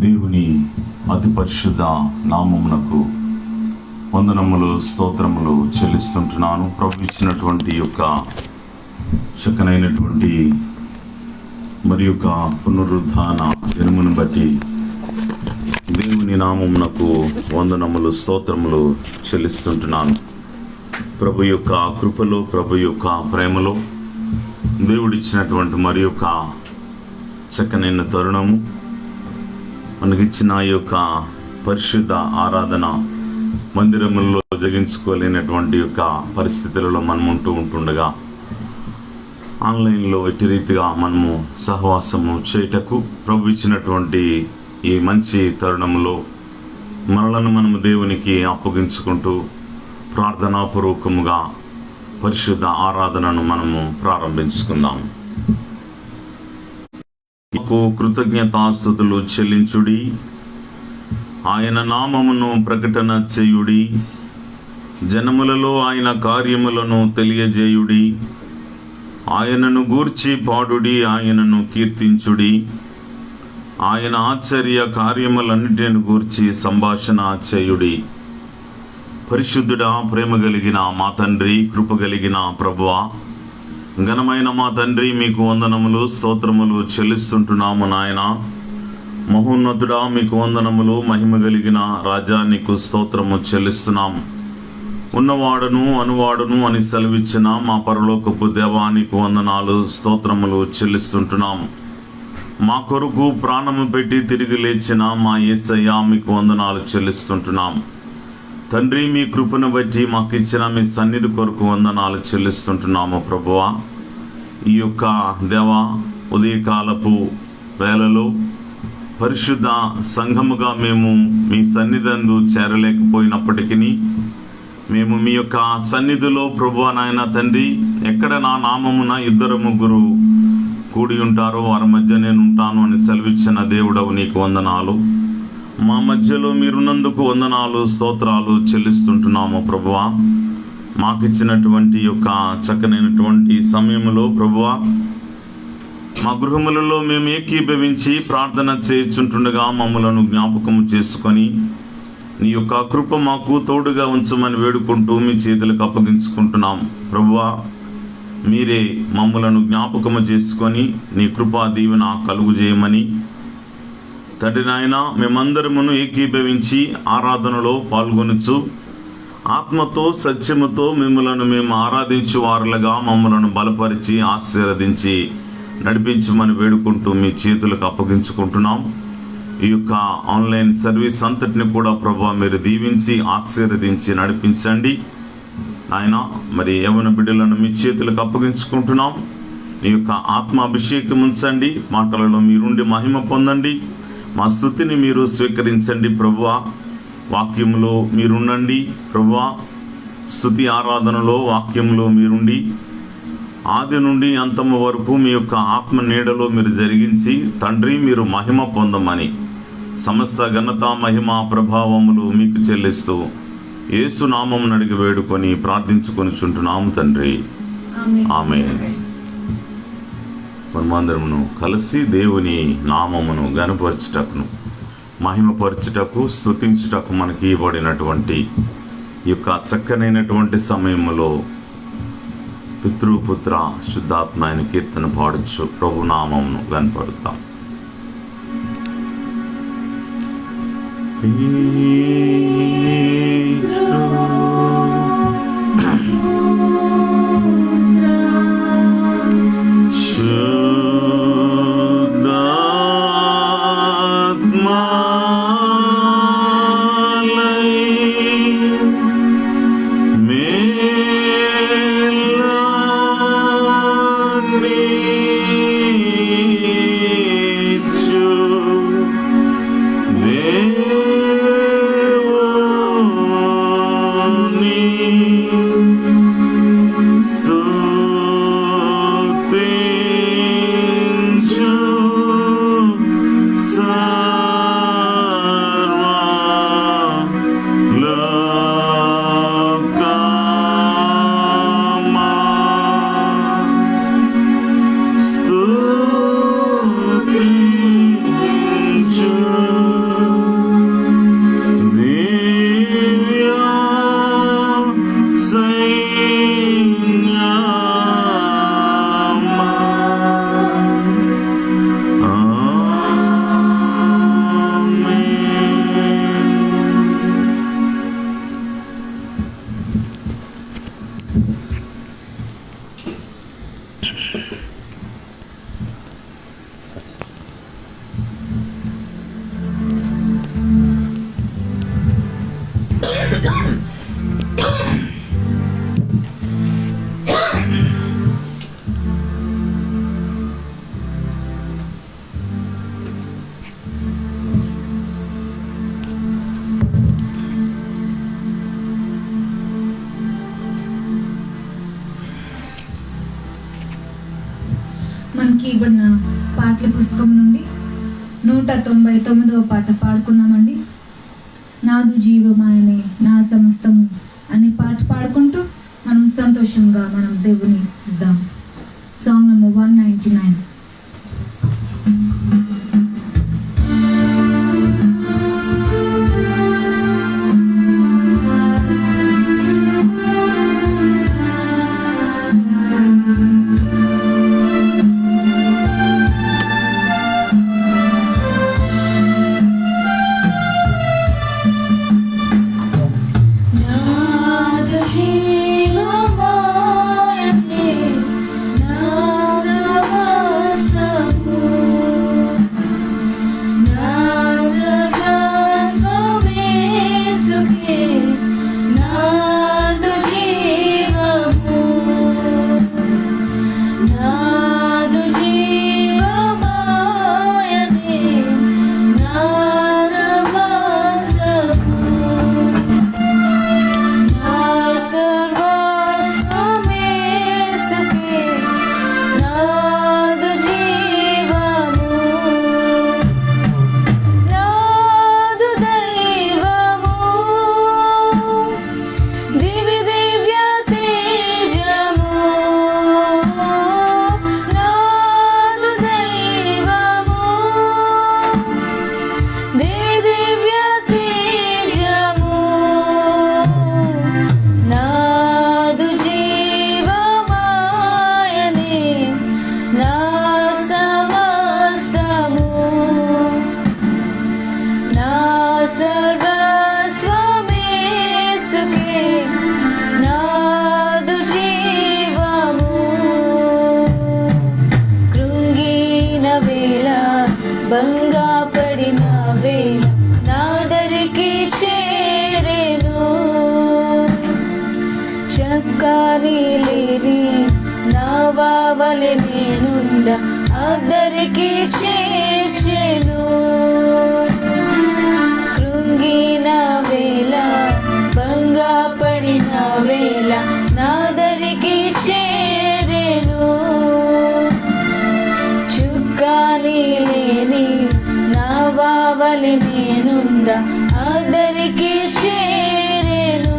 దేవుని అతి పరిశుద్ధ నామమునకు వందనములు, స్తోత్రములు చెల్లిస్తుంటున్నాను. ప్రభు ఇచ్చినటువంటి యొక్క చక్కనైనటువంటి మరి యొక్క పునరుద్ధాన దినమును బట్టి దేవుని నామమునకు వందనములు, స్తోత్రములు చెల్లిస్తుంటున్నాను. ప్రభు యొక్క కృపలో, ప్రభు యొక్క ప్రేమలో దేవుడిచ్చినటువంటి మరి యొక్క చక్కనైన తరుణము, మనకిచ్చిన ఈ యొక్క పరిశుద్ధ ఆరాధన మందిరములలో జరిగించుకోలేనటువంటి యొక్క పరిస్థితులలో మనం ఉంటుండగా ఆన్లైన్లో ఎట్టి రీతిగా మనము సహవాసము చేయుటకు ప్రభు ఇచ్చినటువంటి ఈ మంచి తరుణములో మనలను మనము దేవునికి అప్పగించుకుంటూ ప్రార్థనాపూర్వకముగా పరిశుద్ధ ఆరాధనను మనము ప్రారంభించుకుందాం. కృతజ్ఞతాస్తుతులు చెల్లించుడి, ఆయన నామమును ప్రకటన చేయుడి, జనములలో ఆయన కార్యములను తెలియజేయుడి, ఆయనను గూర్చి పాడుడి, ఆయనను కీర్తించుడి, ఆయన ఆశ్చర్య కార్యములన్నిటిని గూర్చి సంభాషణ చేయుడి. పరిశుద్ధుడా, ప్రేమ కలిగిన మా తండ్రి, కృప కలిగిన ప్రభువా, ఘనమైన మా తండ్రి, మీకు వందనములు, స్తోత్రములు చెల్లిస్తుంటున్నాము. నాయన మహోన్నతుడా, మీకు వందనములు, మహిమ కలిగిన రాజా, నీకు స్తోత్రము చెల్లిస్తున్నాం. ఉన్నవాడును అనువాడును అని సెలవిచ్చిన మా పరలోకపు దేవా, నీకు వందనాలు, స్తోత్రములు చెల్లిస్తుంటున్నాం. మా కొరకు ప్రాణము పెట్టి తిరిగి లేచిన మా యేసయ్య, మీకు వందనాలు చెల్లిస్తుంటున్నాం. తండ్రి, మీ కృపను బట్టి మాకు ఇచ్చిన మీ సన్నిధి కొరకు వందనాలు చెల్లిస్తుంటున్నాము. ప్రభువా, ఈ యొక్క దేవ ఉదయకాలపు వేళలో పరిశుద్ధ సంఘముగా మేము మీ సన్నిధందు చేరలేకపోయినప్పటికీ మేము మీ యొక్క సన్నిధిలో ప్రభువా నాయన తండ్రి, ఎక్కడ నా నామమున 2-3 కూడి ఉంటారో వారి మధ్య నేను ఉంటాను అని సెలవిచ్చిన దేవుడవు, నీకు వందనాలు. మా మధ్యలో మీరున్నందుకు వందనాలు, స్తోత్రాలు చెల్లిస్తుంటున్నాము. ప్రభువా, మాకిచ్చినటువంటి యొక్క చక్కనైనటువంటి సమయంలో ప్రభువా, మా గృహములలో మేము ఏకీభవించి ప్రార్థన చేయుచుంటుండగా మమ్మలను జ్ఞాపకము చేసుకొని నీ యొక్క కృప మాకు తోడుగా ఉంచమని వేడుకుంటూ మీ చేతులకు అప్పగించుకుంటున్నాం. ప్రభువా, మీరే మమ్మలను జ్ఞాపకము చేసుకొని నీ కృపా దీవెన కలుగు చేయమని తండ్రి నాయన, మేమందరమును ఏకీభవించి ఆరాధనలో పాల్గొనచ్చు ఆత్మతో సత్యముతో మిమ్మలను మేము ఆరాధించు వారులుగా మమ్మలను బలపరిచి ఆశీర్వదించి నడిపించమని వేడుకుంటూ మీ చేతులకు అప్పగించుకుంటున్నాం. ఈ యొక్క ఆన్లైన్ సర్వీస్ అంతటిని కూడా ప్రభువా మీరు దీవించి ఆశీర్వదించి నడిపించండి. నాయన, మరి యవ్వన బిడ్డలను మీ చేతులకు అప్పగించుకుంటున్నాం. మీ యొక్క ఆత్మ అభిషేకం ఉంచండి, మాటలలో మీరుండి మహిమ పొందండి. మా స్తుతిని మీరు స్వీకరించండి. ప్రభువా, వాక్యంలో మీరుండండి. ప్రభువా, స్తుతి ఆరాధనలో వాక్యంలో మీరుండి ఆది నుండి అంతము వరకు మీ యొక్క ఆత్మ నీడలో మీరు జరిగించి తండ్రి మీరు మహిమ పొందమని సమస్త ఘనత, మహిమ, ప్రభావములు మీకు చెల్లిస్తూ యేసు నామమును అడిగి వేడుకొని ప్రార్థించుకొనిచుంటున్నాము తండ్రి, ఆమేన్. మనమందరమును కలిసి దేవుని నామమును గణపరచుటకును మహిమపరచుటకు స్తుతించుటకు మనకి ఇవ్వబడినటువంటి ఈ యొక్క చక్కనైనటువంటి సమయంలో పితృపుత్ర శుద్ధాత్మ అయిన కీర్తన పాడచ్చు ప్రభు నామమును గణపరుద్దాం. Deus మనకి ఇవ్వడిన పాటల పుస్తకం నుండి 199వ పాట పాడుకుందామండి. నాదు జీవమాయనే నా సమస్తము అనే పాట పాడుకుంటూ మనం సంతోషంగా మనం దేవుని స్తుతిద్దాం. Song number 199. లేని నావావలె నేనుండ అద్దరికి చేర్చెను. కృంగిన వేళ భంగపడిన వేళ నాదరికి చేరెను. చుక్కాని లేని నావావలె నేనుండ అద్దరికి చేరెను.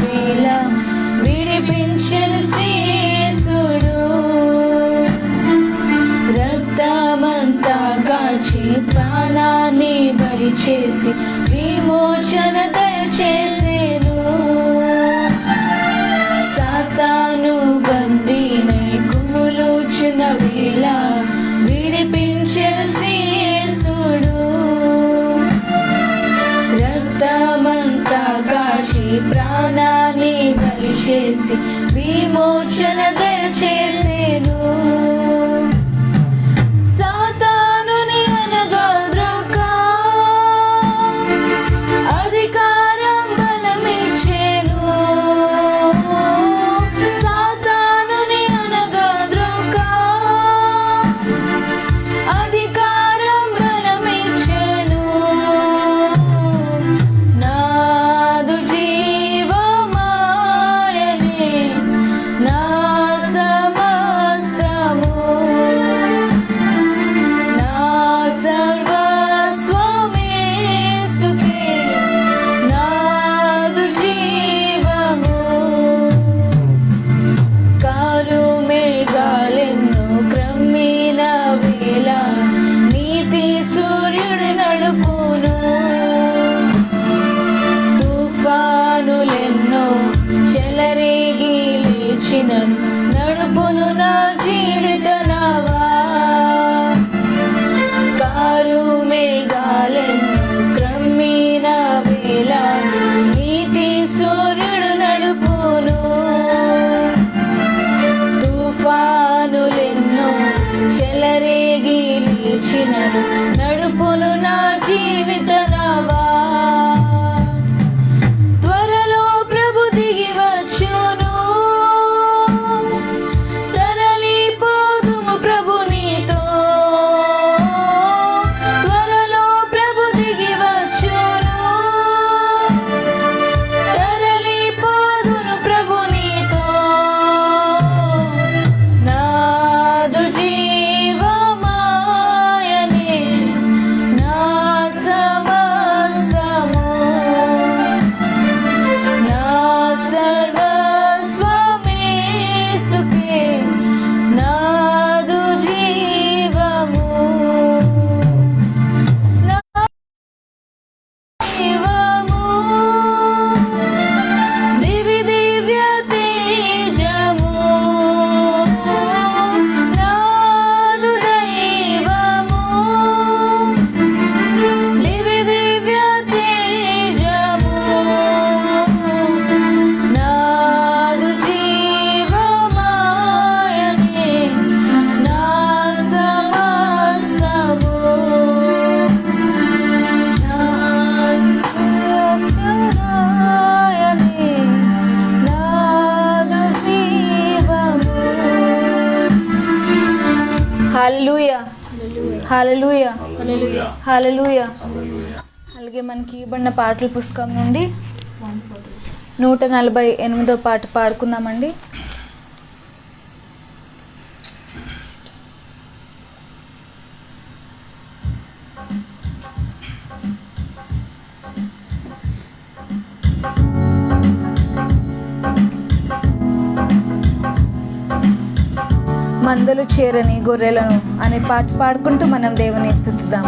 వేళ విడిపించెను శ్రీయేసుడు. రక్తమంతా కాచి ప్రాణాన్ని బలి చేసి విమోచన దయచేసెను. సాతాను బందీనై కుములుచున్న వేళ విడిపించెను శ్రీయేసుడు. రక్తమంతా కాచి ప్రాణాన్ని బలి చేసి విమోచన దయచేసెను. సాతానుని అనగద్రొక్క అధికారం బలమిచ్చెను. సాతానుని అనగద్రొక్క అధికారం బలమిచ్చెను. నాదు జీవమాయనే నా సమస్తము. చెలరేగి లేచినను నడుపును నా జీవిత నావా. త్వరలో ప్రభు దిగి వచ్చును, తరలిపోదుము ప్రభు నీతో. త్వరలో ప్రభు దిగి వచ్చును, తరలిపోదును ప్రభు నీతో. నాదు జీవమాయనే నా సమస్తము, నా సర్వస్వమేసుకే నాదు జీవము. నా జీవము దివి దివ్య తేజము, నాదు దైవము దివి దివ్య తేజము. నాదు జీవమాయనే నా సమస్తము, నాయనే నాదు జీవము. హల్లెలూయా, హల్లెలూయా, హల్లెలూయా. అలాగే మనకి ఇవ్వబడిన పాటల పుస్తకం నుండి 148వ పాట పాడుకుందామండి. మందలు చేరని గొర్రెలను అనే పాట పాడుకుంటూ మనం దేవుని స్తుతిద్దాం.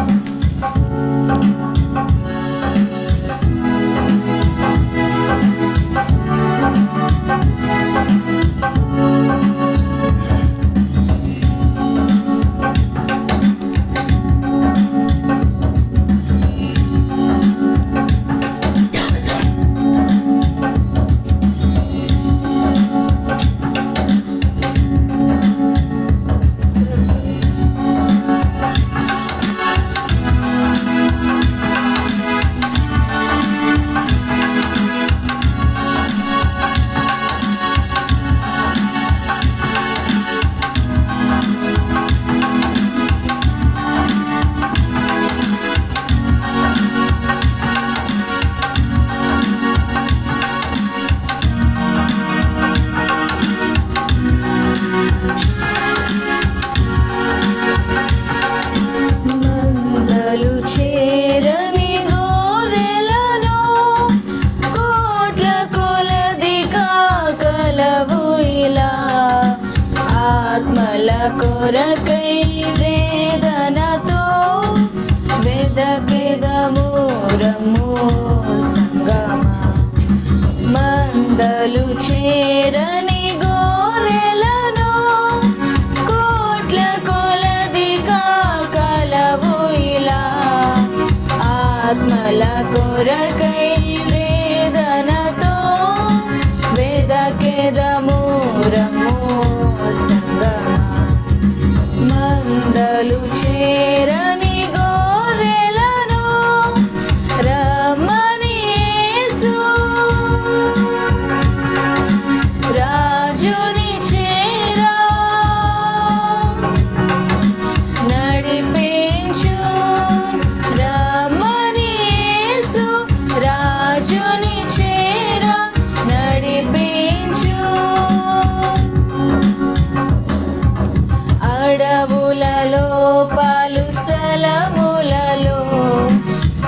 మందలు చేరని గొర్రెలను కోట్ల కొలది కాకలవు ఇలా. ఆత్మల కొరకై వేదనతో వెదకెదము రమ్ము సంగమా. మందలు చేరని గొర్రెలను కోట్ల కొలది కాకలవు ఇలా. ఆత్మల కొరకై వేదనతో వెదకెదము రమ్ము సంగమా. మందలు చేరని గొర్రెలను రమ్మని యేసు రాజుని చేరా నడిపించు. రమ్మని యేసు రాజుని చేరా నడిపించు. అడవులలో పాలు స్థలములలో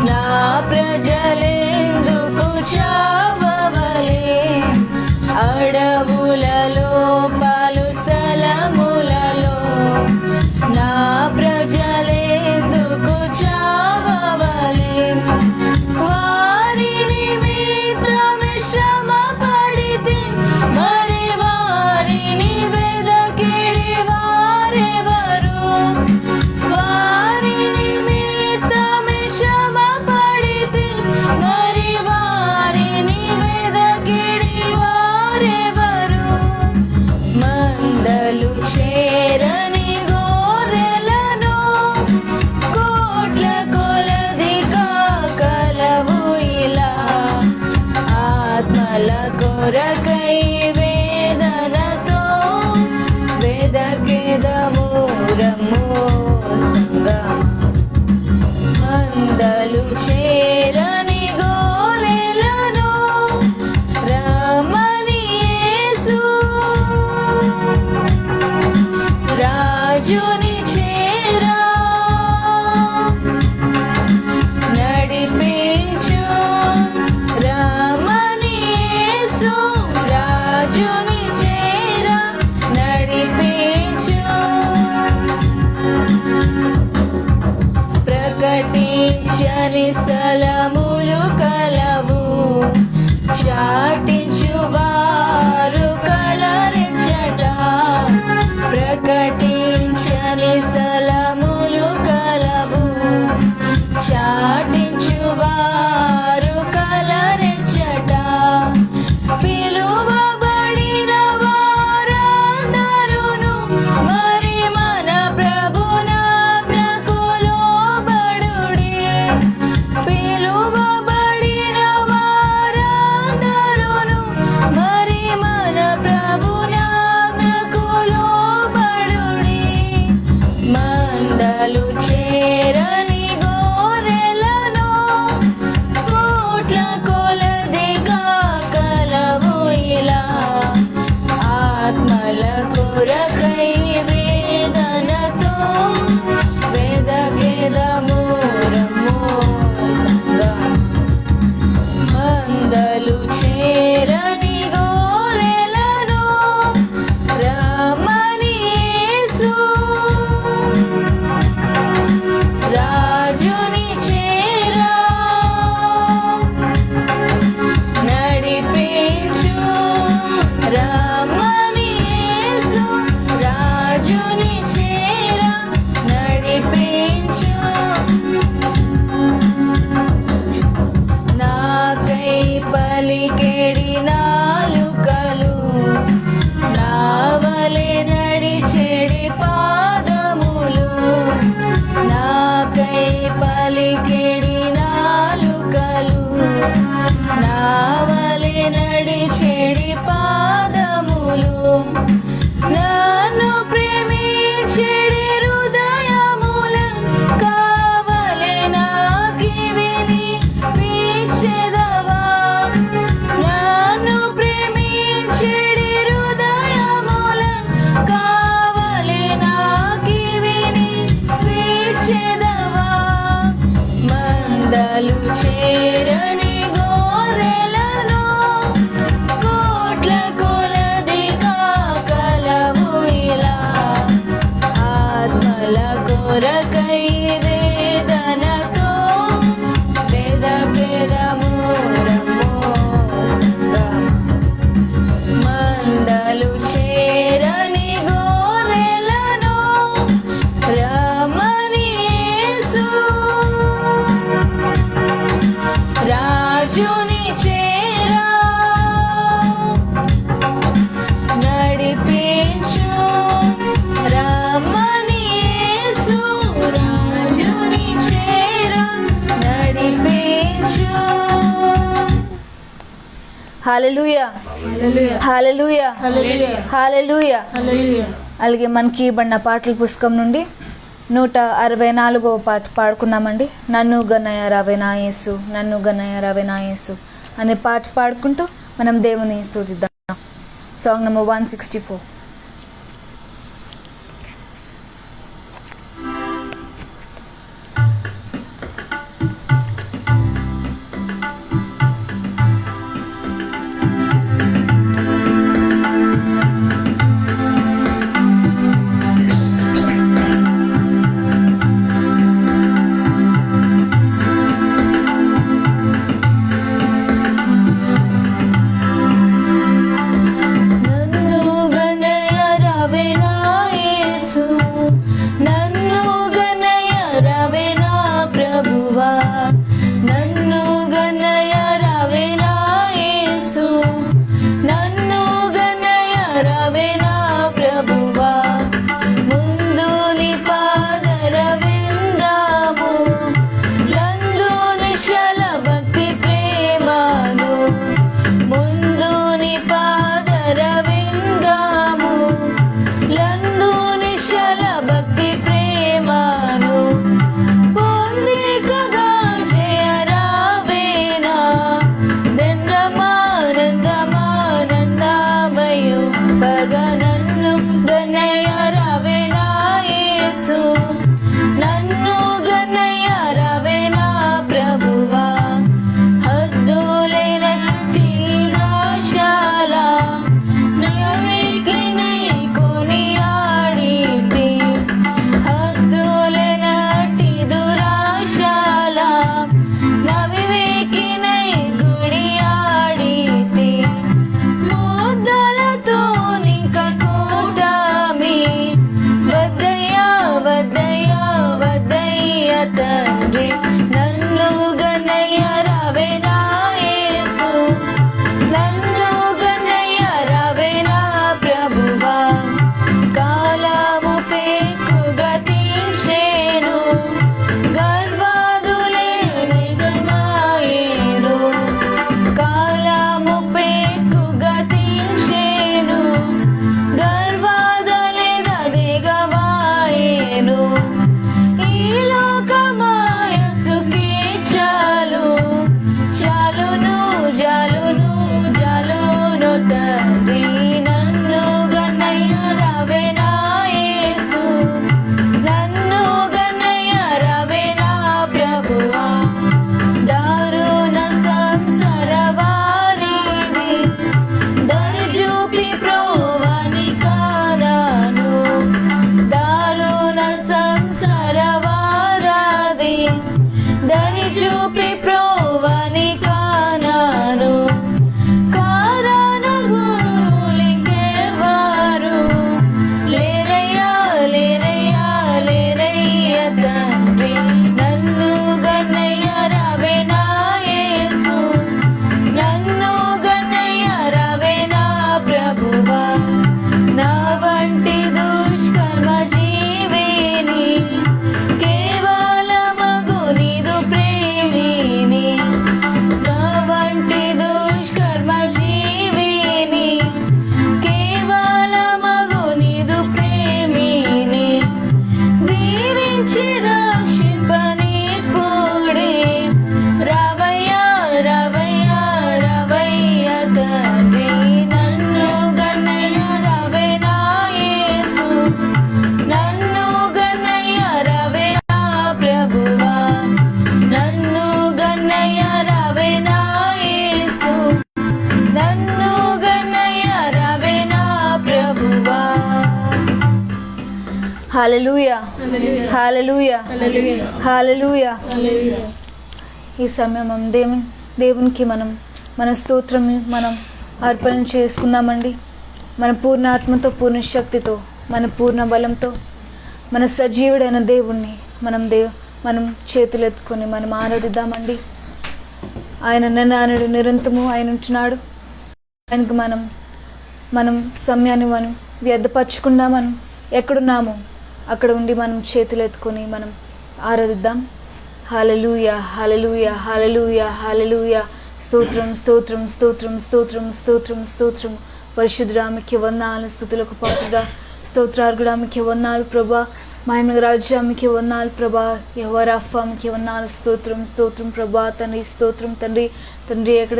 నా ప్రజలెందుకు చావవలే. అడవులలో పాలు స్థలములలో నా ప్రజలెందుకు చావవలే. వారి నిమిత్తమే శ్రమ పడితే మరి వారిని వెదకిడి వారెవరు. వారి నిమిత్తమే శ్రమ పడితే మరి వారిని రమ్ము సంగమా, మందలు చేరని గోరెలను రమ్మని యేసు రాజుని చేరా నడిపించు, రమ్మని యేసు రాజుని చేరా నడిపించు. ప్రకటించని స్థలములు కలవు, చాటించు వారు కలరెచ్చట. ప్రకటించని స్థలములు కలవు, చాటించు వారు కలరెచ్చట. పిలువబడిన వారందరును మరి మన ప్రభునాజ్ఞకు లోబడుడి. పిలువబడిన వారందరును మరి మన ప్రభునాజ్ఞకు లోబడుడి. మందలు చేరని గోరెలను కోట్ల కొలదిగా కలవు ఇలా. ఆత్మల కొరకై వేదనతో వెదకెదము రమ్ము సంగమా, మందలు చేరని గోరెలను రమ్మని యేసు రాజుని చేరా నడిపించు, రమ్మని యేసు రాజుని చేరా నడిపించు. నాకై పలికెడి నాలుకలు, నావలె నడిచెడి పాదములు. నాకై పలికెడి నాలుకలు, నావలె నడిచెడి పాదములు. నన్ను ప్రేమించెడి హృదయములను కావలె నాకివిని వీచెదవా. నన్ను ప్రేమించెడి హృదయములను కావలె నాకివిని వీచెదవా. మందలు చేరని గోరెలను కోట్ల కొలదిగా కలవు ఇలా. ఆత్మల కొరకై వేదనతో వెదకెదము రమ్ము సంగమా, మందలు చేరని గోరెలను రమ్మని యేసు రాజుని చేరా నడిపించు, రమ్మని యేసు రాజుని చేరా నడిపించు. హల్లెలూయా, హల్లెలూయా, హల్లెలూయా. అలాగే మనకి ఇవ్వబడిన పాటల పుస్తకం నుండి 164వ పాట పాడుకుందామండి. నన్ను గన్నయ రావే నా యేసు, నన్ను గన్నయ రావే నా యేసు అనే పాట పాడుకుంటూ మనం దేవుని స్తుతిద్దాం. Song number 164. నన్ను గన్నయ దరి చూపి ప్రోవని కానాను కారాను గురులింకెవారు లేరయ్యా లేరయ్యా లేరయ్య తండ్రి నన్ను గన్నయ్య రావే నా యేసు నన్ను గన్నయ్య రావే నా ప్రభువా నా వంటి దుష్కర్మ జీవిని కేవలమగు నీదు ప్రేమిని నా వంటి దుష్కర్మ జీవిని కేవలమగు నీదు ప్రేమిని దీవించి రక్షింపని పూడే రావయ్యా రావయ్యా రావయ్య తండ్రి నన్ను గన్నయ్య రావే నా యేసు నన్ను గన్నయ్య రావే నా ప్రభువా నన్ను గన్నయ్య రావే నా యేసు నన్ను గన్నయ్య రావే నా ప్రభువా. హల్లెలూయా హల్లెలూయా హల్లెలూయా. ఈ సమయం దేవునికి మన స్తోత్రం మనం అర్పణ చేసుకుందామండి. మన పూర్ణ ఆత్మతో పూర్ణ శక్తితో మన పూర్ణ బలంతో మన సజీవుడైన దేవుణ్ణి మనం చేతులు ఎత్తుకొని మనం ఆరాధిద్దామండి. ఆయన నానుడు నిరంతరము ఆయన ఉంటున్నాడు. ఆయనకు మనం సమయాన్ని మనం వ్యర్థపరచకుండా మనం ఎక్కడున్నామో అక్కడ ఉండి మనం చేతులు ఎత్తుకొని మనం ఆరాధిద్దాం. హల్లెలూయా హల్లెలూయా హల్లెలూయా హల్లెలూయా. స్తోత్రం స్తోత్రం స్తోత్రం స్తోత్రం స్తోత్రం స్తోత్రం. పరిశుద్ధుడా మీకే వందనాలు, స్తుతులకు పాత్రుడా స్తోత్రార్గుడా మీకే వందనాలు ప్రభా. మహిమ రాజ్యా మీకే వందనాలు ప్రభా. యెహోవా రాఫా మీకే వందనాలు. స్తోత్రం స్తోత్రం ప్రభా. తండ్రి స్తోత్రం తండ్రి. తండ్రి ఎక్కడ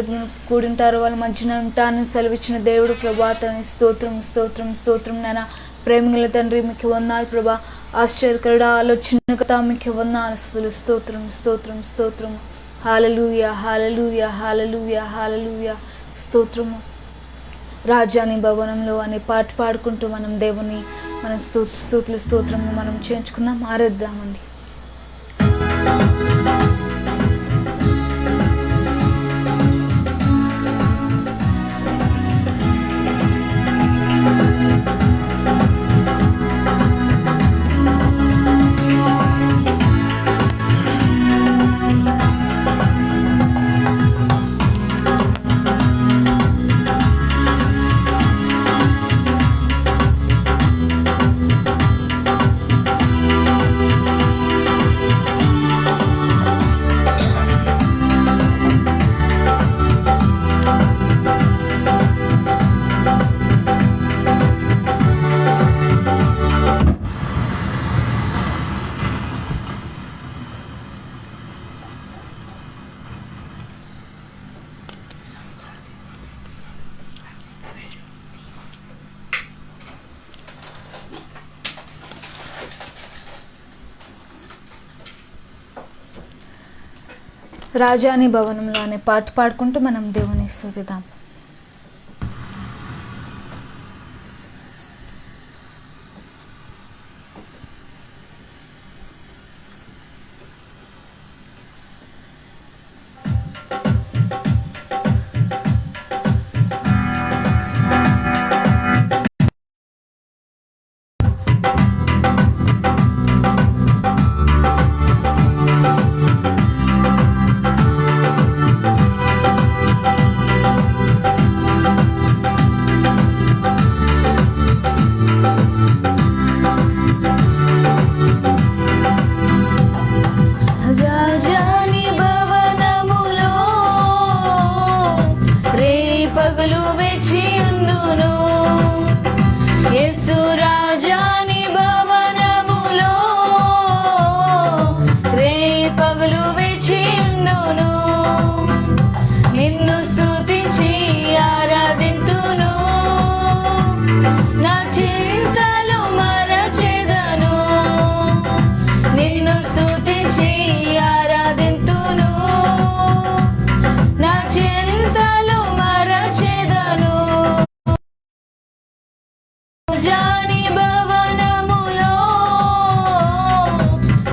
కూడింటారో వాళ్ళ మధ్యన ఉంటానని సెలవిచ్చిన దేవుడు ప్రభా. తండ్రి స్తోత్రం స్తోత్రం స్తోత్రం నాయన. ప్రేమగల తండ్రి మీకే వందనాలు ప్రభా. ఆశ్చర్యకరుడా ఆలోచనకర్త మీకే వందనాలు స్తుతులు. స్తోత్రం స్తోత్రం స్తోత్రం. హల్లెలూయా హల్లెలూయా హల్లెలూయా హల్లెలూయా. స్తోత్రము. రాజాని భవనంలో అనే పాట పాడుకుంటూ మనం దేవుని మనం స్తోత్రులు స్తోత్రము మనం చేయించుకుందాం, ఆరాధిద్దామండి. రాజాని భవనంలో అనే పాట పాడుకుంటూ మనం దేవుని స్తుతిద్దాం. పగలు వేచి ఉందును యేసు రాజాని భవనములో రే పగలు వేచి ఉందును నిన్ను స్తుతించి ఆరాధింతును నా చింతలు మరచెదను నిన్ను స్తుతించి ఆరాధింతును నా చింతలు మరచెదను జాని భవనములో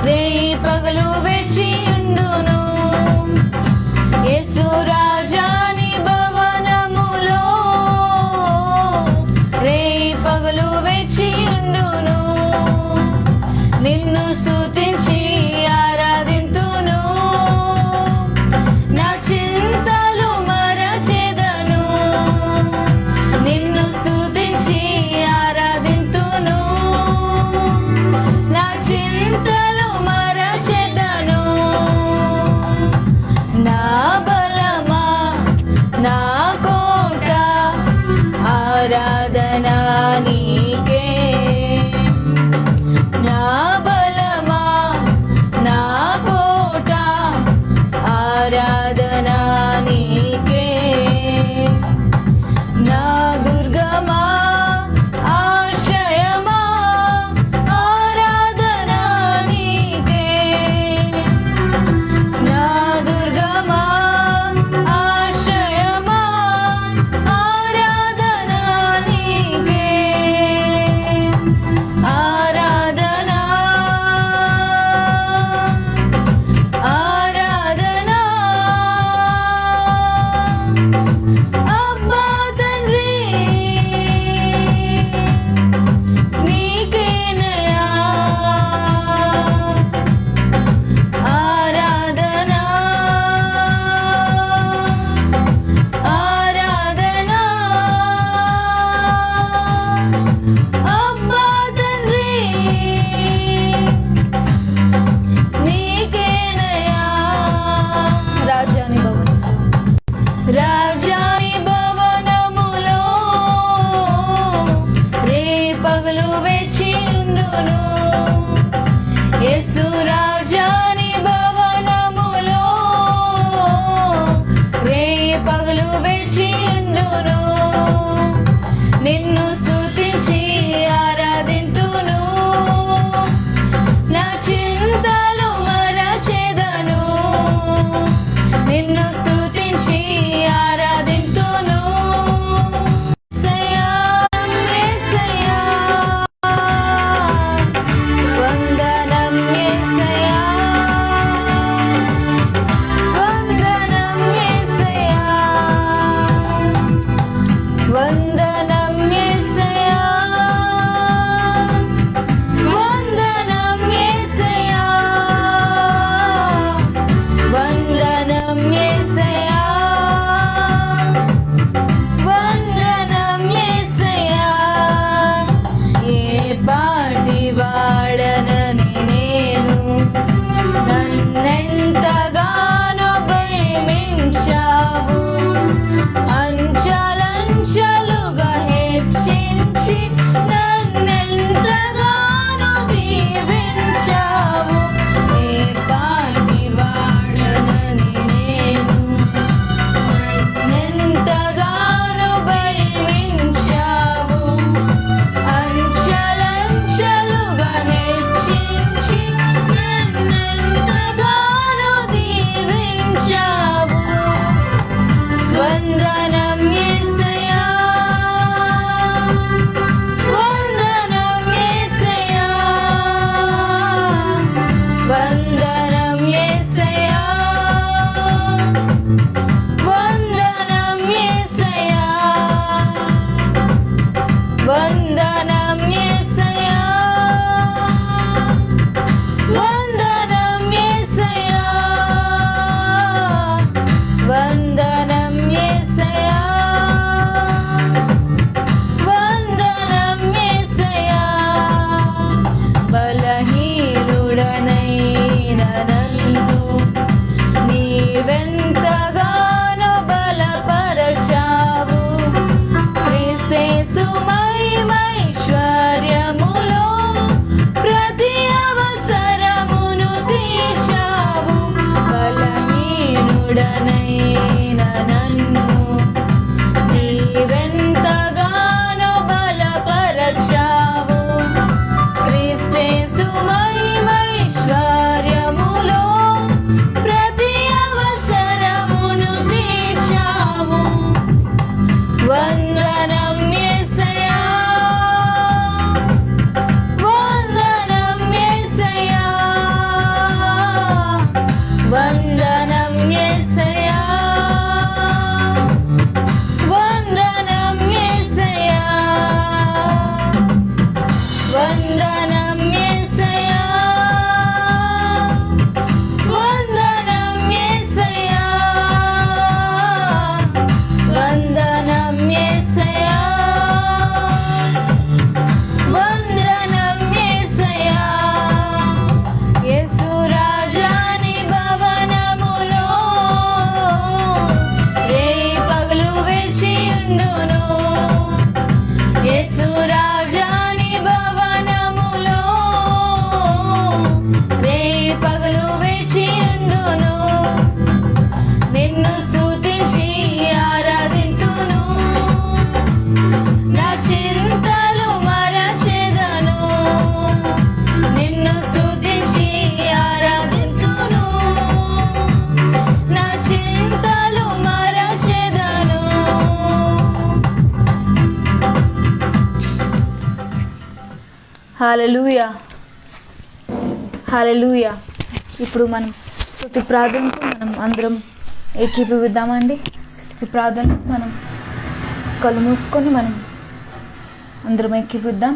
రే పగలు వేచి ఉందును నిన్ను స్తుతించి ఆరాధింతును, నా చింతలు మరచెదను. నిన్ను స్తుతించి ఆరాధింతును, నా చింతలు మరచెదను. నా బలమా నా కోట ఆరాధనా నీకే. నా బలమా నా కోట ఆరాధనా నీకే. నా దుర్గమా ఆశ్రయమా ఆరాధనా నీకే. నా దుర్గమా ఆశ్రయమా ఆరాధనా నీకే. ఆరాధనా ఆరాధనా అబ్బా తండ్రి నీకేనయా. ఆరాధనా ఆరాధనా అబ్బా తండ్రి నీకేనయా. రాజాని భవనములో రేపగలు వేచి ఉందును. యేసు రాజాని భవనములో రేపగలు వేచి ఉందును. నిన్ను స్తుతించి ఆరాధింతును, నా చింతలు మరచెదను. నిన్ను స్తుతించి ఆరాధింతును. యేసయ్యా, యేసయ్యా, వందనం యేసయ్యా, వందనం యేసయ్యా, వందనం యేసయ్యా, వందనం యేసయ్యా, వందనం యేసయ్యా, వందనం యేసయ్యా. ఏ పాటి వాడనని నేను, నన్నెంతగానో ప్రేమించావు. అంచలంచలుగా హెచ్చించి నన్నెంతగానో దీవించావు. ఏ పాటి వాడనని నేను, నన్నెంతగానో ప్రేమించావు. అంచలంచలుగా హెచ్చించి నన్నెంతగానో దీవించావు. వందనం యేసయ్యా, వందనం యేసయ్యా, వందనం యేసయ్యా, వందనం యేసయ్యా, వందనం యేసయ్యా, వందనం యేసయ్యా, వందనం యేసయ్యా, వందనం యేసయ్యా. బలహీనుడనైన నన్ను నీవెంతగానో బలపరచావు. క్రీస్తు మహిమైశ్వర్యములో ప్రతి అవసరమును తీర్చావు. బలహీనుడనైన నన్ను నీవెంతగానో బలపరచావు. క్రీస్తు మహిమైశ్వర్యములో ప్రతి అవసరమును తీర్చావు. వందనం యేసయ్యా, వందనం యేసయ్యా, వందనం యేసయ్యా, హల్లెలూయా, హల్లెలూయా. ఇప్పుడు మనం స్తుతి ప్రార్థనకు మనం అందరం ఏకీభవిద్దామండి. స్తుతి ప్రార్థనకు మనం కళ్ళు మూసుకొని మనం అందరం ఏకీభవిద్దాం.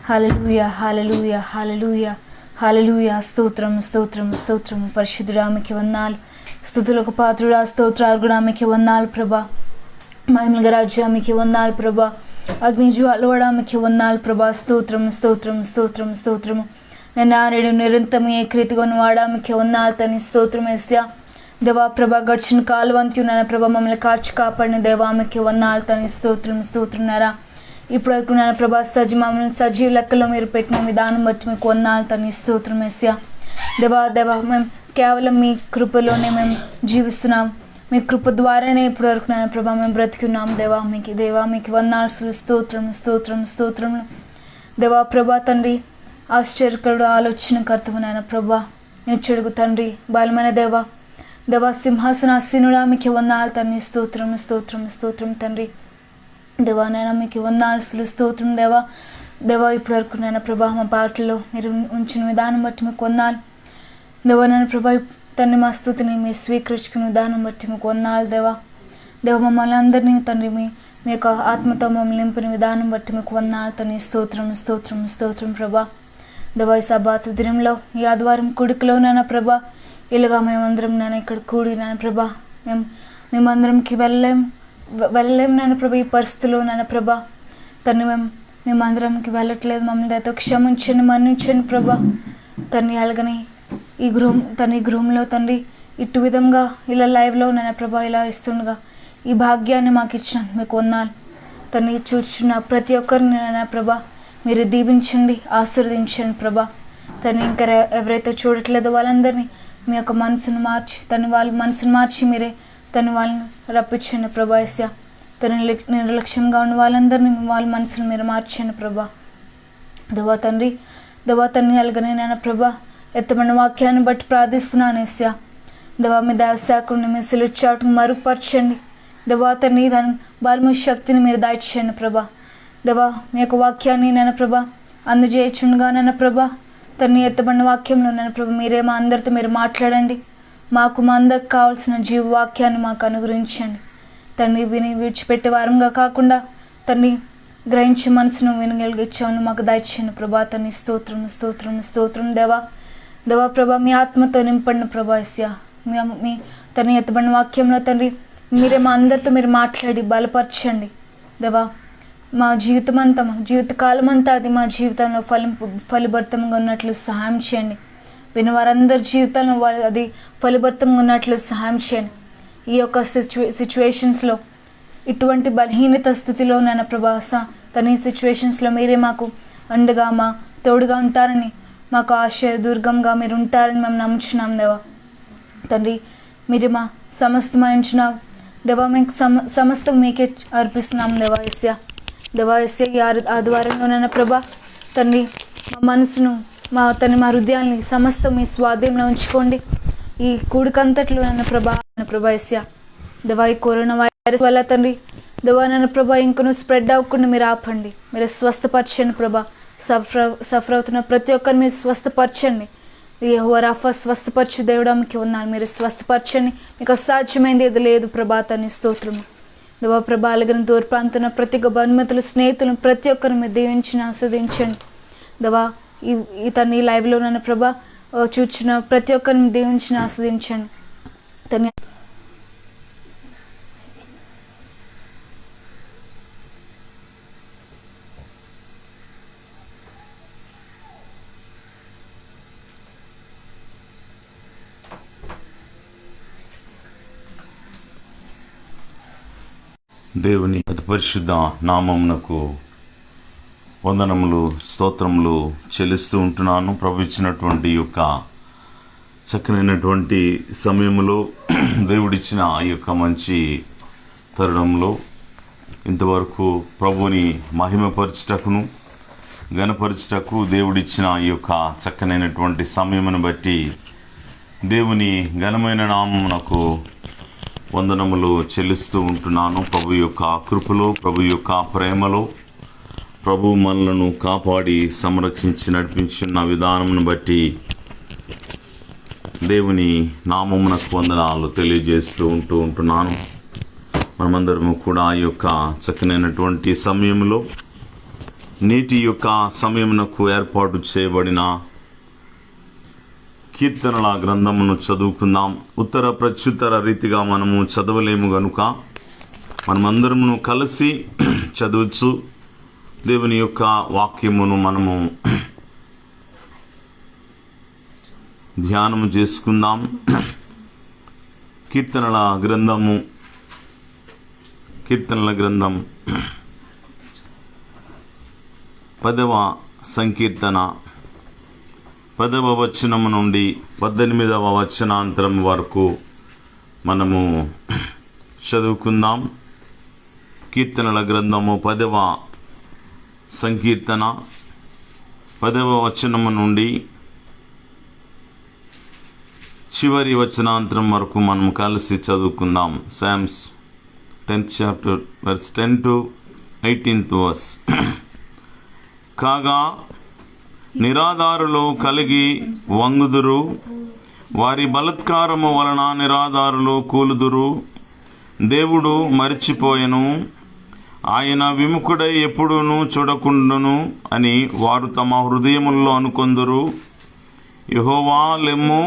హల్లెలూయా, హల్లెలూయా, హల్లెలూయా, హల్లెలూయా. స్తోత్రం, స్తోత్రం, స్తోత్రం. పరిశుద్ధురామికి వందనాలు. స్తుతులకు పాత్రుడా, స్తోత్రార్గుడామికి వందనాలు ప్రభా. మహిమల రాజ్యామికి వందనాలు ప్రభా. అగ్ని జ్వాలవడానికి వందనాలు ప్రభా. స్తోత్రం, స్తోత్రం, స్తోత్రం, స్తోత్రము. నేడు నిరంతరం ఏకరీతిగా వాడానికి వందనాలు తని. స్తోత్రం యేసయ్యా. దేవా ప్రభా, గడిచిన కాలవంతి నాయన ప్రభా మమ్మల్ని కాచి కాపాడిన దేవామికి వందనాలు తని. స్తోత్రం, స్తోత్రం నారా. ఇప్పుడు వరకు నాయన ప్రభా మమ్మల్ని సజీవ లెక్కలో మీరు పెట్టిన విధానం బట్టి మీకు వందనాలు తని. స్తోత్రం యేసయ్యా. దేవా మేము కేవలం మీ కృపలోనే మేము జీవిస్తున్నాం. మీ కృప ద్వారానే ఇప్పుడు వరకు నాయన ప్రభా మేము బ్రతికున్నాం. దేవా మీకు వందనాలు. స్తోత్రం, స్తోత్రం, స్తోత్రములు. దేవా ప్రభా తండ్రి, ఆశ్చర్యకరుడు, ఆలోచనకర్తవు నాయన ప్రభా, నిచ్చెడుగు తండ్రి, బలమైన దేవా సింహాసనాసీనుడా మీకు వందనాలు తండ్రి. స్తోత్రం, స్తోత్రం, స్తోత్రం తండ్రి. దేవా నాయన మీకు వందనాలు. స్తోత్రం దేవా ఇప్పుడు వరకు నాయన ప్రభా మా పాటల్లో మీరు ఉంచిన విధానం బట్టి మీకు వందనాలు. దేవా నాయన ప్రభా తండ్రి మా స్తుతిని మీరు స్వీకరించుకునే విధానం బట్టి మీకు వందనాలు. దేవ మమ్మల్ని అందరినీ తండ్రి మీ యొక్క ఆత్మతో మమ్మల్ని నింపిన విధానం బట్టి మీకు వందనాలు తండ్రి. స్తోత్రం, స్తోత్రం, స్తోత్రం ప్రభా. దేవా ఈ సబాతు దినంలో ఈ ఆదివారం కూడికలో నాయన ప్రభా ఇలాగా మేమందరం నేను ఇక్కడ కూడి నాయన ప్రభా మేమందరంకి వెళ్ళలేము నాయన ప్రభా. ఈ పరిస్థితుల్లో నాయన ప్రభా తండ్రి మేమందరంకి వెళ్ళట్లేదు. మమ్మల్ని దయతో క్షమించండి, మన్నించండి ప్రభా తండ్రి. అలాగని ఈ గృహంలో తండ్రి ఇటు విధంగా ఇలా లైవ్లో నాయన ప్రభా ఇలా ఇస్తుండగా ఈ భాగ్యాన్ని మాకు ఇచ్చినందుకు మీకు వందనాలు తండ్రి. చూస్తున్న ప్రతి ఒక్కరిని నాయన ప్రభా మీరు దీవించండి, ఆశీర్వదించండి ప్రభా తండ్రి. ఇంకా ఎవరైతే చూడట్లేదో వాళ్ళందరినీ మీ యొక్క మనసును మార్చి వాళ్ళ మనసును మార్చి మీరే వాళ్ళని రప్పించండి ప్రభా. యేసయ్యా నిర్లక్ష్యంగా ఉన్న వాళ్ళందరినీ వాళ్ళ మనసును మీరు మార్చండి ప్రభా. దేవా తండ్రి అలాగనే నాయన ప్రభా ఎత్తమైన వాక్యాన్ని బట్టి ప్రార్థిస్తున్నాను యేసయ్యా. దేవా మీ దైవశాఖని మీ సిలుచాటును మరుగుపరచండి దేవా తండ్రి. దాని బలము శక్తిని మీరు దాయిచేయండి ప్రభా. దేవా మీ యొక్క వాక్యాన్ని నాయన ప్రభా అందజేయచుండగా నాయన ప్రభా తండ్రి ఎత్తబడిన వాక్యంలో నాయన ప్రభా మీరే మా అందరితో మీరు మాట్లాడండి. మా అందరికి కావాల్సిన జీవవాక్యాన్ని మాకు అనుగ్రహించండి తండ్రి. విడిచిపెట్టే వారంగా కాకుండా తండ్రి గ్రహించే మనసును వినగలిగించామని మాకు దయచేయండి ప్రభా తండ్రి. స్తోత్రం, స్తోత్రం, స్తోత్రం దేవా ప్రభా మీ ఆత్మతో నింపండి ప్రభా. యేసయ్యా మీ తండ్రి ఎత్తబడిన వాక్యంలో తండ్రి మీరే మా అందరితో మీరు మాట్లాడి బలపరచండి దేవా. మా జీవితకాలం అంతా అది మా జీవితంలో ఫలిభరితంగా ఉన్నట్లు సహాయం చేయండి. విని వారందరి జీవితంలో అది ఫలిభరితంగా ఉన్నట్లు సహాయం చేయండి. ఈ యొక్క సిచ్యువేషన్స్లో ఇటువంటి బలహీనత స్థితిలో నాయన ప్రభా తన ఈ సిచ్యువేషన్స్లో మీరే మాకు అండగా మా తోడుగా ఉంటారని మాకు ఆశయ దుర్గంగా మీరు ఉంటారని మేము నమ్ముచున్నాం దేవా తండ్రి. మీరు మా సమస్తమైన దేవా మీకు సమస్తం మీకే అర్పిస్తున్నాం దేవా. యేసయ్యా ఆదివారంలోనైనా ప్రభా తండ్రి మా మనసును మా హృదయాన్ని సమస్తం మీ స్వాధీనంలో ఉంచుకోండి. ఈ కూడికంతట్లో నన్ను ప్రభా యేసయ్యా దేవా ఈ కరోనా వైరస్ వల్ల తండ్రి దేవా నన్ను ప్రభా ఇంకను స్ప్రెడ్ అవ్వకుండా మీరు ఆపండి. మీరు స్వస్థపరచండి ప్రభా. సఫర్ అవుతున్న ప్రతి ఒక్కరిని మీరు స్వస్థపరచండి. యెహోవా రాఫా స్వస్థపరచు దేవుడానికి ఉన్నాను. మీరు స్వస్థపరచండి, మీకు అసాధ్యమైంది ఏది లేదు ప్రభా తండ్రి. స్తోత్రము దేవా ప్రభా. అలాగే దూర ప్రాంతంలో ప్రతి ఒక్క బంధుమిత్రులు స్నేహితులను ప్రతి ఒక్కరిని మీరు దీవించి ఆస్వాదించండి దేవా. ఈ తండ్రి లైవ్లో నన్ను ప్రభా చూచిన ప్రతి ఒక్కరిని దీవించి ఆస్వాదించండి తండ్రి. దేవుని అతి పరిశుద్ధ నామమునకు వందనములు, స్తోత్రములు చెల్లిస్తూ ఉంటున్నాను. ప్రభు ఇచ్చినటువంటి యొక్క చక్కనైనటువంటి సమయంలో దేవుడిచ్చిన ఈ యొక్క మంచి తరుణంలో ఇంతవరకు ప్రభుని మహిమపరచుటకును ఘనపరచుటకు దేవుడిచ్చిన ఈ యొక్క చక్కనైనటువంటి సమయమును బట్టి దేవుని ఘనమైన నామమునకు వందనములు చెల్లిస్తూ ఉంటున్నాను. ప్రభు యొక్క కృపలో, ప్రభు యొక్క ప్రేమలో, ప్రభు మనలను కాపాడి సంరక్షించి నడిపించిన విధానమును బట్టి దేవుని నామమునకు వందనాలు తెలియజేస్తూ ఉంటున్నాను. మనమందరము కూడా ఈ యొక్క చక్కనైనటువంటి సమయంలో నేటి యొక్క సమయమునకు ఏర్పాటు చేయబడిన కీర్తనల గ్రంథమును చదువుకుందాం. ఉత్తర ప్రత్యుత్తర రీతిగా మనము చదవలేము గనుక మనమందరము కలిసి చదవచ్చు దేవుని యొక్క వాక్యమును మనము ధ్యానము చేసుకుందాం. కీర్తనల గ్రంథం 10వ సంకీర్తన 10వ వచనము నుండి 18వ వచనాంతరం వరకు మనము చదువుకుందాం. కీర్తనల గ్రంథము 10వ సంకీర్తన 10వ వచనము నుండి చివరి వచనాంతరం వరకు మనం కలిసి చదువుకుందాం. Psalms 10th chapter verse 10 to 18th verse. కాగా నిరాధారులు కలిగి వంగుదురు, వారి బలత్కారము వలన నిరాధారులు కూలుదురు. దేవుడు మరిచిపోయెను, ఆయన విముఖుడై ఎప్పుడునూ చూడకుండును అని వారు తమ హృదయముల్లో అనుకొందురు. యెహోవా లెమ్ము,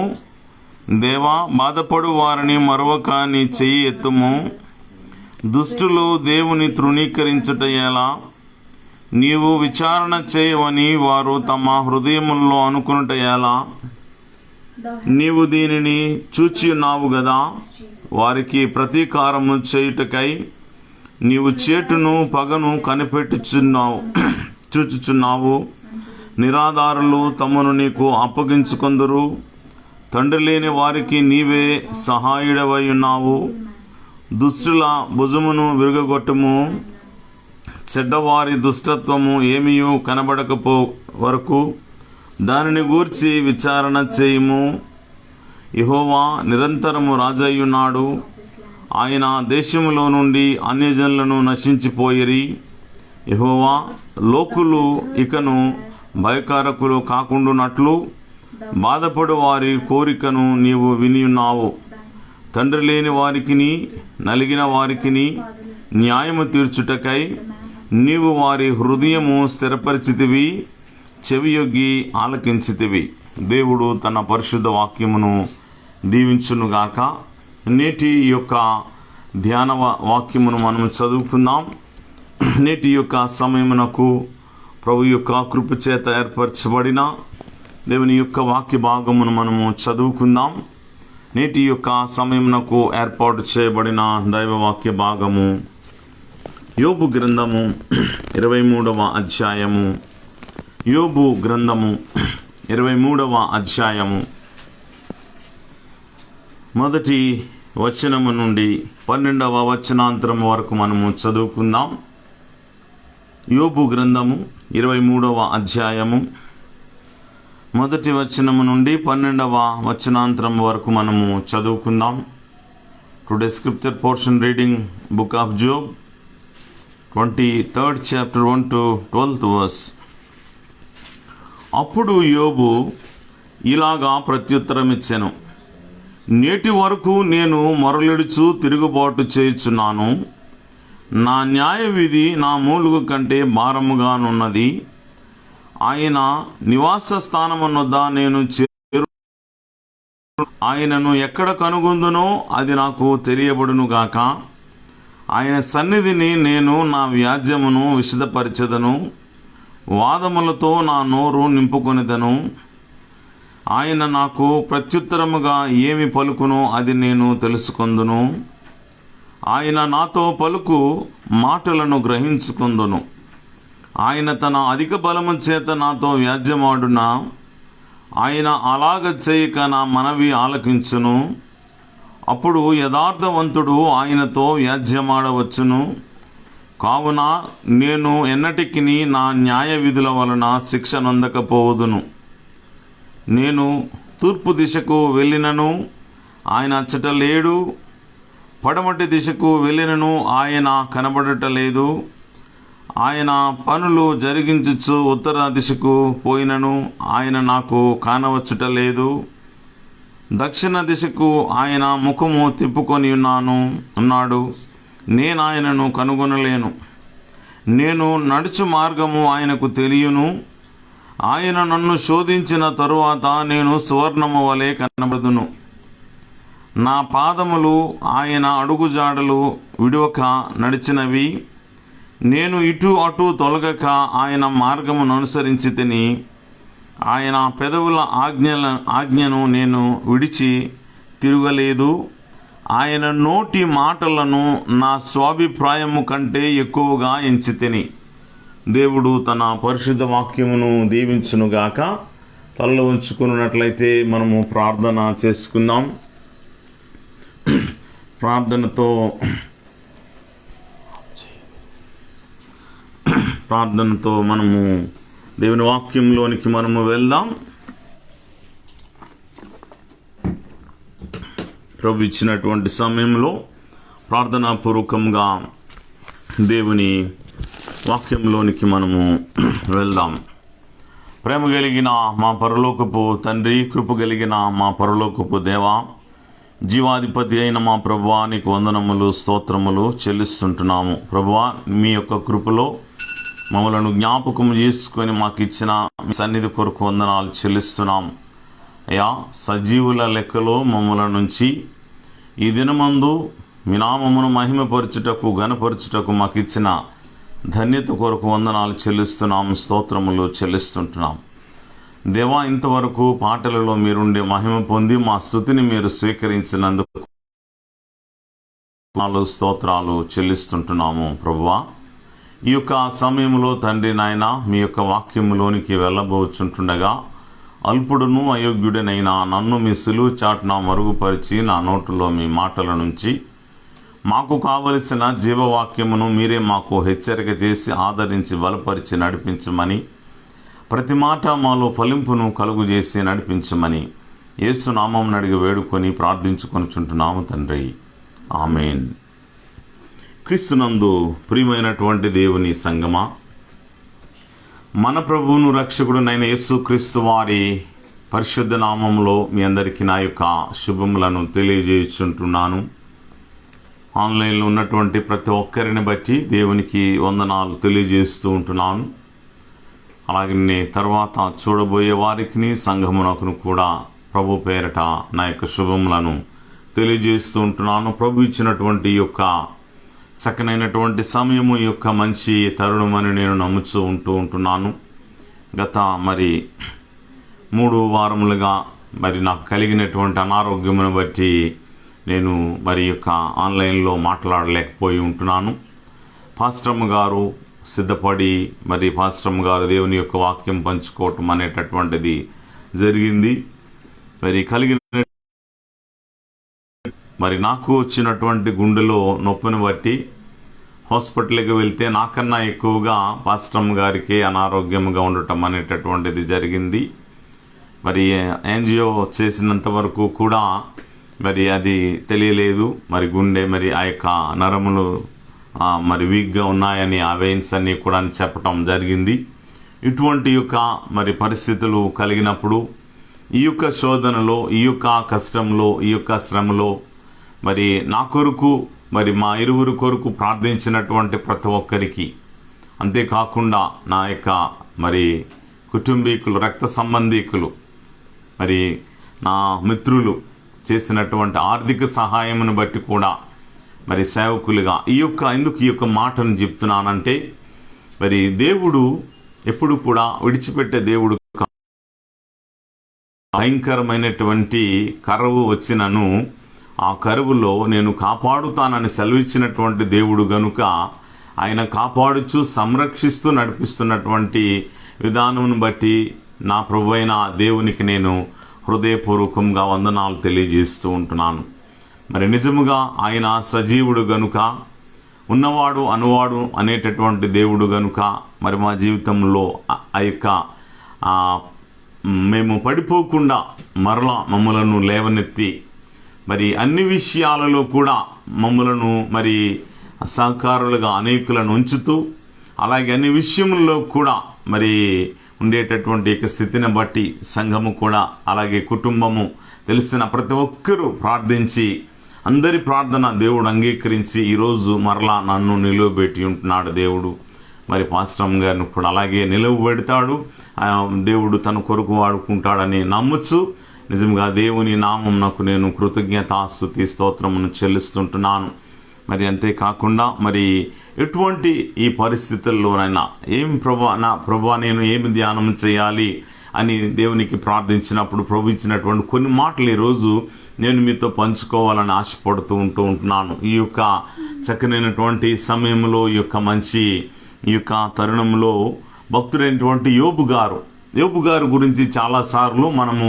దేవా బాధపడు వారిని మరొక నీ చెయ్యి ఎత్తుము. దుష్టులు దేవుని తృణీకరించుట ఎలా? నీవు విచారణ చేయవని వారు తమ హృదయముల్లో అనుకునుట ఎలా? నీవు దీనిని చూచియున్నావు గదా. వారికి ప్రతీకారము చేయుటకై నీవు చేటును పగను చూచుచున్నావు. నిరాధారులు తమను నీకు అప్పగించుకొందురు. తండ్రి లేని వారికి నీవే సహాయుడవై ఉన్నావు. దుష్టుల భుజమును విరుగగొట్టుము. చెడ్డవారి దుష్టత్వము ఏమీయూ కనబడకపో వరకు దానిని గూర్చి విచారణ చేయుము. యెహోవా నిరంతరము రాజయ్యున్నాడు. ఆయన దేశములో నుండి అన్యజనులను నశించిపోయిరి. యెహోవా లోకులు ఇకను భయకారకులు కాకుండునట్లు బాధపడు వారి కోరికను నీవు వినియున్నావు. తండ్రి లేని వారికిని నలిగిన వారికిని న్యాయము తీర్చుటకై నీవు వారి హృదయము స్థిరపరిచితివి, చెవియొగ్గి ఆలకించితివి. దేవుడు తన పరిశుద్ధ వాక్యమును దీవించునుగాక. నేటి యొక్క ధ్యాన వాక్యమును మనము చదువుకుందాం. నేటి యొక్క సమయమునకు ప్రభు యొక్క కృప చేత ఏర్పరచబడిన దేవుని యొక్క వాక్య భాగమును మనము చదువుకుందాం. నేటి యొక్క సమయమునకు ఏర్పాటు చేయబడిన దైవ వాక్య భాగము యోబు గ్రంథము 23వ అధ్యాయము. యోబు గ్రంథము 23వ అధ్యాయము మొదటి వచనము నుండి 12వ వచనాంతరం వరకు మనము చదువుకుందాం. యోబు గ్రంథము 23వ అధ్యాయము మొదటి వచనము నుండి 12వ వచనాంతరం వరకు మనము చదువుకుందాం. Today scripture portion reading book of Job 23rd chapter 1 to 12th verse. అప్పుడు యోబు ఇలాగా ప్రత్యుత్తరం ఇచ్చెను, నేటి వరకు నేను మొరలిడుచు తిరుగుబాటు చేయుచున్నాను. నా న్యాయ విధి నా మూలుగు కంటే భారముగానున్నది. ఆయన నివాస స్థానమునొద్ద నేను ఆయనను ఎక్కడ కనుగొందునో అది నాకు తెలియబడునుగాక. ఆయన సన్నిధిని నేను నా వ్యాజ్యమును విశదపరచెదను, వాదములతో నా నోరు నింపుకొనిదను. ఆయన నాకు ప్రత్యుత్తరముగా ఏమి పలుకునో అది నేను తెలుసుకొందును. ఆయన నాతో పలుకు మాటలను గ్రహించుకొందును. ఆయన తన అధిక బలము చేత నాతో వ్యాజ్యమాడున ఆయన అలాగ చేయక నా మనవి ఆలకించును. అప్పుడు యథార్థవంతుడు ఆయనతో వ్యాజ్యమాడవచ్చును. కావున నేను ఎన్నటికిని నా న్యాయ విధుల వలన శిక్ష నొందకపోవదును. నేను తూర్పు దిశకు వెళ్ళినను ఆయన అచ్చట లేడు, పడమటి దిశకు వెళ్ళినను ఆయన కనబడటలేదు. ఆయన పనులు జరిగించుచు ఉత్తర దిశకు పోయినను ఆయన నాకు కానవచ్చుటలేదు. దక్షిణ దిశకు ఆయన ముఖము తిప్పుకొని ఉన్నాడు, నేను ఆయనను కనుగొనలేను. నేను నడుచు మార్గము ఆయనకు తెలియను. ఆయన నన్ను శోధించిన తరువాత నేను సువర్ణము వలె కనబడుదును. నా పాదములు ఆయన అడుగుజాడలు విడువక నడిచినవి. నేను ఇటు అటు తొలగక ఆయన మార్గమును అనుసరించి తిని, ఆయన పెదవుల ఆజ్ఞను నేను విడిచి తిరగలేదు. ఆయన నోటి మాటలను నా స్వాభిప్రాయము కంటే ఎక్కువగా ఎంచితిని. దేవుడు తన పరిశుద్ధ వాక్యమును దీవించునుగాక. తలలో ఉంచుకున్నట్లయితే మనము ప్రార్థనతో మనము దేవుని వాక్యంలోనికి మనము వెళ్దాం. ప్రభు ఇచ్చినటువంటి సమయంలో ప్రార్థనాపూర్వకంగా దేవుని వాక్యంలోనికి మనము వెళ్దాం. ప్రేమ కలిగిన మా పరలోకపు తండ్రి, కృప కలిగిన మా పరలోకపు దేవా, జీవాధిపతి అయిన మా ప్రభువా, నీకు వందనములు స్తోత్రములు చెల్లిస్తుంటున్నాము. ప్రభువా, మీ యొక్క కృపలో మమ్మలను జ్ఞాపకం చేసుకొని మాకు ఇచ్చిన సన్నిధి కొరకు వందనాలు చెల్లిస్తున్నాము. అయ్యా, సజీవుల లెక్కలో మమ్మల నుంచి ఈ దినమందు మీ నామమును మహిమపరచుటకు ఘనపరచుటకు మాకు ఇచ్చిన ధన్యత కొరకు వందనాలు చెల్లిస్తున్నాము, స్తోత్రములు చెల్లిస్తుంటున్నాం. దేవా, ఇంతవరకు పాటలలో మీరుండే మహిమ పొంది మా స్తుతిని మీరు స్వీకరించినందుకు స్తోత్రాలు చెల్లిస్తుంటున్నాము. ప్రభువా, ఈ యొక్క సమయంలో తండ్రి నాయన మీ యొక్క వాక్యములోనికి వెళ్ళబోచుంటుండగా అల్పుడును అయోగ్యుడనైనా నన్ను మీ సిలువ చాటున మరుగుపరిచి నా నోటులో మీ మాటల నుంచి మాకు కావలసిన జీవవాక్యమును మీరే మాకు హెచ్చరిక చేసి ఆదరించి బలపరిచి నడిపించమని, ప్రతి మాట మాలో ఫలింపును కలుగు చేసి నడిపించమని యేసు నామమున అడిగి వేడుకొని ప్రార్థించుకొనుచుంటున్నాము తండ్రి, ఆమేన్. క్రీస్తునందు ప్రియమైనటువంటి దేవుని సంగమా, మన ప్రభువును రక్షకుడునైన యేసు క్రీస్తు వారి పరిశుద్ధ నామంలో మీ అందరికీ నా యొక్క శుభములను తెలియజేయుచుంటున్నాను. ఆన్లైన్లో ఉన్నటువంటి ప్రతి ఒక్కరిని బట్టి దేవునికి వందనాలు తెలియజేస్తూ ఉంటున్నాను. అలాగే తర్వాత చూడబోయే వారికి సంఘమునకును కూడా ప్రభు పేరట నా యొక్క శుభములను తెలియజేస్తూ ఉంటున్నాను. ప్రభు ఇచ్చినటువంటి ఈ యొక్క చక్కనైనటువంటి సమయము, ఈ యొక్క మంచి తరుణమని నేను నమ్ముతూ ఉంటున్నాను. గత 3 వారములుగా నాకు కలిగినటువంటి అనారోగ్యమును బట్టి నేను యొక్క ఆన్లైన్లో మాట్లాడలేకపోయి ఉంటున్నాను. పాస్టర్మ్మ గారు సిద్ధపడి పాస్టర్మ్మ గారు దేవుని యొక్క వాక్యం పంచుకోవటం అనేటటువంటిది జరిగింది. కలిగిన నాకు వచ్చినటువంటి గుండెలో నొప్పిని బట్టి హాస్పిటల్కి వెళ్తే నాకన్నా ఎక్కువగా పాస్టర్మ్మ గారికి అనారోగ్యంగా ఉండటం అనేటటువంటిది జరిగింది. యాంజియో చేసినంత వరకు కూడా అది తెలియలేదు. గుండె ఆ యొక్క నరములు వీక్గా ఉన్నాయని, ఆ వెయిన్స్ అన్నీ కూడా చెప్పటం జరిగింది. ఇటువంటి యొక్క పరిస్థితులు కలిగినప్పుడు ఈ యొక్క శోధనలో, ఈ యొక్క కష్టంలో, ఈ యొక్క శ్రమలో నా కొరకు మా ఇరువురు కొరకు ప్రార్థించినటువంటి ప్రతి ఒక్కరికి, అంతేకాకుండా నా యొక్క కుటుంబీకులు, రక్త సంబంధీకులు, నా మిత్రులు చేసినటువంటి ఆర్థిక సహాయమును బట్టి కూడా సేవకులుగా ఎందుకు ఈ యొక్క మాటను చెప్తున్నానంటే, దేవుడు ఎప్పుడు కూడా విడిచిపెట్టే దేవుడు. భయంకరమైనటువంటి కరువు వచ్చినను ఆ కరువులో నేను కాపాడుతానని సెలవిచ్చినటువంటి దేవుడు గనుక ఆయన కాపాడుచు సంరక్షిస్తూ నడిపిస్తున్నటువంటి విధానమును బట్టి నా ప్రభువైన దేవునికి నేను హృదయపూర్వకంగా వందనాలు తెలియజేస్తూ ఉంటున్నాను. నిజముగా ఆయన సజీవుడు గనుక, ఉన్నవాడు అనువాడు అనేటటువంటి దేవుడు గనుక మా జీవితంలో ఆ యొక్క మేము పడిపోకుండా మరలా మమ్మలను లేవనెత్తి అన్ని విషయాలలో కూడా మమ్మలను సహకారులుగా అనేకులను ఉంచుతూ అలాగే అన్ని విషయంలో కూడా మరి ఉండేటటువంటి యొక్క స్థితిని బట్టి సంఘము కూడా అలాగే కుటుంబము తెలిసిన ప్రతి ఒక్కరూ ప్రార్థించి అందరి ప్రార్థన దేవుడు అంగీకరించి ఈరోజు మరలా నన్ను నిలువబెట్టి ఉంటున్నాడు దేవుడు. మరి పాస్టర్ గారిని కూడా అలాగే నిలువబెడతాడు, దేవుడు తన కొరకు వాడుకుంటాడని నమ్ముచు నిజంగా దేవుని నామం నాకు నేను కృతజ్ఞతాస్తుతి స్తోత్రమును చెల్లిస్తుంటున్నాను. మరి అంతేకాకుండా మరి ఎటువంటి ఈ పరిస్థితుల్లోనైనా ప్రభా నేను ఏమి ధ్యానం చేయాలి అని దేవునికి ప్రార్థించినప్పుడు ప్రభు ఇచ్చినటువంటి కొన్ని మాటలు ఈరోజు నేను మీతో పంచుకోవాలని ఆశపడుతూ ఉంటున్నాను. ఈ యొక్క చక్కనైనటువంటి సమయంలో ఈ యొక్క తరుణంలో భక్తుడైనటువంటి యోబు గారు గురించి చాలాసార్లు మనము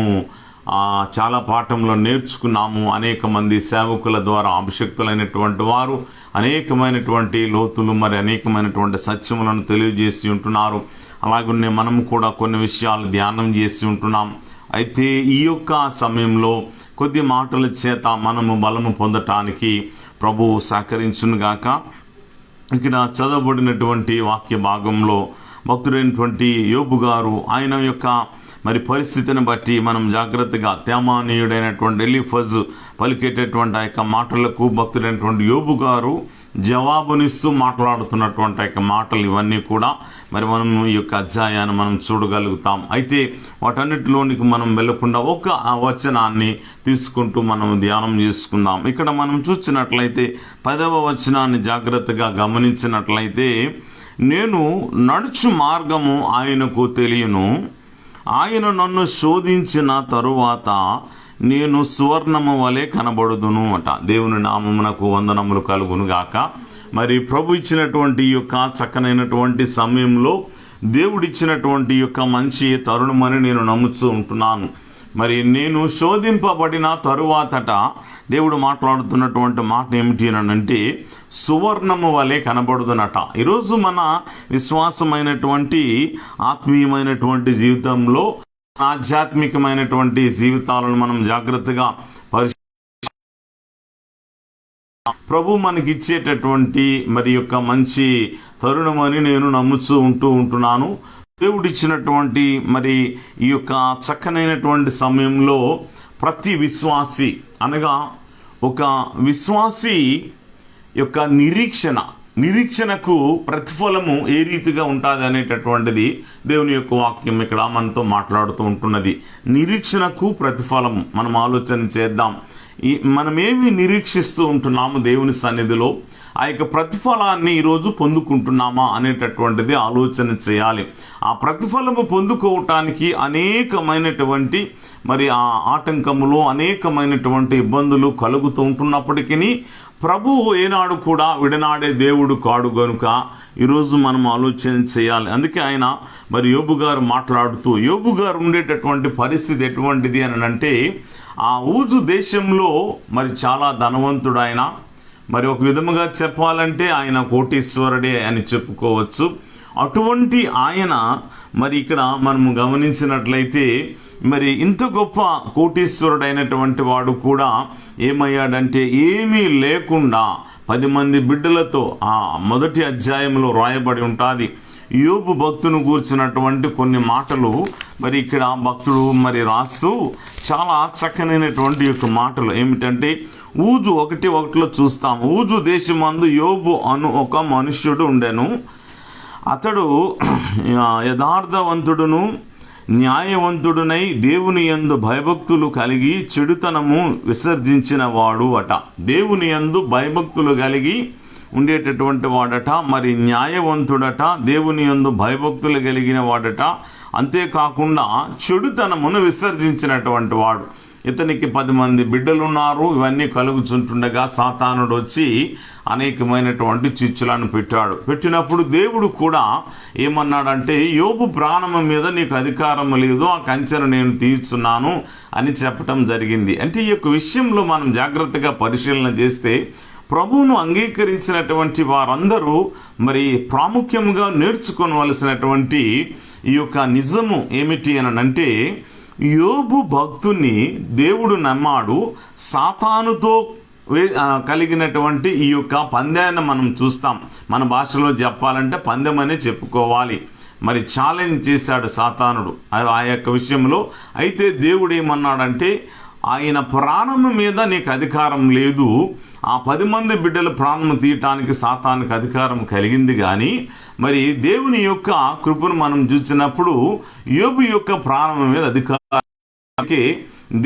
చాలా పాఠంలో నేర్చుకున్నాము. అనేక మంది సేవకుల ద్వారా అభిషక్తులైనటువంటి వారు అనేకమైనటువంటి లోతులు మరి అనేకమైనటువంటి సత్యములను తెలియజేసి ఉంటున్నారు. అలాగనే మనము కూడా కొన్ని విషయాలు ధ్యానం చేసి ఉంటున్నాం. అయితే ఈ యొక్క సమయంలో కొద్ది మాటల చేత మనము బలము పొందటానికి ప్రభువు సహకరించునుగాక. ఇక్కడ చదవబడినటువంటి వాక్య భాగంలో భక్తుడైనటువంటి యోబు గారు ఆయన యొక్క మరి పరిస్థితిని బట్టి మనం జాగ్రత్తగా తేమానీయుడైనటువంటి ఎలీఫజ్ పలికేటటువంటి ఆ యొక్క మాటలకు భక్తుడైనటువంటి యోబు గారు జవాబునిస్తూ మాట్లాడుతున్నటువంటి ఆ యొక్క మాటలు ఇవన్నీ కూడా మరి మనం ఈ యొక్క అధ్యాయాన్ని మనం చూడగలుగుతాం. అయితే వాటన్నిటిలోనికి మనం వెళ్లకుండా ఒక వచనాన్ని తీసుకుంటూ మనం ధ్యానం చేసుకుందాం. ఇక్కడ మనం చూసినట్లయితే 10వ వచనాన్ని జాగ్రత్తగా గమనించినట్లయితే, నేను నడుచు మార్గము ఆయనకు తెలియను, ఆయన నన్ను శోధించిన తరువాత నేను సువర్ణము వలె కనబడుదును అట. దేవుని నామమునకు వందనములు కలుగును గాక. మరి ప్రభు ఇచ్చినటువంటి యొక్క చక్కనైనటువంటి సమయంలో దేవుడిచ్చినటువంటి యొక్క మంచి తరుణమని నేను నమ్ముతూ ఉంటున్నాను. మరి నేను శోధింపబడిన తరువాతట దేవుడు మాట్లాడుతున్నటువంటి మాట ఏమిటి అంటే సువర్ణము వలె కనబడుతున్నట. ఈరోజు మన విశ్వాసమైనటువంటి ఆత్మీయమైనటువంటి జీవితంలో ఆధ్యాత్మికమైనటువంటి జీవితాలను మనం జాగ్రత్తగా ప్రభు మనకిచ్చేటటువంటి మరి యొక్క మంచి తరుణమని నేను నమ్ముతూ ఉంటున్నాను. దేవుడిచ్చినటువంటి మరి ఈ యొక్క చక్కనైనటువంటి సమయంలో ప్రతి విశ్వాసి అనగా ఒక విశ్వాసి యొక్క నిరీక్షణకు ప్రతిఫలము ఏ రీతిగా ఉంటుంది అనేటటువంటిది దేవుని యొక్క వాక్యం ఇక్కడ మనతో మాట్లాడుతూ ఉంటున్నది. నిరీక్షణకు ప్రతిఫలము మనం ఆలోచన చేద్దాం. మనమేమి నిరీక్షిస్తూ ఉంటున్నాము దేవుని సన్నిధిలో, ఆ యొక్క ప్రతిఫలాన్ని ఈరోజు పొందుకుంటున్నామా అనేటటువంటిది ఆలోచన చేయాలి. ఆ ప్రతిఫలము పొందుకోవటానికి అనేకమైనటువంటి మరి ఆ ఆటంకములు అనేకమైనటువంటి ఇబ్బందులు కలుగుతూ ఉంటున్నప్పటికీ ప్రభువు ఏనాడు కూడా విడనాడే దేవుడు కాడు గనుక ఈరోజు మనం ఆలోచన చేయాలి. అందుకే ఆయన మరి యోబు గారు మాట్లాడుతూ, యోబు గారు ఉండేటటువంటి పరిస్థితి ఎటువంటిది అని అంటే, ఆ ఊజు దేశంలో మరి చాలా ధనవంతుడు ఆయన. మరి ఒక విధముగా చెప్పాలంటే ఆయన కోటీశ్వరుడే అని చెప్పుకోవచ్చు. అటువంటి ఆయన మరి ఇక్కడ మనము గమనించినట్లయితే మరి ఇంత గొప్ప కోటీశ్వరుడైనటువంటి వాడు కూడా ఏమయ్యాడంటే ఏమీ లేకుండా 10 మంది బిడ్డలతో ఆ మొదటి అధ్యాయంలో రాయబడి ఉంటుంది. యోబు భక్తును కూర్చున్నటువంటి కొన్ని మాటలు మరి ఇక్కడ భక్తుడు మరి రాస్తూ చాలా చక్కనైనటువంటి యొక్క మాటలు ఏమిటంటే, ఊజు 1:1 చూస్తాం. ఊజు దేశమందు యోబు అను ఒక మనుష్యుడు ఉండెను. అతడు యథార్థవంతుడును న్యాయవంతుడునై దేవుని యందు భయభక్తులు కలిగి చెడుతనము విసర్జించిన వాడు అట. దేవుని యందు భయభక్తులు కలిగి ఉండేటటువంటి వాడట, మరి న్యాయవంతుడట, దేవుని యందు భయభక్తులు కలిగిన వాడట. అంతేకాకుండా చెడుతనమును విసర్జించినటువంటి వాడు. ఇతనికి 10 మంది బిడ్డలు ఉన్నారు. ఇవన్నీ కలుగుతుండగా సాతానుడు వచ్చి అనేకమైనటువంటి చిచ్చులను పెట్టినప్పుడు దేవుడు కూడా ఏమన్నాడంటే, యోబు ప్రాణము మీద నీకు అధికారం లేదు, ఆ కంచెను నేను తీర్చున్నాను అని చెప్పటం జరిగింది. అంటే ఈ యొక్క విషయంలో మనం జాగ్రత్తగా పరిశీలన చేస్తే ప్రభువును అంగీకరించినటువంటి వారందరూ మరి ప్రాముఖ్యంగా నేర్చుకోవలసినటువంటి ఈ యొక్క నిజము ఏమిటి అని అంటే, యోబు భక్తుని దేవుడు నమ్మాడు, సాతానుతో కలిగినటువంటి ఈ యొక్క పందెాన్ని మనం చూస్తాం. మన భాషలో చెప్పాలంటే పందెమనే చెప్పుకోవాలి. మరి ఛాలెంజ్ చేశాడు సాతానుడు ఆ యొక్క విషయంలో. అయితే దేవుడు ఏమన్నాడంటే, ఆయన ప్రాణము మీద నీకు అధికారం లేదు, ఆ 10 మంది బిడ్డల ప్రాణము తీయటానికి సాతానికి అధికారం కలిగింది. కానీ మరి దేవుని యొక్క కృపను మనం చూసినప్పుడు యోబు యొక్క ప్రాణం మీద అధికారానికి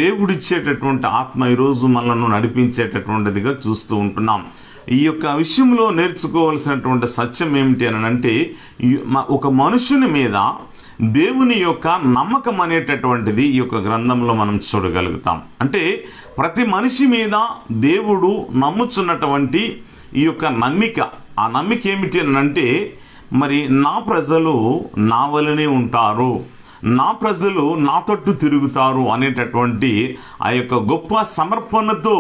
దేవుడిచ్చేటటువంటి ఆత్మ ఈరోజు మనల్ని నడిపించేటటువంటిదిగా చూస్తూ ఉంటున్నాం. ఈ యొక్క విషయంలో నేర్చుకోవాల్సినటువంటి సత్యం ఏమిటి అని అంటే, ఒక మనుషుని మీద దేవుని యొక్క నమ్మకం అనేటటువంటిది ఈ యొక్క గ్రంథంలో మనం చూడగలుగుతాం. అంటే ప్రతి మనిషి మీద దేవుడు నమ్ముచున్నటువంటి ఈ యొక్క నమ్మిక, ఆ నమ్మిక ఏమిటి అని అంటే, మరి నా ప్రజలు నా వలనే ఉంటారు, నా ప్రజలు నా తట్టు తిరుగుతారు అనేటటువంటి ఆ యొక్క గొప్ప సమర్పణతో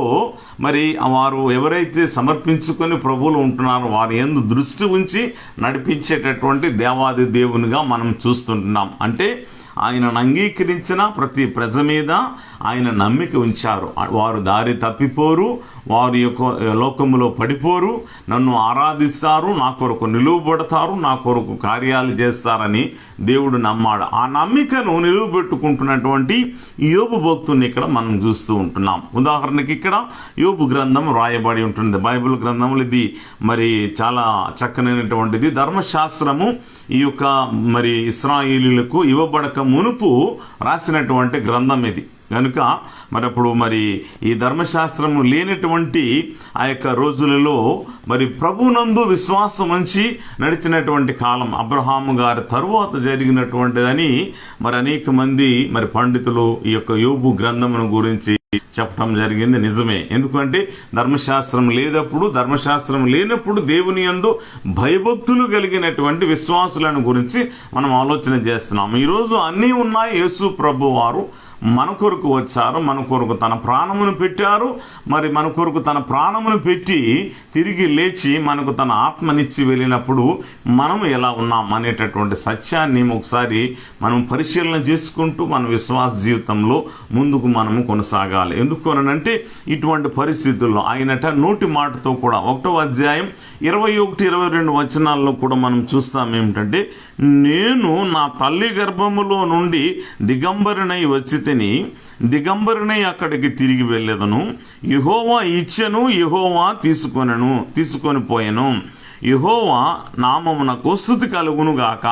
మరి వారు ఎవరైతే సమర్పించుకొని ప్రభువులు ఉంటున్నారో వారి యందు దృష్టి ఉంచి నడిపించేటటువంటి దేవాది దేవునిగా మనం చూస్తుంటున్నాం. అంటే ఆయనను అంగీకరించిన ప్రతి ప్రజ మీద ఆయన నమ్మిక ఉంచారు. వారు దారి తప్పిపోరు, వారి యొక్క లోకములో పడిపోరు, నన్ను ఆరాధిస్తారు, నా కొరకు నిలువబడతారు, నా కొరకు కార్యాలు చేస్తారని దేవుడు నమ్మాడు. ఆ నమ్మికను నిలువబెట్టుకుంటున్నటువంటి యోబు భక్తుని ఇక్కడ మనం చూస్తూ ఉంటున్నాం. ఉదాహరణకి ఇక్కడ యోబు గ్రంథం రాయబడి ఉంటుంది బైబిల్ గ్రంథంలో. ఇది మరి చాలా చక్కనైనటువంటిది. ధర్మశాస్త్రము ఈ యొక్క మరి ఇశ్రాయేలీయులకు ఇవ్వబడక మునుపు రాసినటువంటి గ్రంథం ఇది కనుక మరి అప్పుడు మరి ఈ ధర్మశాస్త్రము లేనటువంటి ఆ యొక్క రోజులలో మరి ప్రభునందు విశ్వాసం ఉంచి నడిచినటువంటి కాలం అబ్రహాము గారి తరువాత జరిగినటువంటిదని మరి అనేక మంది మరి పండితులు ఈ యొక్క యోబు గ్రంథమును గురించి చెప్పడం జరిగింది. నిజమే. ఎందుకంటే ధర్మశాస్త్రం లేనప్పుడు దేవుని యందు భయభక్తులు కలిగినటువంటి విశ్వాసులను గురించి మనం ఆలోచన చేస్తున్నాం. ఈరోజు అన్నీ ఉన్నాయి. యేసు ప్రభు వారు మన కొరకు వచ్చారు, మన కొరకు తన ప్రాణమును పెట్టారు. మరి మన కొరకు తన ప్రాణమును పెట్టి తిరిగి లేచి మనకు తన ఆత్మనిచ్చి వెళ్ళినప్పుడు మనం ఎలా ఉన్నాం అనేటటువంటి సత్యాన్ని ఒకసారి మనం పరిశీలన చేసుకుంటూ మన విశ్వాస జీవితంలో ముందుకు మనము కొనసాగాలి. ఎందుకు అనంటే ఇటువంటి పరిస్థితుల్లో ఆయనట నోటి మాటతో కూడా 1వ అధ్యాయం 21-22 వచనాల్లో కూడా మనం చూస్తాం ఏమిటంటే, నేను నా తల్లి గర్భములో నుండి దిగంబరినై వచ్చి దిగంబరినై అక్కడికి తిరిగి వెళ్ళేదను. యెహోవా ఇచ్చెను, యెహోవా తీసుకొని పోయెను. యెహోవా నామమునకు స్తుతి కలుగును గాక.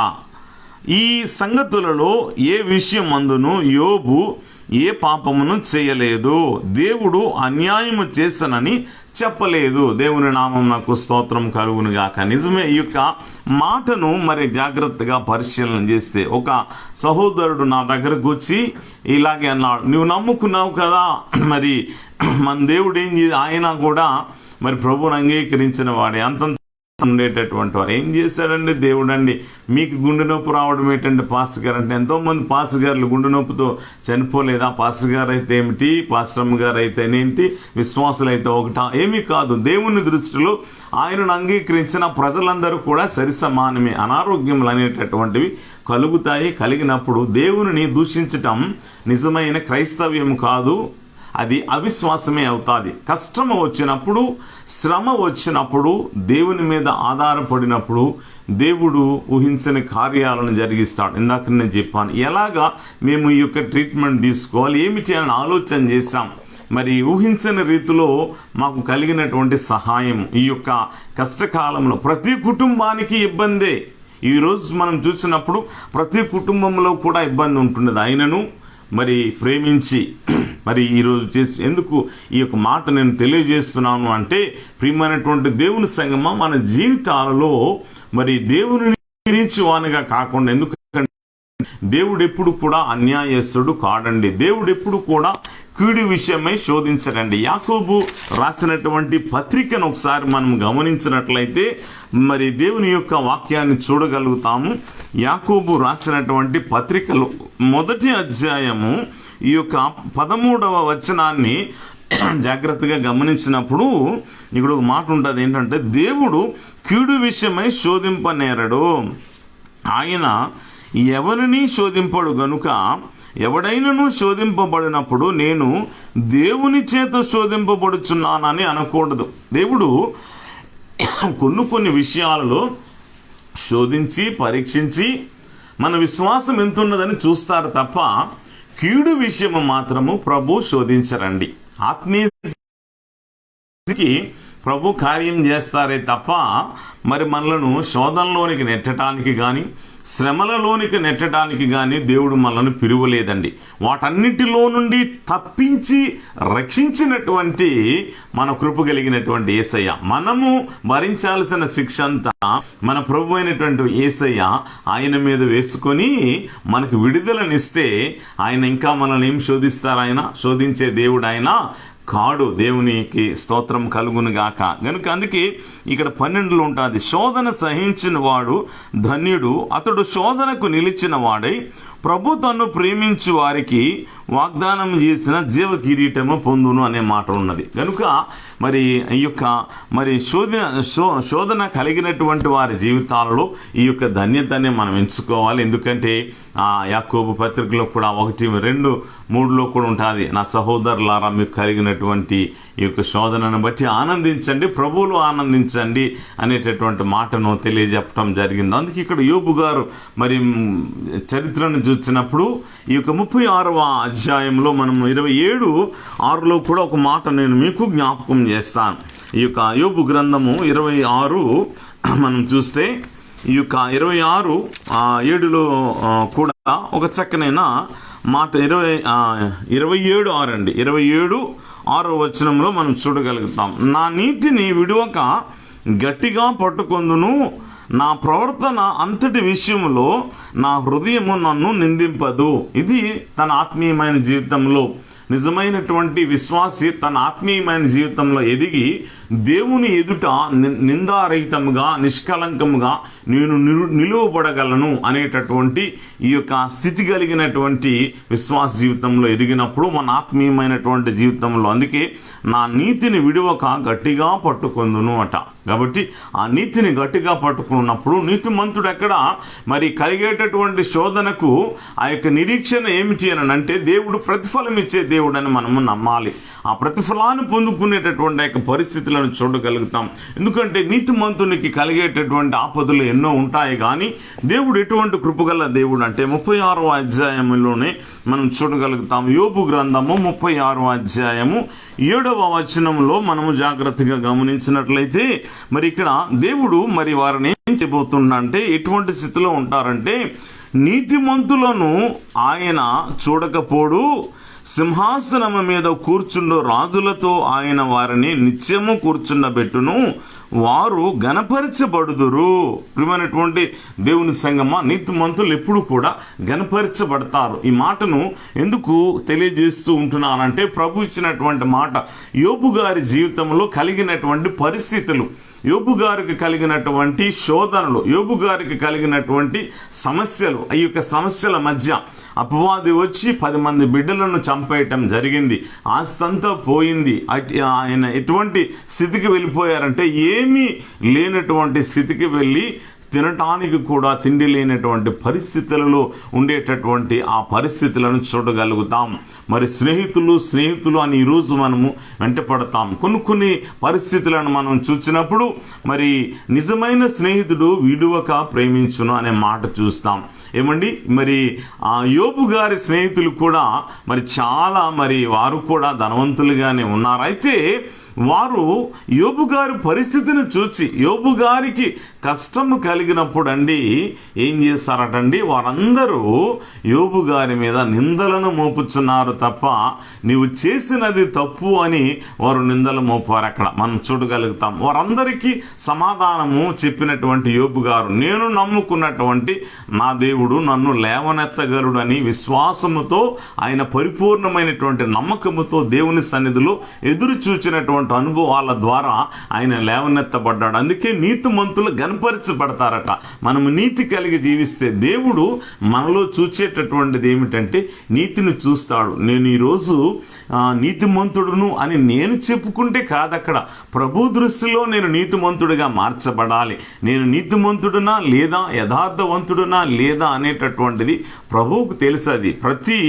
ఈ సంగతులలో ఏ విషయం అందును యోబు ఏ పాపమును చేయలేదు, దేవుడు అన్యాయము చేసనని చెప్పలేదు. దేవుని నామం నాకు స్తోత్రం కలుగును గాక. నిజమే. ఈ యొక్క మాటను మరి జాగ్రత్తగా పరిశీలన చేస్తే, ఒక సహోదరుడు నా దగ్గరకు వచ్చి ఇలాగే అన్నాడు, నువ్వు నమ్ముకున్నావు కదా, మరి మన దేవుడు ఆయన కూడా మరి ప్రభువుని అంగీకరించిన వాడే, అంతంత ఉండేటటువంటి వారు. ఏం చేశాడండి దేవుడు అండి? మీకు గుండె నొప్పి రావడం ఏంటంటే పాస్టర్ గారు అంటే, ఎంతోమంది పాస్టర్ గారులు గుండె నొప్పితో చనిపోలేదా? పాస్టర్ గారు అయితే ఏమిటి, పాస్టర్మ్మ గారు అయితేనేంటి, విశ్వాసులు అయితే ఒకటా? ఏమీ కాదు. దేవుని దృష్టిలో ఆయనను అంగీకరించిన ప్రజలందరూ కూడా సరి సమానమే. అనారోగ్యములు అనేటటువంటివి కలుగుతాయి. కలిగినప్పుడు దేవుని దూషించటం నిజమైన క్రైస్తవ్యం కాదు, అది అవిశ్వాసమే అవుతుంది. కష్టము వచ్చినప్పుడు, శ్రమ వచ్చినప్పుడు, దేవుని మీద ఆధారపడినప్పుడు దేవుడు ఊహించని కార్యాలను జరిగిస్తాడు. ఇందాక నేను చెప్పాను ఎలాగా మేము ఈ యొక్క ట్రీట్మెంట్ తీసుకోవాలి ఏమిటి అని ఆలోచన చేశాం. మరి ఊహించని రీతిలో మాకు కలిగినటువంటి సహాయం ఈ యొక్క కష్టకాలంలో ప్రతి కుటుంబానికి ఇబ్బందే. ఈరోజు మనం చూసినప్పుడు ప్రతి కుటుంబంలో కూడా ఇబ్బంది ఉంటున్నది. ఆయనను మరి ప్రేమించి మరి ఈరోజు చేసి ఎందుకు ఈ యొక్క మాట నేను తెలియజేస్తున్నాను అంటే, ప్రియమైనటువంటి దేవుని సంగమా, మన జీవితాలలో మరి దేవుని వానిగా కాకుండా, ఎందుకంటే దేవుడు ఎప్పుడు కూడా అన్యాయస్తుడు కాడండి. దేవుడు ఎప్పుడు కూడా కీడు విషయమై శోధించడండి. యాకోబు రాసినటువంటి పత్రికను ఒకసారి మనం గమనించినట్లయితే మరి దేవుని యొక్క వాక్యాన్ని చూడగలుగుతాము. యాకోబు రాసినటువంటి పత్రికలు 1వ అధ్యాయము ఈ యొక్క 13వ వచనాన్ని జాగ్రత్తగా గమనించినప్పుడు ఇక్కడ ఒక మాట ఉంటుంది ఏంటంటే, దేవుడు కీడు విషయమై శోధింపనేరడు, ఆయన ఎవరిని శోధింపడు గనుక ఎవడైనను శోధింపబడినప్పుడు నేను దేవుని చేత శోధింపబడుచున్నానని అనకూడదు. దేవుడు కొన్ని విషయాలలో శోధించి పరీక్షించి మన విశ్వాసం ఎంతున్నదని చూస్తారు తప్ప కీడు విషయము మాత్రము ప్రభు శోధించరండి. ఆత్మీయకి ప్రభు కార్యం చేస్తారే తప్ప మరి మనలను శోధనలోనికి నెట్టడానికి కానీ శ్రమలలోనికి నెట్టడానికి కానీ దేవుడు మనల్ని పిలువలేదండి. వాటన్నిటిలో నుండి తప్పించి రక్షించినటువంటి మన కృప కలిగినటువంటి యేసయ్య, మనము భరించాల్సిన శిక్ష అంతా మన ప్రభు అయినటువంటి యేసయ్య ఆయన మీద వేసుకొని మనకు విడుదలనిస్తే ఆయన ఇంకా మనల్ని ఏం శోధిస్తారు? ఆయన శోధించే దేవుడు ఆయన కాడు. దేవునికి స్తోత్రం కలుగును గాక. కనుక అందుకే ఇక్కడ 12లో ఉంటుంది, శోధన సహించిన వాడు ధన్యుడు, అతడు శోధనకు నిలిచిన వాడై ప్రభు తను ప్రేమించు వారికి వాగ్దానం చేసిన జీవ కిరీటము పొందును అనే మాట ఉన్నది. కనుక మరి ఈ యొక్క మరి శోధన కలిగినటువంటి వారి జీవితాలలో ఈ యొక్క ధన్యతని మనం ఎంచుకోవాలి. ఎందుకంటే యాకోబు పత్రికలో కూడా 1:2-3 కూడా ఉంటుంది, నా సహోదరులారా మీకు కలిగినటువంటి ఈ యొక్క శోధనను బట్టి ఆనందించండి, ప్రభువులో ఆనందించండి అనేటటువంటి మాటను తెలియజెప్పడం జరిగింది. అందుకే ఇక్కడ యోబు గారు మరి చరిత్రను చూసినప్పుడు ఈ యొక్క 36వ అధ్యాయంలో మనం 27:6లో కూడా ఒక మాట నేను మీకు జ్ఞాపకం చేస్తాను. ఈ యొక్క యోబు గ్రంథము 26 మనం చూస్తే ఈ యొక్క 26:7లో కూడా ఒక చక్కనైన మాట 27:6 అండి. 27:6 వచనంలో మనం చూడగలుగుతాం, నా నీతిని విడువక గట్టిగా పట్టుకొందును, నా ప్రవర్తన అంతటి విషయంలో నా హృదయము నన్ను నిందింపదు. ఇది తన ఆత్మీయమైన జీవితంలో నిజమైనటువంటి విశ్వాసి తన ఆత్మీయమైన జీవితంలో ఎదిగి దేవుని ఎదుట నిందారహితముగా నిష్కలంకముగా నేను నిలువబడగలను అనేటటువంటి ఈ యొక్క స్థితి కలిగినటువంటి విశ్వాస జీవితంలో ఎదిగినప్పుడు మన ఆత్మీయమైనటువంటి జీవితంలో అందుకే నా నీతిని విడువక గట్టిగా పట్టుకొందును అట. కాబట్టి ఆ నీతిని గట్టిగా పట్టుకున్నప్పుడు నీతిమంతుడు ఎక్కడ మరి కలిగేటటువంటి శోధనకు ఆ యొక్క నిరీక్షణ ఏమిటి అని అంటే దేవుడు ప్రతిఫలం ఇచ్చే దేవుడు అని మనము నమ్మాలి. ఆ ప్రతిఫలాన్ని పొందుకునేటటువంటి యొక్క పరిస్థితులను చూడగలుగుతాం. ఎందుకంటే నీతిమంతునికి కలిగేటటువంటి ఆపదలు ఎన్నో ఉంటాయి, కానీ దేవుడు ఎటువంటి కృపగల దేవుడు అంటే 36వ అధ్యాయంలోనే మనం చూడగలుగుతాం. యోబు గ్రంథము 36వ అధ్యాయము 7వ వచనంలో మనము జాగ్రత్తగా గమనించినట్లయితే మరి ఇక్కడ దేవుడు మరి వారిని ఏం చేయబోతున్నా అంటే ఎటువంటి స్థితిలో ఉంటారంటే, నీతిమంతులను ఆయన చూడకపోడు, సింహాసనము మీద కూర్చుండు రాజులతో ఆయన వారిని నిత్యము కూర్చుండబెట్టును, వారు గణపరచబడుదురు. ప్రియమైనటువంటి దేవుని సంగమా, నీతిమంతులు ఎప్పుడు కూడా గణపరచబడతారు. ఈ మాటను ఎందుకు తెలియజేస్తూ ఉంటున్నానంటే ప్రభు ఇచ్చినటువంటి మాట యోబు గారి జీవితంలో కలిగినటువంటి పరిస్థితులు, యోబు గారికి కలిగినటువంటి శోధనలు, యోబు గారికి కలిగినటువంటి సమస్యలు, ఈ యొక్క సమస్యల మధ్య అపవాది వచ్చి 10 మంది బిడ్డలను చంపేయటం జరిగింది, ఆస్తంతా పోయింది. ఆయన ఎటువంటి స్థితికి వెళ్ళిపోయారంటే ఏమీ లేనటువంటి స్థితికి వెళ్ళి తినటానికి కూడా తిండి లేనటువంటి పరిస్థితులలో ఉండేటటువంటి ఆ పరిస్థితులను చూడగలుగుతాం. మరి స్నేహితులు అని ఈరోజు మనము వెంటపడతాం. కొన్ని పరిస్థితులను మనం చూసినప్పుడు మరి నిజమైన స్నేహితుడు విడువక ప్రేమించును అనే మాట చూస్తాం. ఏమండి, మరి ఆ యోబు గారి స్నేహితులు కూడా మరి చాలా మరి వారు కూడా ధనవంతులుగానే ఉన్నారు. అయితే వారు యోబు గారి పరిస్థితిని చూసి యోబు గారికి కష్టము కలిగినప్పుడు అండి ఏం చేస్తారటండి, వారందరూ యోబు గారి మీద నిందలను మోపుచున్నారు తప్ప నీవు చేసినది తప్పు అని వారు నిందలు మోపారు. అక్కడ మనం చూడగలుగుతాం. వారందరికీ సమాధానము చెప్పినటువంటి యోబు గారు, నేను నమ్ముకున్నటువంటి నా దేవుడు నన్ను లేవనెత్తగలడు అని విశ్వాసముతో ఆయన పరిపూర్ణమైనటువంటి నమ్మకముతో దేవుని సన్నిధిలో ఎదురు చూచినటువంటి జరిగినటువంటి అనుభవాల ద్వారా ఆయన లేవనెత్తబడ్డాడు. అందుకే నీతిమంతులు గణపరచబడతారట. మనము నీతి కలిగి జీవిస్తే దేవుడు మనలో చూచేటటువంటిది ఏమిటంటే నీతిని చూస్తాడు. నేను ఈరోజు నీతిమంతుడును అని నేను చెప్పుకుంటే కాదక్కడ, ప్రభు దృష్టిలో నేను నీతిమంతుడిగా మార్చబడాలి. నేను నీతిమంతుడునా లేదా యథార్థవంతుడునా లేదా అనేటటువంటిది ప్రభువుకు తెలుసది. ప్రతి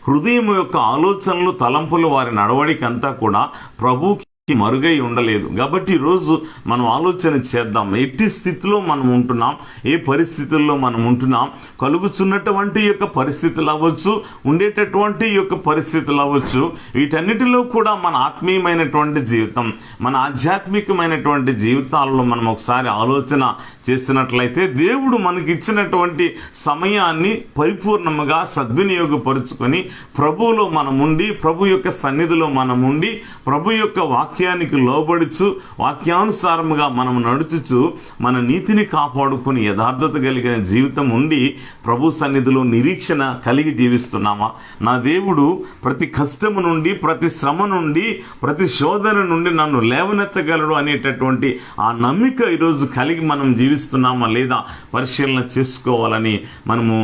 హృదయం యొక్క ఆలోచనలు, తలంపులు, వారి నడవడిక అంతా కూడా ప్రభువుకి మరుగై ఉండలేదు. కాబట్టి ఈరోజు మనం ఆలోచన చేద్దాం, ఎట్టి స్థితిలో మనం ఉంటున్నాం, ఏ పరిస్థితుల్లో మనం ఉంటున్నాం, కలుగుతున్నటువంటి యొక్క పరిస్థితులు అవ్వచ్చు, ఉండేటటువంటి యొక్క పరిస్థితులు అవ్వచ్చు, వీటన్నిటిలో కూడా మన ఆత్మీయమైనటువంటి జీవితం, మన ఆధ్యాత్మికమైనటువంటి జీవితాల్లో మనం ఒకసారి ఆలోచన చేసినట్లయితే దేవుడు మనకి ఇచ్చినటువంటి సమయాన్ని పరిపూర్ణముగా సద్వినియోగపరుచుకొని ప్రభువులో మనం ఉండి, ప్రభు యొక్క సన్నిధిలో మనం ఉండి, ప్రభు యొక్క వాక్యానికి లోబడుచు, వాక్యానుసారముగా మనం నడుచుచు మన నీతిని కాపాడుకుని యథార్థత కలిగిన జీవితం ఉండి ప్రభు సన్నిధిలో నిరీక్షణ కలిగి జీవిస్తున్నామా? నా దేవుడు ప్రతి కష్టము నుండి, ప్రతి శ్రమ నుండి, ప్రతి శోధన నుండి నన్ను లేవనెత్తగలడు అనేటటువంటి ఆ నమ్మిక ఈరోజు కలిగి మనం జీవిస్తున్నామా లేదా పరిశీలన చేసుకోవాలని మనము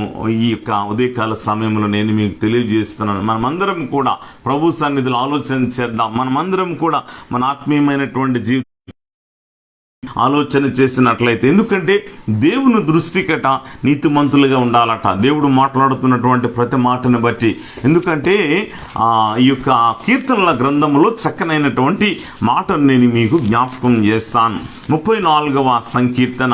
ఈ యొక్క ఉదయకాల సమయంలో నేను మీకు తెలియజేస్తున్నాను. మనమందరం కూడా ప్రభు సన్నిధిలో ఆలోచన చేద్దాం. మనమందరం కూడా మన ఆత్మీయమైనటువంటి జీవితం ఆలోచన చేసినట్లయితే, ఎందుకంటే దేవుని దృష్టికట నీతిమంతులుగా ఉండాలట. దేవుడు మాట్లాడుతున్నటువంటి ప్రతి మాటను బట్టి, ఎందుకంటే ఈ యొక్క కీర్తనల గ్రంథంలో చక్కనైనటువంటి మాటను నేను మీకు జ్ఞాపకం చేస్తాను. 34వ సంకీర్తన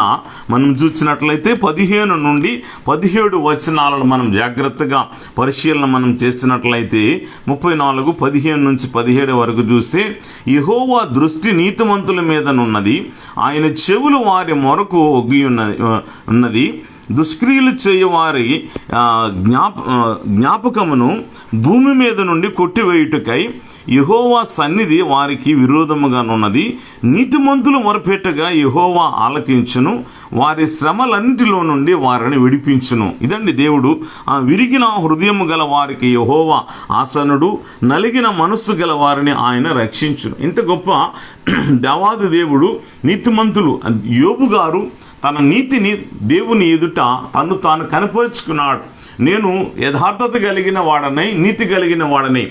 మనం చూసినట్లయితే 15 నుండి 17 వచనాలను మనం జాగ్రత్తగా పరిశీలన మనం చేసినట్లయితే 34, 15 నుంచి 17 వరకు చూస్తే, యెహోవా దృష్టి నీతిమంతుల మీదనున్నది, ఆయన చెవులు వారి మొరకు ఒగ్గి ఉన్నది, దుష్క్రియలు చేయవారి జ్ఞాపకమును భూమి మీద నుండి కొట్టివేయుటకై యెహోవా సన్నిధి వారికి విరోధముగానున్నది. నీతిమంతులు మొరపెట్టగా యెహోవా ఆలకించును, వారి శ్రమలన్నిటిలో నుండి వారిని విడిపించును. ఇదండి దేవుడు. విరిగిన హృదయము గల వారికి యెహోవా ఆసనుడు, నలిగిన మనస్సు గల వారిని ఆయన రక్షించును. ఇంత గొప్ప దేవాది దేవుడు నీతిమంతులు. యోబు గారు తన నీతిని దేవుని ఎదుట తను తాను కనపరుచుకున్నాడు. నేను యథార్థత కలిగిన వాడనై, నీతి కలిగిన వాడనై,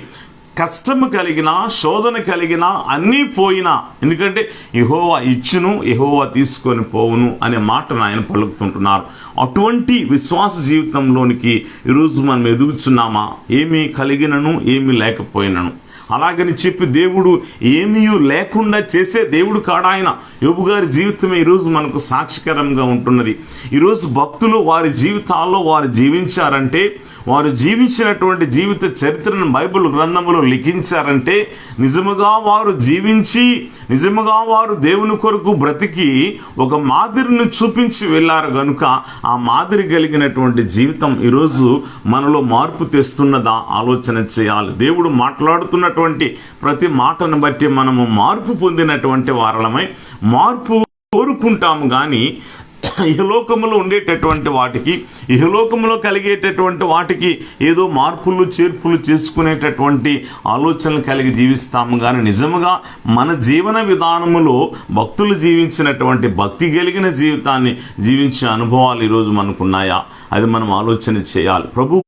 కష్టము కలిగిన, శోధన కలిగిన, అన్నీ పోయినా, ఎందుకంటే యెహోవా ఇచ్చును, యెహోవా తీసుకొని పోవును అనే మాటను ఆయన పలుకుతుంటున్నారు. అటువంటి విశ్వాస జీవితంలోనికి ఈరోజు మనం ఎదుగుచున్నామా? ఏమీ కలిగినను ఏమీ లేకపోయినను అలాగని చెప్పి దేవుడు ఏమీ లేకుండా చేసే దేవుడు కాడాయన. యోబు గారి జీవితమే ఈరోజు మనకు సాక్షికరంగా ఉంటున్నది. ఈరోజు భక్తులు వారి జీవితాల్లో వారు జీవించారంటే, వారు జీవించినటువంటి జీవిత చరిత్రను బైబిల్ గ్రంథంలో లిఖించారంటే, నిజముగా వారు జీవించి, నిజముగా వారు దేవుని కొరకు బ్రతికి ఒక మాదిరిని చూపించి వెళ్ళారు కనుక ఆ మాదిరి కలిగినటువంటి జీవితం ఈరోజు మనలో మార్పు తెస్తున్నదా ఆలోచన చేయాలి. దేవుడు మాట్లాడుతున్నటువంటి ప్రతి మాటను బట్టి మనము మార్పు పొందినటువంటి వారలమై మార్పు కోరుకుంటాము. కానీ ఇహలోకములో ఉండేటటువంటి వాటికి, ఇహలోకములో కలిగేటటువంటి వాటికి ఏదో మార్పులు చేర్పులు చేసుకునేటటువంటి ఆలోచనలు కలిగి జీవిస్తాము. కానీ నిజముగా మన జీవన విధానములో భక్తులు జీవించినటువంటి భక్తి కలిగిన జీవితాన్ని జీవించే అనుభవాలు ఈరోజు మనకున్నాయా? అది మనం ఆలోచన చేయాలి. ప్రభు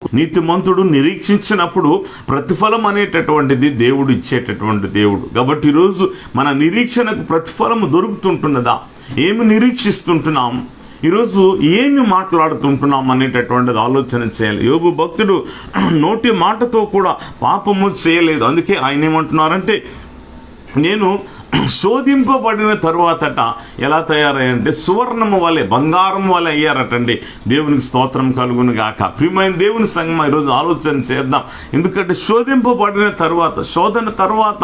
నీతిమంతుడు నిరీక్షించినప్పుడు ప్రతిఫలం అనేటటువంటిది దేవుడు ఇచ్చేటటువంటి దేవుడు. కాబట్టి ఈరోజు మన నిరీక్షణకు ప్రతిఫలము దొరుకుతుంటున్నదా? ఏమి నిరీక్షిస్తుంటున్నాం? ఈరోజు ఏమి మాట్లాడుతుంటున్నాం అనేటటువంటిది ఆలోచన చేయాలి. యోబు భక్తుడు నోటి మాటతో కూడా పాపము చేయలేదు. అందుకే ఆయన ఏమంటున్నారంటే, నేను శోధింపబడిన తరువాతట ఎలా తయారయ్యంటే సువర్ణము వలె, బంగారం వలె అయ్యారటండి. దేవునికి స్తోత్రం కలుగును గాక. ప్రియమైన దేవుని సంగమం ఈరోజు ఆలోచన చేద్దాం. ఎందుకంటే శోధింపబడిన తరువాత, శోధన తరువాత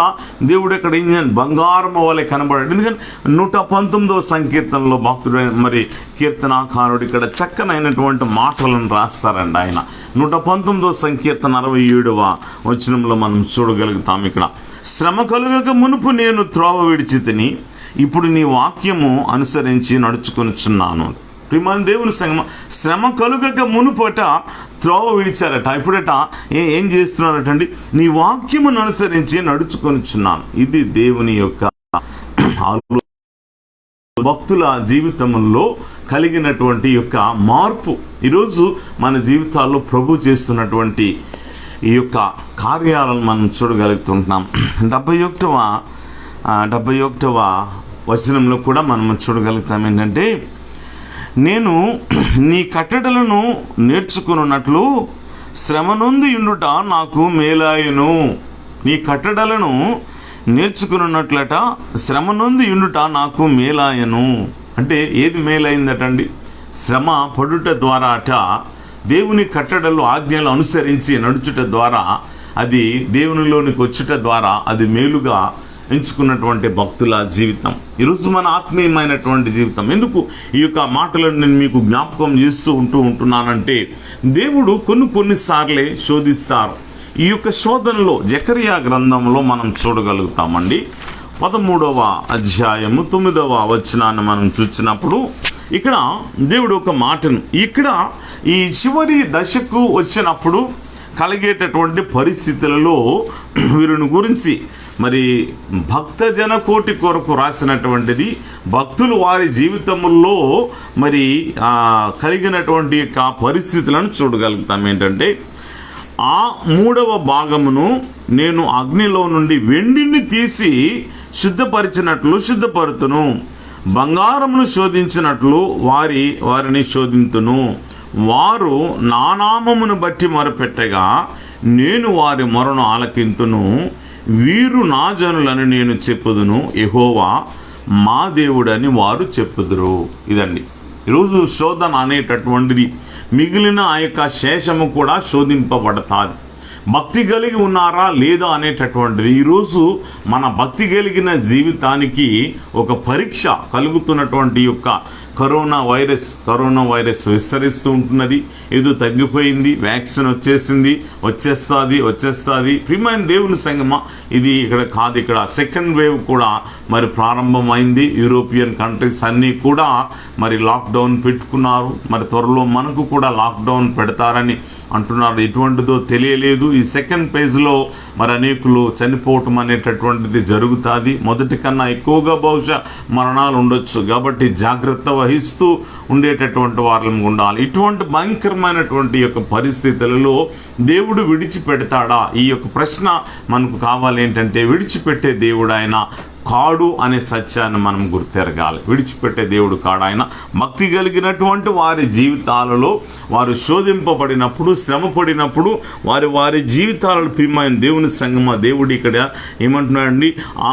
దేవుడు ఇక్కడ ఏం చేయాలి? బంగారము వలె కనబడాడు. ఎందుకంటే 119వ సంకీర్తనలో భక్తుడు మరి కీర్తనాకారుడు ఇక్కడ చక్కనైనటువంటి మాటలను రాస్తారండి. ఆయన 119వ సంకీర్తన 67వ వచనంలో మనం చూడగలుగుతాం. ఇక్కడ శ్రమ కలుగక మునుపు నేను త్రోవ విడిచితిని, ఇప్పుడు నీ వాక్యము అనుసరించి నడుచుకొనుచున్నాను. ప్రియమైన దేవుని సంగమ, శ్రమ కలుగక మునుపట త్రోవ విడిచారట. ఇప్పుడట ఏం చేస్తున్నారటండి? నీ వాక్యమును అనుసరించి నడుచుకొనిచున్నాను. ఇది దేవుని యొక్క భక్తుల జీవితంలో కలిగినటువంటి యొక్క మార్పు. ఈరోజు మన జీవితాల్లో ప్రభు చేస్తున్నటువంటి ఈ యొక్క కార్యాలను మనం చూడగలుగుతుంటున్నాం. 71వ వచనంలో కూడా మనం చూడగలుగుతాం ఏంటంటే, నేను నీ కట్టడలను నేర్చుకున్నట్లు శ్రమ నొంది ఉండుట నాకు మేలాయను. నీ కట్టడలను నేర్చుకున్నట్లట శ్రమ నొంది ఉండుట నాకు మేలాయను. అంటే ఏది మేలైందటండి? శ్రమ పడుట ద్వారా అట దేవుని కట్టడలు ఆజ్ఞలు అనుసరించి నడుచుట ద్వారా, అది దేవునిలోనికి వచ్చుట ద్వారా అది మేలుగా ఎంచుకున్నటువంటి భక్తుల జీవితం. ఈరోజు మన ఆత్మీయమైనటువంటి జీవితం. ఎందుకు ఈ యొక్క మాటలను నేను మీకు జ్ఞాపకం చేస్తూ ఉంటున్నానంటే, దేవుడు కొన్నిసార్లే శోధిస్తారు. ఈ యొక్క శోధనలో జకరియా గ్రంథంలో మనం చూడగలుగుతామండి. 13వ అధ్యాయము 9వ వచనాన్ని మనం చూసినప్పుడు ఇక్కడ దేవుడు ఒక మాటను, ఇక్కడ ఈ చివరి దశకు వచ్చినప్పుడు కలిగేటటువంటి పరిస్థితులలో వీరిని గురించి మరి భక్తజన కోటి కొరకు రాసినటువంటిది, భక్తులు వారి జీవితంలో మరి కలిగినటువంటి యొక్క పరిస్థితులను చూడగలుగుతాం. ఏంటంటే, ఆ 3వ భాగమును నేను అగ్నిలో నుండి వెండిని తీసి శుద్ధపరిచినట్లు శుద్ధపరుతును, బంగారమును శోధించినట్లు వారిని శోధింతును. వారు నా నామమును బట్టి మొరపెట్టగా నేను వారి మొరను ఆలకింతును. వీరు నా జనులని నేను చెప్పుదును, యెహోవా మా దేవుడని వారు చెప్పుదురు. ఇదండి ఈరోజు శోధన అనేటటువంటిది. మిగిలిన ఆ యొక్క శేషము కూడా శోధింపబడతాది. భక్తి కలిగి ఉన్నారా లేదా అనేటటువంటిది ఈరోజు మన భక్తి కలిగిన జీవితానికి ఒక పరీక్ష కలుగుతున్నటువంటి యొక్క కరోనా వైరస్ విస్తరిస్తూ ఉంటున్నది. ఏదో తగ్గిపోయింది, వ్యాక్సిన్ వచ్చేస్తుంది. ప్రియమైన దేవుని సంగమ, ఇది ఇక్కడ కాదు, ఇక్కడ సెకండ్ వేవ్ కూడా మరి ప్రారంభమైంది. యూరోపియన్ కంట్రీస్ అన్నీ కూడా మరి లాక్డౌన్ పెట్టుకున్నారు. మరి త్వరలో మనకు కూడా లాక్డౌన్ పెడతారని అంటున్నారు. ఎటువంటిదో తెలియలేదు. ఈ సెకండ్ ఫేజ్లో మరి అనేకులు చనిపోవటం అనేటటువంటిది జరుగుతుంది. మొదటి కన్నా ఎక్కువగా బహుశా మరణాలు ఉండొచ్చు. కాబట్టి జాగ్రత్త వహిస్తూ ఉండేటటువంటి వారిని ఉండాలి. ఇటువంటి భయంకరమైనటువంటి యొక్క పరిస్థితులలో దేవుడు విడిచిపెడతాడా? ఈ యొక్క ప్రశ్న మనకు కావాలి. ఏంటంటే, విడిచిపెట్టే దేవుడు ఆయన కాడు అనే సత్యాన్ని మనం గుర్తెరగాలి. విడిచిపెట్టే దేవుడు కాడు ఆయన. భక్తి కలిగినటువంటి వారి జీవితాలలో వారు శోధింపబడినప్పుడు, శ్రమ పడినప్పుడు వారి జీవితాలలో ప్రియమైన దేవుని సంగమ, దేవుడు ఇక్కడ ఏమంటున్నాడండి, ఆ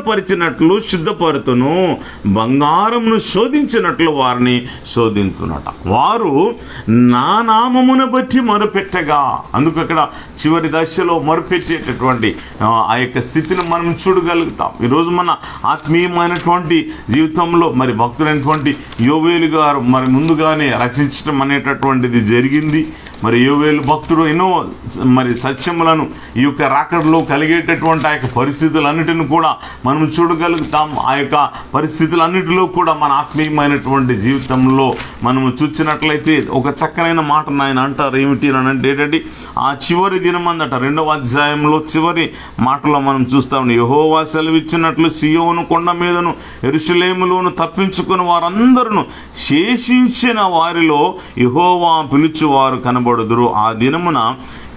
పరిచినట్లు శుద్ధపరుతును, బంగారమును శోధించినట్లు వారిని శోధించునట. వారు నా నామమును బట్టి మొరపెట్టగా, అందుకు అక్కడ చివరి దశలో మొరపెట్టేటటువంటి ఆ యొక్క స్థితిని మనం చూడగలుగుతాం. ఈరోజు మన ఆత్మీయమైనటువంటి జీవితంలో మరి భక్తులైనటువంటి యోవేలు గారు మరి ముందుగానే రచించడం అనేటటువంటిది జరిగింది. మరి యోవేలు భక్తుడు ఎన్నో మరి సత్యములను ఈ యొక్క రాకడలో కలిగేటటువంటి ఆ యొక్క పరిస్థితులన్నిటిని కూడా మనం చూడగలుగుతాం. ఆ యొక్క పరిస్థితులన్నిటిలో కూడా మన ఆత్మీయమైనటువంటి జీవితంలో మనము చూసినట్లయితే ఒక చక్కనైన మాటను ఆయన అంటారు. ఏమిటి అని అంటే, ఏంటంటే ఆ చివరి దినమందట 2వ అధ్యాయంలో చివరి మాటలో మనం చూస్తాం. యెహోవా సెలవిచ్చినట్లు సియోను కొండ మీదను యెరూషలేములోను తప్పించుకుని వారందరూ శేషించిన వారిలో యెహోవా పిలుచువారు కనబడుదురు. ఆ దినమున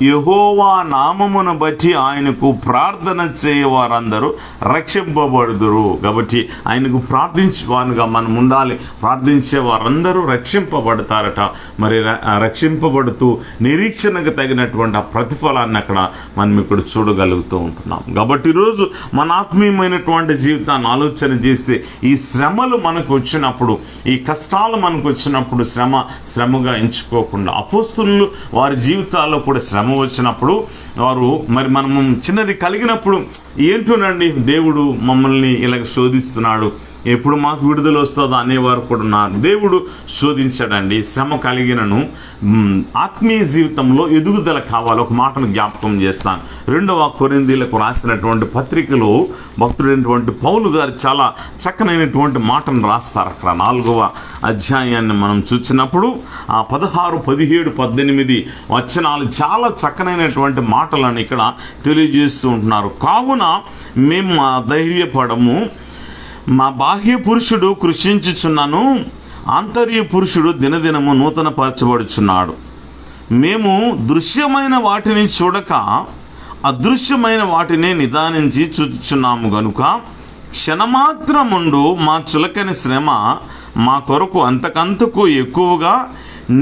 యెహోవా నామమును బట్టి ఆయనకు ప్రార్థన చేయవారందరూ రక్షింపబడుదురు. కాబట్టి ఆయనకు ప్రార్థించేవారుగా మనం ఉండాలి. ప్రార్థించే వారందరూ రక్షింపబడతారట. మరి రక్షింపబడుతూ నిరీక్షణకు తగినటువంటి ఆ ప్రతిఫలాన్ని అక్కడ మనం ఇక్కడ చూడగలుగుతూ ఉంటున్నాం. కాబట్టి ఈరోజు మన ఆత్మీయమైనటువంటి జీవితాన్ని ఆలోచన చేస్తే, ఈ శ్రమలు మనకు వచ్చినప్పుడు, ఈ కష్టాలు మనకు వచ్చినప్పుడు శ్రమగా ఎంచుకోకుండా, అపోస్తులు వారి జీవితాల్లో కూడా శ్రమ వచ్చినప్పుడు వారు మరి మనము చిన్నది కలిగినప్పుడు ఏంటోనండి దేవుడు మమ్మల్ని ఇలా శోధిస్తున్నాడు, ఎప్పుడు మాకు విడుదల వస్తుందో అనేవారు కూడా ఉన్నారు. దేవుడు శోధించాడండి. శ్రమ కలిగినను ఆత్మీయ జీవితంలో ఎదుగుదల కావాలి. ఒక మాటను జ్ఞాపకం చేస్తాను. 2వ కొరింథీయులకు రాసినటువంటి పత్రికలో భక్తుడైనటువంటి పౌలు గారు చాలా చక్కనైనటువంటి మాటను రాస్తారు. అక్కడ 4వ అధ్యాయాన్ని మనం చూసినప్పుడు ఆ 16, 17, 18 వచనాలు చాలా చక్కనైనటువంటి మాటలను ఇక్కడ తెలియజేస్తూ ఉంటున్నారు. కావున మేము ధైర్యపడము, మా బాహ్య పురుషుడు కృషించుచున్నాను, ఆంతర్య పురుషుడు దినదినము నూతనపరచబడుచున్నాడు. మేము దృశ్యమైన వాటిని చూడక అదృశ్యమైన వాటిని నిదానించి చూచుచున్నాము గనుక క్షణమాత్రముండు మా చులకని శ్రమ మా కొరకు అంతకంతకు ఎక్కువగా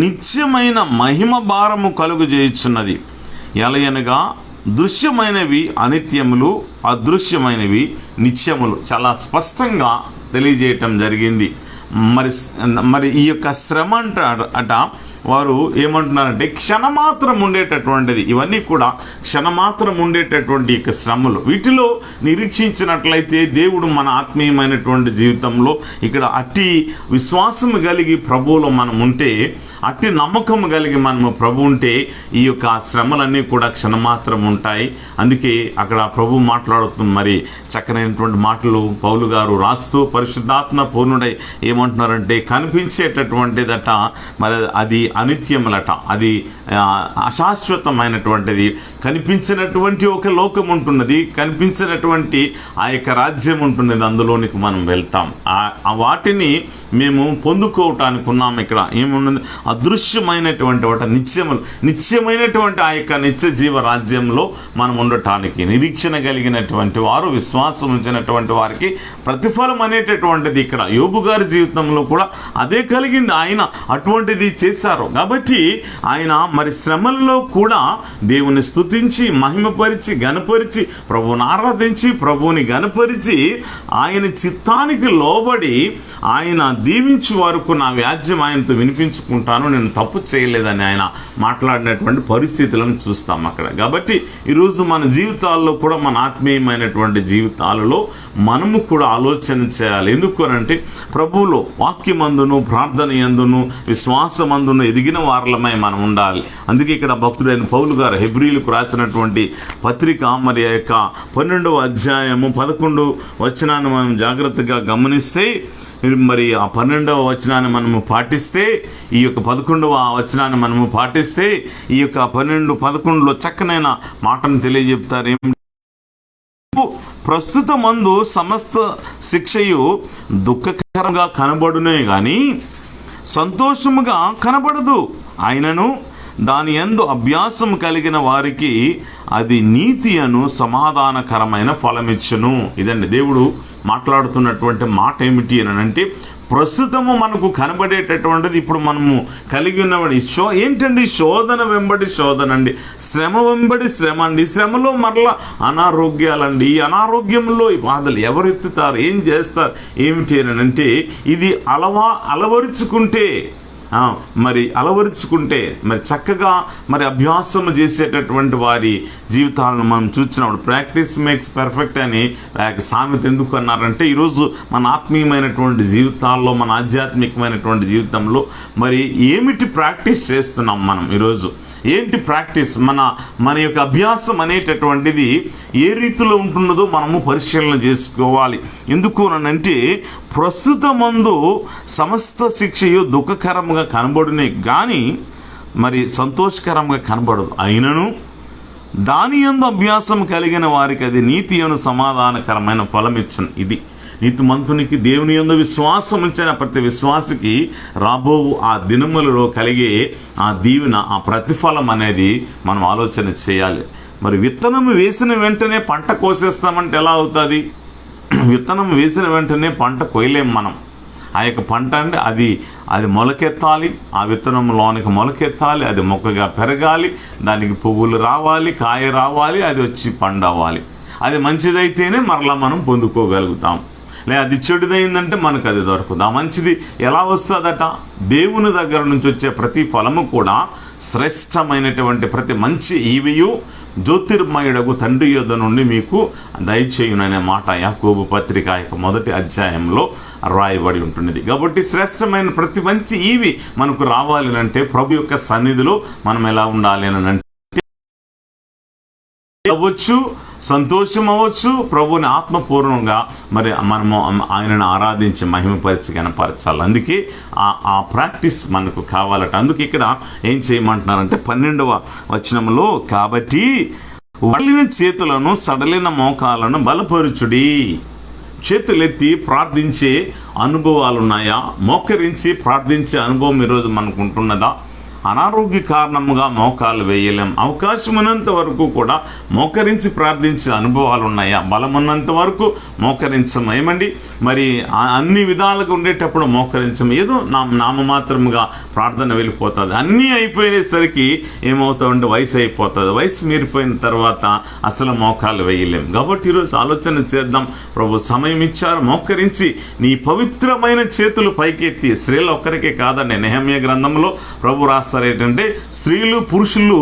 నిత్యమైన మహిమ భారము కలుగజేయుచున్నది. ఎలయనగా దృశ్యమైనవి అనిత్యములు, అదృశ్యమైనవి నిత్యములు. చాలా స్పష్టంగా తెలియజేయటం జరిగింది. మరి ఈ యొక్క శ్రమ అట వారు ఏమంటున్నారంటే క్షణమాత్రం ఉండేటటువంటిది. ఇవన్నీ కూడా క్షణమాత్రం ఉండేటటువంటి యొక్క శ్రమలు. వీటిలో నిరీక్షించినట్లయితే దేవుడు మన ఆత్మీయమైనటువంటి జీవితంలో ఇక్కడ అట్టి విశ్వాసం కలిగి ప్రభువులో మనం ఉంటే, అట్టి నమ్మకం కలిగి మనము ప్రభు ఉంటే ఈ యొక్క శ్రమలన్నీ కూడా క్షణమాత్రం ఉంటాయి. అందుకే అక్కడ ప్రభు మాట్లాడుతున్న మరి చక్కనైనటువంటి మాటలు పౌలు గారు రాస్తూ పరిశుద్ధాత్మ పూర్ణుడై ఏమంటున్నారంటే కనిపించేటటువంటిదట మరి అది అనిత్యములట, అది అశాశ్వతమైనటువంటిది. కనిపించినటువంటి ఒక లోకం ఉంటున్నది, కనిపించినటువంటి ఆ యొక్క రాజ్యం ఉంటున్నది, అందులోనికి మనం వెళ్తాం. వాటిని మేము పొందుకోవటానికి ఉన్నాం. ఇక్కడ ఏమున్నది? అదృశ్యమైనటువంటి వాటి నిత్యమైనటువంటి ఆ యొక్క నిత్య జీవ రాజ్యంలో మనం ఉండటానికి నిరీక్షణ కలిగినటువంటి వారు, విశ్వాసం ఉంచినటువంటి వారికి ప్రతిఫలం అనేటటువంటిది ఇక్కడ యోబు గారి జీవితంలో కూడా అదే కలిగింది. ఆయన అటువంటిది చేశారు. కాబట్టి ఆయన మరి శ్రమల్లో కూడా దేవుని స్తుతించి మహిమపరిచి గణపరిచి ప్రభువుని ఆరాధించి ప్రభువుని గణపరిచి ఆయన చిత్తానికి లోబడి ఆయన దీవించి వరకు నా వ్యాజ్యం ఆయనతో వినిపించుకుంటాను, నేను తప్పు చేయలేదని ఆయన మాట్లాడినటువంటి పరిస్థితులను చూస్తాం అక్కడ. కాబట్టి ఈరోజు మన జీవితాల్లో కూడా మన ఆత్మీయమైనటువంటి జీవితాలలో మనము కూడా ఆలోచన చేయాలి. ఎందుకు అంటే ప్రభువులో వాక్యమందును ప్రార్థన యందును విశ్వాసమందును ఎదిగిన వారలమై మనం ఉండాలి. అందుకే ఇక్కడ భక్తుడైన పౌలు గారు హెబ్రీలకు రాసినటువంటి పత్రిక మరి ఆ యొక్క 12వ అధ్యాయము 11 వచనాన్ని మనం జాగ్రత్తగా గమనిస్తే, మరి ఆ 12వ వచనాన్ని మనము పాటిస్తే, ఈ యొక్క 11వ వచనాన్ని మనము పాటిస్తే ఈ యొక్క 12, 11లో చక్కనైన మాటను తెలియజెప్తారు. ప్రస్తుతమందు సమస్త శిక్షయు దుఃఖకరంగా కనబడునే గాని సంతోషముగా కనబడదు. ఆయనను దాని యందు అభ్యాసం కలిగిన వారికి అది నీతి అను సమాధానకరమైన ఫలమిచ్చును. ఇదండి దేవుడు మాట్లాడుతున్నటువంటి మాట. ఏమిటి అని అంటే ప్రస్తుతము మనకు కనబడేటటువంటిది ఇప్పుడు మనము కలిగి ఉన్నవాడి ఏంటండి? శోధన వెంబడి శోధన అండి, శ్రమ వెంబడి శ్రమ అండి. శ్రమలో మరలా అనారోగ్యాలండి. ఈ అనారోగ్యంలో ఈ బాధలు ఎవరు ఎత్తుతారు, ఏం చేస్తారు, ఏమిటి అని అంటే ఇది అలవరుచుకుంటే మరి చక్కగా మరి అభ్యాసం చేసేటటువంటి వారి జీవితాలను మనం చూసినప్పుడు ప్రాక్టీస్ మేక్స్ పర్ఫెక్ట్ అని సామెత ఎందుకు అన్నారంటే, ఈరోజు మన ఆత్మీయమైనటువంటి జీవితాల్లో, మన ఆధ్యాత్మికమైనటువంటి జీవితంలో మరి ఏమిటి ప్రాక్టీస్ చేస్తున్నాం మనం ఈరోజు? ఏంటి ప్రాక్టీస్? మన యొక్క అభ్యాసం అనేటటువంటిది ఏ రీతిలో ఉంటున్నదో మనము పరిశీలన చేసుకోవాలి. ఎందుకు అనంటే ప్రస్తుతమందు సమస్త శిక్షయు దుఃఖకరంగా కనబడునే కానీ మరి సంతోషకరంగా కనబడదు. అయినను దాని యందు అభ్యాసం కలిగిన వారికి అది నీతి అను సమాధానకరమైన ఫలమిచ్చును. ఇది నీతిమంతునికి దేవుని యందు విశ్వాసం ఉంచిన ప్రతి విశ్వాసికి రాబో ఆ దినములలో కలిగే ఆ దీవెన, ఆ ప్రతిఫలం అనేది మనం ఆలోచన చేయాలి. మరి విత్తనం వేసిన వెంటనే పంట కోసేస్తామంటే ఎలా అవుతుంది? విత్తనం వేసిన వెంటనే పంట కొయ్యలేం మనం. ఆ యొక్క పంట అంటే అది మొలకెత్తాలి, ఆ విత్తనంలోనికి మొలకెత్తాలి, అది మొక్కగా పెరగాలి, దానికి పువ్వులు రావాలి, కాయ రావాలి, అది వచ్చి పండవాలి. అది మంచిదైతేనే మరలా మనం పొందుకోగలుగుతాం. లేదా అది చెడుదైందంటే మనకు అది దొరకదు. ఆ మంచిది ఎలా వస్తుందట? దేవుని దగ్గర నుంచి వచ్చే ప్రతి ఫలము కూడా శ్రేష్టమైనటువంటి ప్రతి మంచి ఈవియు జ్యోతిర్మయుడగు తండ్రి యొద్ద నుండి మీకు దయచేయుననే మాట యాకోబు పత్రిక యొక్క 1వ అధ్యాయంలో రాయబడి ఉంటున్నది. కాబట్టి శ్రేష్టమైన ప్రతి మంచి ఈవి మనకు రావాలి అంటే ప్రభు యొక్క సన్నిధిలో మనం ఎలా ఉండాలి అని అంటే అవ్వచ్చు, సంతోషం అవ్వచ్చు, ప్రభుని ఆత్మపూర్వంగా మరి మనము ఆయనను ఆరాధించి మహిమపరిచి కనపరచాలి. అందుకే ఆ ప్రాక్టీస్ మనకు కావాలట. అందుకే ఇక్కడ ఏం చేయమంటున్నారంటే 12వ వచనంలో, కాబట్టి వడిలిన చేతులను సడలిన మోకాలను బలపరుచుడి. చేతులెత్తి ప్రార్థించే అనుభవాలు ఉన్నాయా? మోకరించి ప్రార్థించే అనుభవం ఈరోజు మనకు ఉంటున్నదా? అనారోగ్య కారణముగా మోకాలు వేయలేం. అవకాశం ఉన్నంత వరకు కూడా మోకరించి ప్రార్థించే అనుభవాలు ఉన్నాయా? బలం ఉన్నంత వరకు మోకరించం. ఏమండి మరి అన్ని విధాలుగా ఉండేటప్పుడు మోకరించం. ఏదో నామమాత్రముగా ప్రార్థన వెళ్ళిపోతుంది. అన్నీ అయిపోయేసరికి ఏమవుతామంటే వయసు అయిపోతుంది. వయసు మీరిపోయిన తర్వాత అసలు మోకాలు వేయలేం. కాబట్టి ఈరోజు ఆలోచన చేద్దాం. ప్రభు సమయం ఇచ్చారు, మోకరించి నీ పవిత్రమైన చేతులు పైకెత్తి. స్త్రీలు ఒక్కరికే కాదండి, నెహెమ్యా గ్రంథంలో ప్రభు ఏంటంటే స్త్రీలు పురుషులు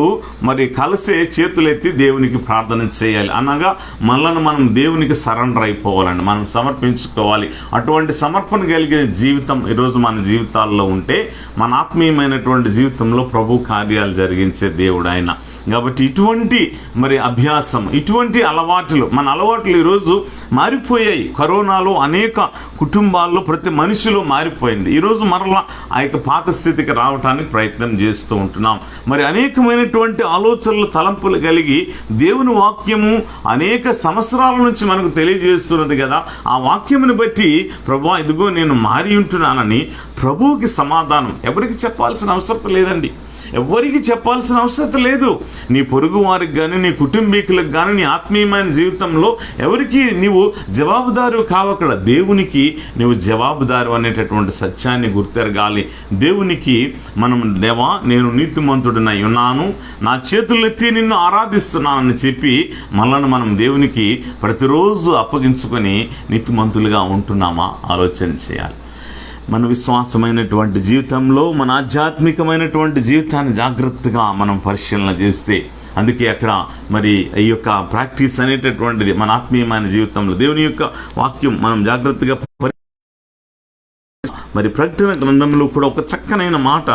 మరి కలిసే చేతులెత్తి దేవునికి ప్రార్థన చేయాలి. అనగా మనల్ని మనం దేవునికి సరెండర్ అయిపోవాలండి, మనం సమర్పించుకోవాలి. అటువంటి సమర్పణ కలిగే జీవితం ఈరోజు మన జీవితాల్లో ఉంటే మన ఆత్మీయమైనటువంటి జీవితంలో ప్రభు కార్యాలు జరిగించే దేవుడు ఆయన. కాబట్టి ఇటువంటి మరి అభ్యాసం, ఇటువంటి అలవాట్లు, మన అలవాట్లు ఈరోజు మారిపోయాయి. కరోనాలో అనేక కుటుంబాల్లో ప్రతి మనిషిలో మారిపోయింది. ఈరోజు మరలా ఆ యొక్క పాత స్థితికి రావడానికి ప్రయత్నం చేస్తూ ఉంటున్నాం. మరి అనేకమైనటువంటి ఆలోచనలు, తలంపులు కలిగి దేవుని వాక్యము అనేక సంవత్సరాల నుంచి మనకు తెలియజేస్తున్నది కదా. ఆ వాక్యముని బట్టి ప్రభువా ఇదిగో నేను మారి ఉంటున్నానని ప్రభువుకి సమాధానం ఎవరికి చెప్పాల్సిన అవసరం లేదండి. ఎవరికి చెప్పాల్సిన అవసరం లేదు. నీ పొరుగు వారికి కానీ, నీ కుటుంబీకులకు కానీ, నీ ఆత్మీయమైన జీవితంలో ఎవరికి నీవు జవాబుదారు కావక్కడ. దేవునికి నీవు జవాబుదారు అనేటటువంటి సత్యాన్ని గుర్తెరగాలి. దేవునికి మనం దేవా నేను నీతిమంతుడినై ఉన్నాను, నా చేతులెత్తి నిన్ను ఆరాధిస్తున్నానని చెప్పి మనల్ని మనం దేవునికి ప్రతిరోజు అప్పగించుకొని నీతిమంతులుగా ఉంటున్నామా ఆలోచన చేయాలి. మన విశ్వాసమైనటువంటి జీవితంలో, మన ఆధ్యాత్మికమైనటువంటి జీవితాన్ని జాగ్రత్తగా మనం పరిశీలన చేస్తే, అందుకే అక్కడ మరి ఈ యొక్క ప్రాక్టీస్ అనేటటువంటిది మన ఆత్మీయమైన జీవితంలో దేవుని యొక్క వాక్యం మనం జాగ్రత్తగా మరి ప్రకటన గ్రంథంలో కూడా ఒక చక్కనైన మాట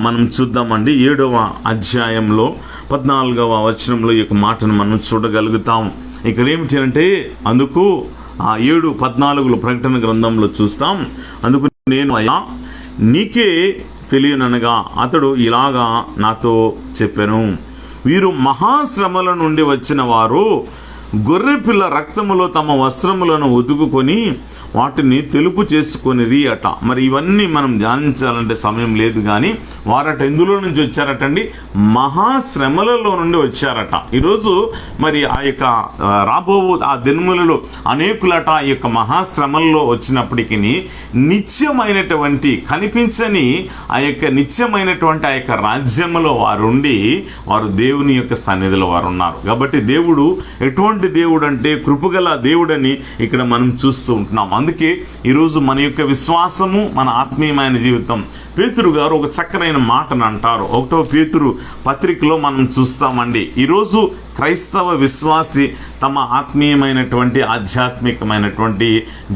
మనం చూద్దామండి. 7వ అధ్యాయంలో 14వ వచనంలో ఈ యొక్క మాటను మనం చూడగలుగుతాం. ఇక్కడ ఏమిటి అంటే, అందుకు 7:14 ప్రకటన గ్రంథంలో చూస్తాం. అందుకు నేను అయ్యా నీకే తెలియననగా అతడు ఇలాగా నాతో చెప్పెను, వీరు మహాశ్రమల నుండి వచ్చిన వారు గొర్రెపిల్ల రక్తములో తమ వస్త్రములను ఉతుకుకొని వాటిని తెలుపు చేసుకొనిరి అట. మరి ఇవన్నీ మనం ధ్యానించాలంటే సమయం లేదు, కానీ వారట ఎందులో నుంచి వచ్చారటండి? మహాశ్రమలలో నుండి వచ్చారట. ఈరోజు మరి ఆ యొక్క రాబో ఆ దినములలో అనేకులట ఈ యొక్క మహాశ్రమల్లో వచ్చినప్పటికీ నిత్యమైనటువంటి కనిపించని ఆ యొక్క నిత్యమైనటువంటి ఆ యొక్క రాజ్యంలో వారుండి వారు దేవుని యొక్క సన్నిధిలో వారు ఉన్నారు. కాబట్టి దేవుడు ఎటువంటి దేవుడు అంటే కృపగల దేవుడని ఇక్కడ మనం చూస్తూ ఉంటున్నాం. అందుకే ఈరోజు మన యొక్క విశ్వాసము, మన ఆత్మీయమైన జీవితం, పేతురు గారు ఒక చక్కనైన మాటను అంటారు. 1వ పేతురు పత్రికలో మనం చూస్తామండి. ఈరోజు క్రైస్తవ విశ్వాసి తమ ఆత్మీయమైనటువంటి ఆధ్యాత్మికమైనటువంటి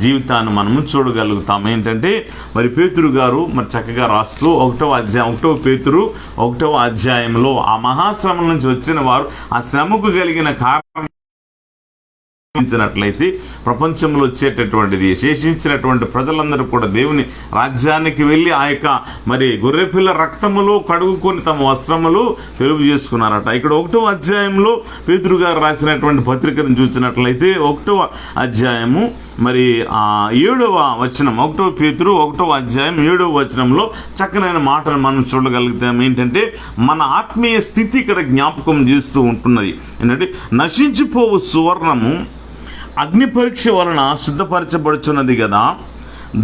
జీవితాన్ని మనము చూడగలుగుతాం. ఏంటంటే మరి పేతురు గారు మరి చక్కగా రాస్తూ 1వ పేతురు 1వ అధ్యాయంలో ఆ మహాశ్రమం నుంచి వచ్చిన వారు ఆ శ్రమకు కలిగిన కారణం ినట్లయితే ప్రపంచంలో వచ్చేటటువంటిది శేషించినటువంటి ప్రజలందరూ కూడా దేవుని రాజ్యానికి వెళ్ళి ఆ యొక్క మరి గొర్రెపిల్ల రక్తములో కడుగుకొని తమ వస్త్రములు తెలుపు చేసుకున్నారట. ఇక్కడ 1వ అధ్యాయంలో పేతురు గారు రాసినటువంటి పత్రికను చూసినట్లయితే 1వ అధ్యాయము మరి 7వ వచనం, 1వ పేతురు 1వ అధ్యాయం 7వ వచనంలో చక్కనైన మాటను మనం చూడగలుగుతాం. ఏంటంటే మన ఆత్మీయ స్థితి ఇక్కడ జ్ఞాపకం చేస్తూ ఉంటున్నది. ఏంటంటే నశించిపోవు సువర్ణము అగ్ని పరీక్ష వలన శుద్ధపరచబడుచున్నది కదా,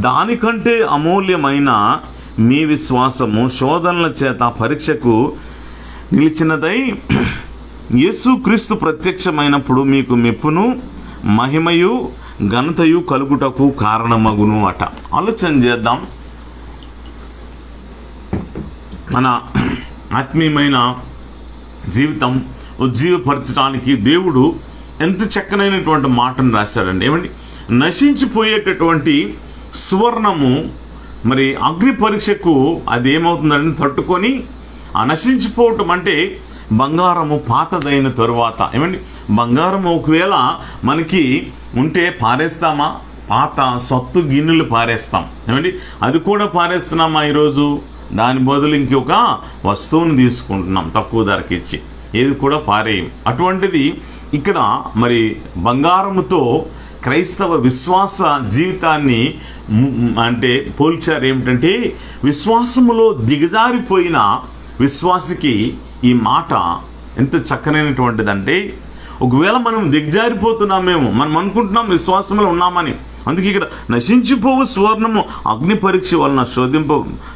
దానికంటే అమూల్యమైన మీ విశ్వాసము శోధనల చేత పరీక్షకు నిలిచినదై యేసుక్రీస్తు ప్రత్యక్షమైనప్పుడు మీకు మెప్పును మహిమయు ఘనతయు కలుగుటకు కారణమగును అట. ఆలోచన చేద్దాం. మన ఆత్మీయమైన జీవితం ఉజ్జీవపరచడానికి దేవుడు ఎంత చక్కనైనటువంటి మాటను రాశాడండి. ఏమండి, నశించిపోయేటటువంటి సువర్ణము మరి అగ్ని పరీక్షకు అది ఏమవుతుందంటే తట్టుకొని నశించిపోవటం. అంటే బంగారము పాతదైన తరువాత ఏమండి, బంగారం ఒకవేళ మనకి ఉంటే పారేస్తామా? పాత సత్తు గిన్నెలు పారేస్తాం ఏమండి, అది కూడా పారేస్తున్నామా ఈరోజు? దాని బదులు ఇంకొక వస్తువును తీసుకుంటున్నాం తక్కువ ధరకి ఇచ్చి, ఏది కూడా పారేయం. అటువంటిది ఇక్కడ మరి బంగారముతో క్రైస్తవ విశ్వాస జీవితాన్ని అంటే పోల్చారు. ఏమిటంటే విశ్వాసములో దిగజారిపోయిన విశ్వాసికి ఈ మాట ఎంత చక్కనైనటువంటిదంటే, ఒకవేళ మనం దిగజారిపోతున్నామేమో, మనం అనుకుంటున్నాం విశ్వాసంలో ఉన్నామని. అందుకే ఇక్కడ నశించిపోవు సువర్ణము అగ్ని పరీక్ష వలన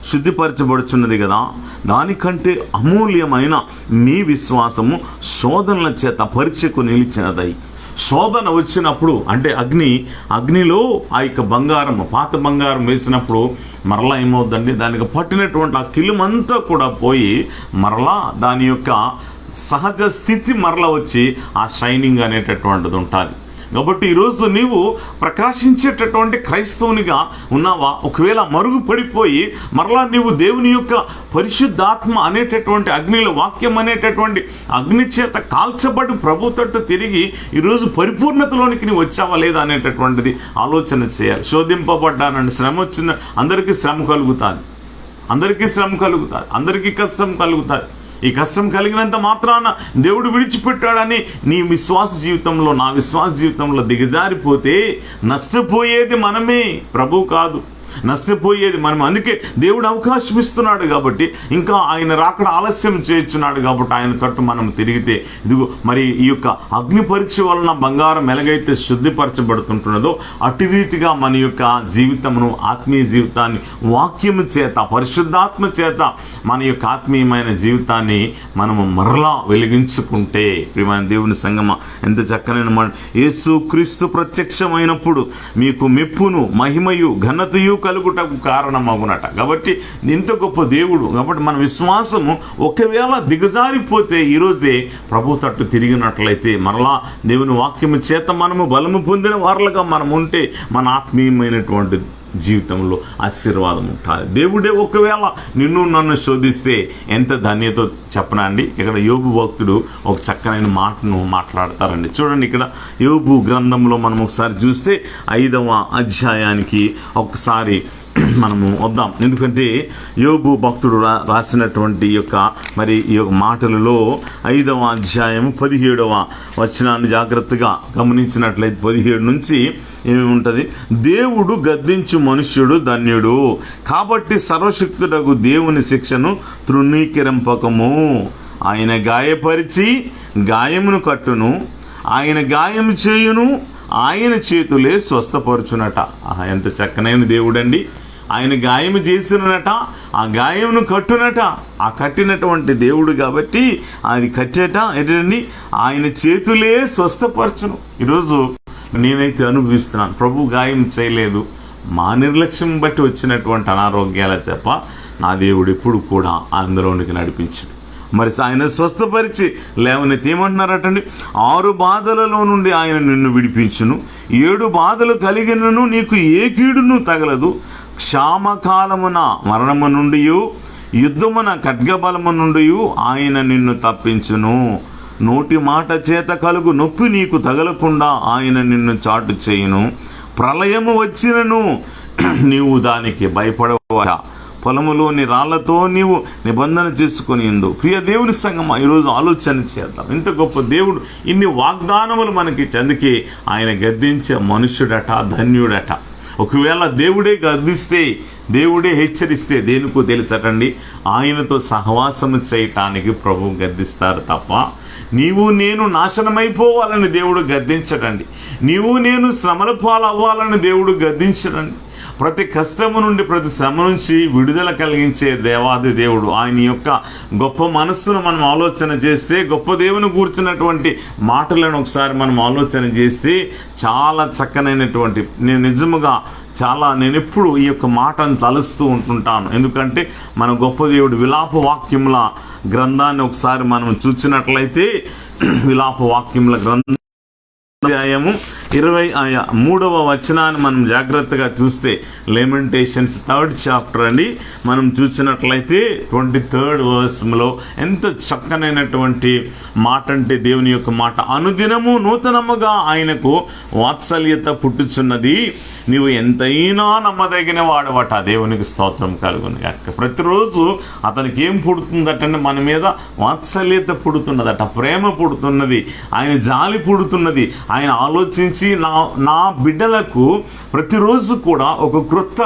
శుద్ధిపరచబడుచున్నది కదా, దానికంటే అమూల్యమైన మీ విశ్వాసము శోధనల చేత పరీక్షకు నిలిచినదై. శోధన వచ్చినప్పుడు అంటే అగ్నిలో ఆ యొక్క బంగారం, పాత బంగారం వేసినప్పుడు మరలా ఏమవుతుందండి, దానికి పట్టినటువంటి ఆ కిలుమంతా కూడా పోయి మరలా దాని యొక్క సహజ స్థితి మరలా వచ్చి ఆ షైనింగ్ అనేటటువంటిది ఉంటుంది. కాబట్టి ఈరోజు నీవు ప్రకాశించేటటువంటి క్రైస్తవునిగా ఉన్నావా? ఒకవేళ మరుగు పడిపోయి మరలా నీవు దేవుని యొక్క పరిశుద్ధాత్మ అనేటటువంటి అగ్నిలో, వాక్యం అనేటటువంటి అగ్ని చేత కాల్చబడి ప్రభు తట్టు తిరిగి ఈరోజు పరిపూర్ణతలోనికి నీవు వచ్చావా లేదా అనేటటువంటిది ఆలోచన చేయాలి. శోధింపబడ్డానండి, శ్రమ వచ్చింది, అందరికీ శ్రమ కలుగుతుంది, అందరికీ కష్టం కలుగుతుంది. ఈ కష్టం కలిగినంత మాత్రాన దేవుడు విడిచిపెట్టాడని నీ విశ్వాస జీవితంలో, నా విశ్వాస జీవితంలో దిగజారిపోతే నష్టపోయేది మనమే, ప్రభు కాదు. నష్టపోయేది మనం. అందుకే దేవుడు అవకాశం ఇస్తున్నాడు కాబట్టి, ఇంకా ఆయన రాకడ ఆలస్యం చేస్తున్నాడు కాబట్టి ఆయన తట్టు మనం తిరిగితే, ఇదిగో మరి ఈ యొక్క అగ్ని పరీక్ష వలన బంగారం ఎలాగైతే శుద్ధిపరచబడుతుంటున్నదో అటు రీతిగా మన యొక్క జీవితమును, ఆత్మీయ జీవితాన్ని వాక్యము చేత, పరిశుద్ధాత్మ చేత మన యొక్క ఆత్మీయమైన జీవితాన్ని మనము మరలా వెలిగించుకుంటే, ప్రియమైన దేవుని సంగమ, ఎంత చక్కనైన మాట. యేసు క్రీస్తు ప్రత్యక్షమైనప్పుడు మీకు మెప్పును, మహిమయు, ఘనతయు కలుగుటకు కారణమగునట. కాబట్టి ఇంత గొప్ప దేవుడు. కాబట్టి మన విశ్వాసము ఒకవేళ దిగజారిపోతే ఈరోజే ప్రభు తట్టు తిరిగినట్లయితే మరలా దేవుని వాక్యము చేత మనము బలము పొందిన వారులుగా మనం ఉంటే మన ఆత్మీయమైనటువంటి జీవితంలో ఆశీర్వాదం ఉంటుంది. దేవుడే ఒకవేళ నిన్ను నన్ను శోధిస్తే ఎంత ధన్యతో చెప్పనా అండి. ఇక్కడ యోబు భక్తుడు ఒక చక్కనైన మాటను మాట్లాడతారండి. చూడండి, ఇక్కడ యోబు గ్రంథంలో మనం ఒకసారి చూస్తే 5వ అధ్యాయానికి ఒకసారి మనము వద్దాం. ఎందుకంటే యోబు భక్తుడు రాసినటువంటి యొక్క మరి ఈ యొక్క మాటలలో 5వ అధ్యాయము 17వ వచనాన్ని జాగ్రత్తగా గమనించినట్లయితే 17 నుంచి ఏమి ఉంటుంది? దేవుడు గద్దించు మనుష్యుడు ధన్యుడు, కాబట్టి సర్వశక్తుడగు దేవుని శిక్షను తృణీకరింపకము. ఆయన గాయపరిచి గాయమును కట్టును, ఆయన గాయము చేయును, ఆయన చేతులే స్వస్థపరచునట. ఎంత చక్కనైన దేవుడండి. ఆయన గాయము చేసినట, ఆ గాయమును కట్టునట. ఆ కట్టినటువంటి దేవుడు కాబట్టి అది కట్టేట ఏంటండి, ఆయన చేతులే స్వస్థపరచును. ఈరోజు నేనైతే అనుభవిస్తున్నాను, ప్రభు గాయం చేయలేదు, మా నిర్లక్ష్యం బట్టి వచ్చినటువంటి అనారోగ్యాల తప్ప నా దేవుడు ఎప్పుడు కూడా అందులోనికి నడిపించాడు. మరి ఆయన స్వస్థపరిచి లేవనైతే ఏమంటున్నారటండి, 6 బాధలలో నుండి ఆయన నిన్ను విడిపించును, 7 బాధలు కలిగినను నీకు ఏ కీడును తగలదు, క్షామకాలమున మరణము నుండి, యుద్ధమున ఖడ్గబలము నుండి ఆయన నిన్ను తప్పించును, నోటి మాట చేత కలుగు నొప్పి నీకు తగలకుండా ఆయన నిన్ను చాటు చేయును, ప్రళయము వచ్చినను నీవు దానికి భయపడవా, పొలములోని రాళ్లతో నీవు నిబంధన చేసుకొని ఎందు. ప్రియ దేవుని సంగమా, ఈరోజు ఆలోచన చేద్దాం. ఇంత గొప్ప దేవుడు, ఇన్ని వాగ్దానములు మనకి అందుకే ఆయన గద్దించే మనుష్యుడట, ధన్యుడట. ఒకవేళ దేవుడే గద్దిస్తే, దేవుడే హెచ్చరిస్తే దేనికో తెలుసటండి, ఆయనతో సహవాసము చేయటానికి ప్రభువు గద్దిస్తారు తప్ప నీవు నేను నాశనమైపోవాలని దేవుడు గద్దించడండి. నీవు నేను శ్రమల పాలవ్వాలని దేవుడు గద్దించడండి. ప్రతి కష్టము నుండి, ప్రతి శ్రమ నుంచి విడుదల కలిగించే దేవాది దేవుడు. ఆయన యొక్క గొప్ప మనస్సును మనం ఆలోచన చేస్తే, గొప్ప దేవుని కూర్చున్నటువంటి మాటలను ఒకసారి మనం ఆలోచన చేస్తే చాలా చక్కనైనటువంటి, నేను ఎప్పుడు ఈ యొక్క మాటను తలుస్తూ ఉంటుంటాను. ఎందుకంటే మన గొప్ప దేవుడు విలాప వాక్యముల గ్రంథాన్ని ఒకసారి మనం చూసినట్లయితే, విలాప వాక్యముల గ్రంథం అధ్యాయము 23వ వచనాన్ని మనం జాగ్రత్తగా చూస్తే, లెమెంటేషన్స్ 3rd చాప్టర్ అండి, మనం చూసినట్లయితే 23rd వర్స్లో ఎంత చక్కనైనటువంటి మాట అంటే దేవుని యొక్క మాట. అనుదినము నూతనముగా ఆయనకు వాత్సల్యత పుట్టుచున్నది, నీవు ఎంతైనా నమ్మదగిన వాడవట. దేవునికి స్తోత్రం కలుగును గాక. ప్రతిరోజు అతనికి ఏం పుడుతుందటంటే మన మీద వాత్సల్యత పుడుతున్నదట, ప్రేమ పుడుతున్నది, ఆయన జాలి పుడుతున్నది. ఆయన ఆలోచించి నా బిడ్డలకు ప్రతిరోజు కూడా ఒక క్రొత్త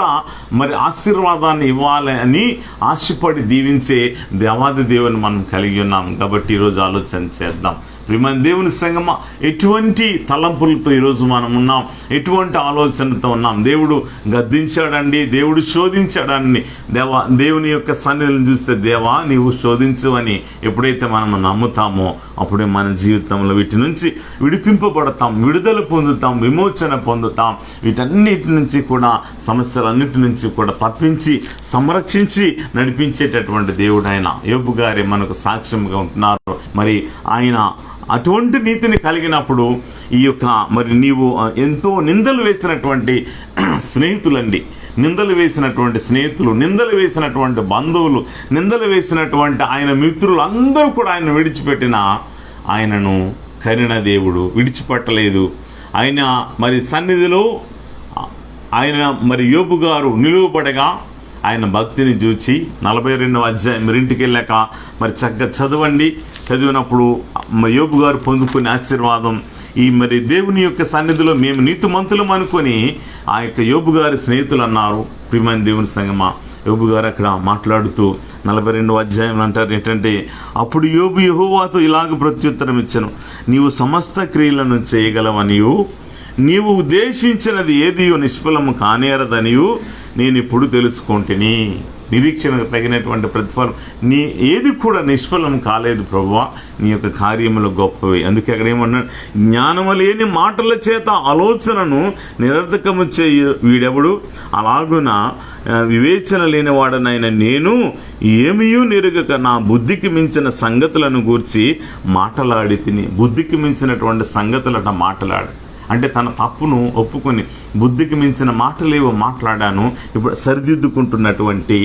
ఆశీర్వాదాన్ని ఇవ్వాలి అని ఆశపడి దీవించే దేవాది దేవుని మనం కలిగి ఉన్నాం. కాబట్టి ఈరోజు ఆలోచన చేద్దాం. ప్రియమైన దేవుని సంగమా, ఎటువంటి తలంపులతో ఈరోజు మనం ఉన్నాం, ఎటువంటి ఆలోచనతో ఉన్నాం. దేవుడు గద్దించాడండి, దేవుడు శోధించాడని దేవుని యొక్క సన్నిధిని చూస్తే, దేవా నీవు శోధించవని ఎప్పుడైతే మనం నమ్ముతామో అప్పుడే మన జీవితంలో వీటి నుంచి విడిపింపబడతాం, విడుదల పొందుతాం, విమోచన పొందుతాం. వీటన్నిటి నుంచి కూడా, సమస్యలన్నిటి నుంచి కూడా తప్పించి సంరక్షించి నడిపించేటటువంటి దేవుడు ఆయన. యోబు గారే మనకు సాక్ష్యంగా ఉంటున్నారు. మరి ఆయన అటువంటి నీతిని కలిగినప్పుడు ఈ యొక్క నీవు ఎంతో నిందలు వేసినటువంటి స్నేహితులండి, నిందలు వేసినటువంటి స్నేహితులు, నిందలు వేసినటువంటి బంధువులు, నిందలు వేసినటువంటి ఆయన మిత్రులు అందరూ కూడా ఆయన విడిచిపెట్టిన ఆయనను కనిన దేవుడు విడిచిపెట్టలేదు. ఆయన సన్నిధిలో ఆయన యోబు గారు నిలువబడగా ఆయన భక్తిని చూచి 42వ అధ్యాయం మీరింటికి వెళ్ళాక చక్కగా చదవండి. చదివినప్పుడు యోబు గారు పొందుకునే ఆశీర్వాదం, ఈ దేవుని యొక్క సన్నిధిలో మేము నీతిమంతులం అనుకొని ఆ యొక్క యోబు గారి స్నేహితులు అన్నారు. ప్రియమైన దేవుని సంగమా, యోబు గారు అక్కడ మాట్లాడుతూ 42వ అధ్యాయం అంటారు ఏంటంటే, అప్పుడు యోబు యెహోవాతో ఇలాగ ప్రత్యుత్తరం ఇచ్చెను, నీవు సమస్త క్రియలను చేయగలవనియు, నీవు ఉద్దేశించినది ఏదియో నిష్ఫలము కానేరదనియు నేను ఇప్పుడు తెలుసుకుంటుని. నిరీక్షణకు తగినటువంటి ప్రతిఫలం ఏది కూడా నిష్ఫలం కాలేదు ప్రభువా, నీ యొక్క కార్యములు గొప్పవి. అందుకే అక్కడ ఏమన్నాడు, జ్ఞానము లేని మాటల చేత ఆలోచనను నిరర్థకము చేయు వీడెవడు, అలాగున వివేచన లేనివాడనైనా నేను ఏమీయూ నెరుగక నా బుద్ధికి మించిన సంగతులను గూర్చి మాటలాడి తిని. బుద్ధికి మించినటువంటి సంగతులట మాటలాడు అంటే తన తప్పును ఒప్పుకొని బుద్ధికి మించిన మాటలేవో మాట్లాడాను. ఇప్పుడు సరిదిద్దుకుంటున్నటువంటి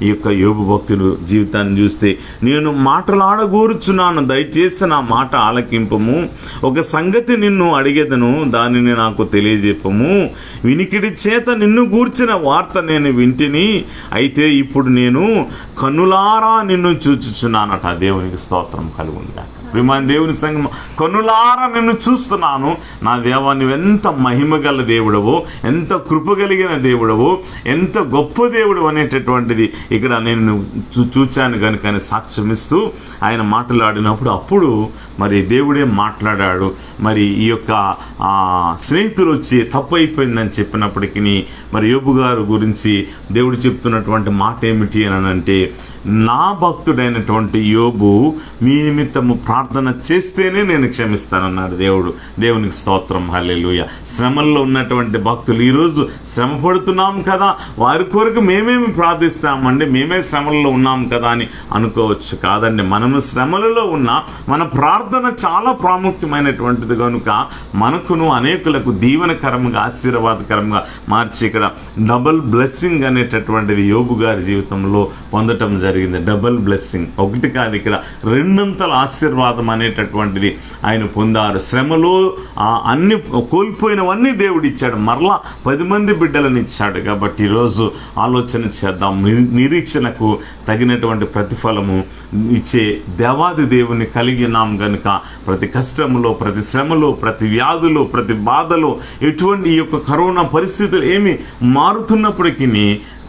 ఈ యొక్క యోబు భక్తుడు జీవితాన్ని చూస్తే, నేను మాటలాడగూరుచున్నాను, దయచేసి నా మాట ఆలకింపము. ఒక సంగతి నిన్ను అడిగేదను, దానిని నాకు తెలియజెప్పము. వినికిడి చేత నిన్ను గూర్చిన వార్త నేను వింటిని, అయితే ఇప్పుడు నేను కన్నులారా నిన్ను చూచుచున్నానట. దేవునికి స్తోత్రం కలుగును. ప్రియమైన దేవుని సంగమం, కన్నులారా నిన్ను చూస్తున్నాను. నా దేవా, నువ్వెంత మహిమగల దేవుడవో, ఎంత కృపగలిగిన దేవుడవో, ఎంత గొప్ప దేవుడు అనేటటువంటిది ఇక్కడ నేను చూచాను కనుక అని సాక్ష్యం ఇస్తూ ఆయన మాట్లాడినప్పుడు అప్పుడు దేవుడే మాట్లాడాడు. ఈ యొక్క స్నేహితులు వచ్చి తప్పు అయిపోయిందని చెప్పినప్పటికీ యోబు గారు గురించి దేవుడు చెప్తున్నటువంటి మాట ఏమిటి అని అంటే, నా భక్తుడైనటువంటి యోబు మీ నిమిత్తము ప్రార్థన చేస్తేనే నేను క్షమిస్తానన్నాడు దేవుడు. దేవునికి స్తోత్రం, హల్లెలూయా. శ్రమల్లో ఉన్నటువంటి భక్తులు ఈరోజు శ్రమ పడుతున్నాం కదా, వారి కొరకు మేమేమి ప్రార్థిస్తామండి, మేమే శ్రమల్లో ఉన్నాం కదా అని అనుకోవచ్చు. కాదండి, మనము శ్రమలలో ఉన్నా మన ప్రార్థన చాలా ప్రాముఖ్యమైనటువంటిది కనుక మనకును అనేకులకు దీవెనకరంగా ఆశీర్వాదకరంగా మార్చి ఇక్కడ డబుల్ బ్లెస్సింగ్ అనేటటువంటిది యోబు గారి జీవితంలో పొందటం జరిగింది. డబుల్ బ్లెస్సింగ్, ఒకటి కాదు, ఇక్కడ రెండంతల ఆశీర్వాదం అనేటటువంటిది ఆయన పొందారు. శ్రమలో అన్ని కోల్పోయినవన్నీ దేవుడు ఇచ్చాడు, మరలా 10 మంది బిడ్డలను ఇచ్చాడు. కాబట్టి ఈరోజు ఆలోచన చేద్దాం, నిరీక్షణకు తగినటువంటి ప్రతిఫలము ఇచ్చే దేవాది దేవుని కలిగి ఉన్నాం కనుక ప్రతి కష్టములో, ప్రతి శ్రమలో, ప్రతి వ్యాధులో, ప్రతి బాధలో, ఎటువంటి ఈ యొక్క కరోనా పరిస్థితులు ఏమి మారుతున్నప్పటికీ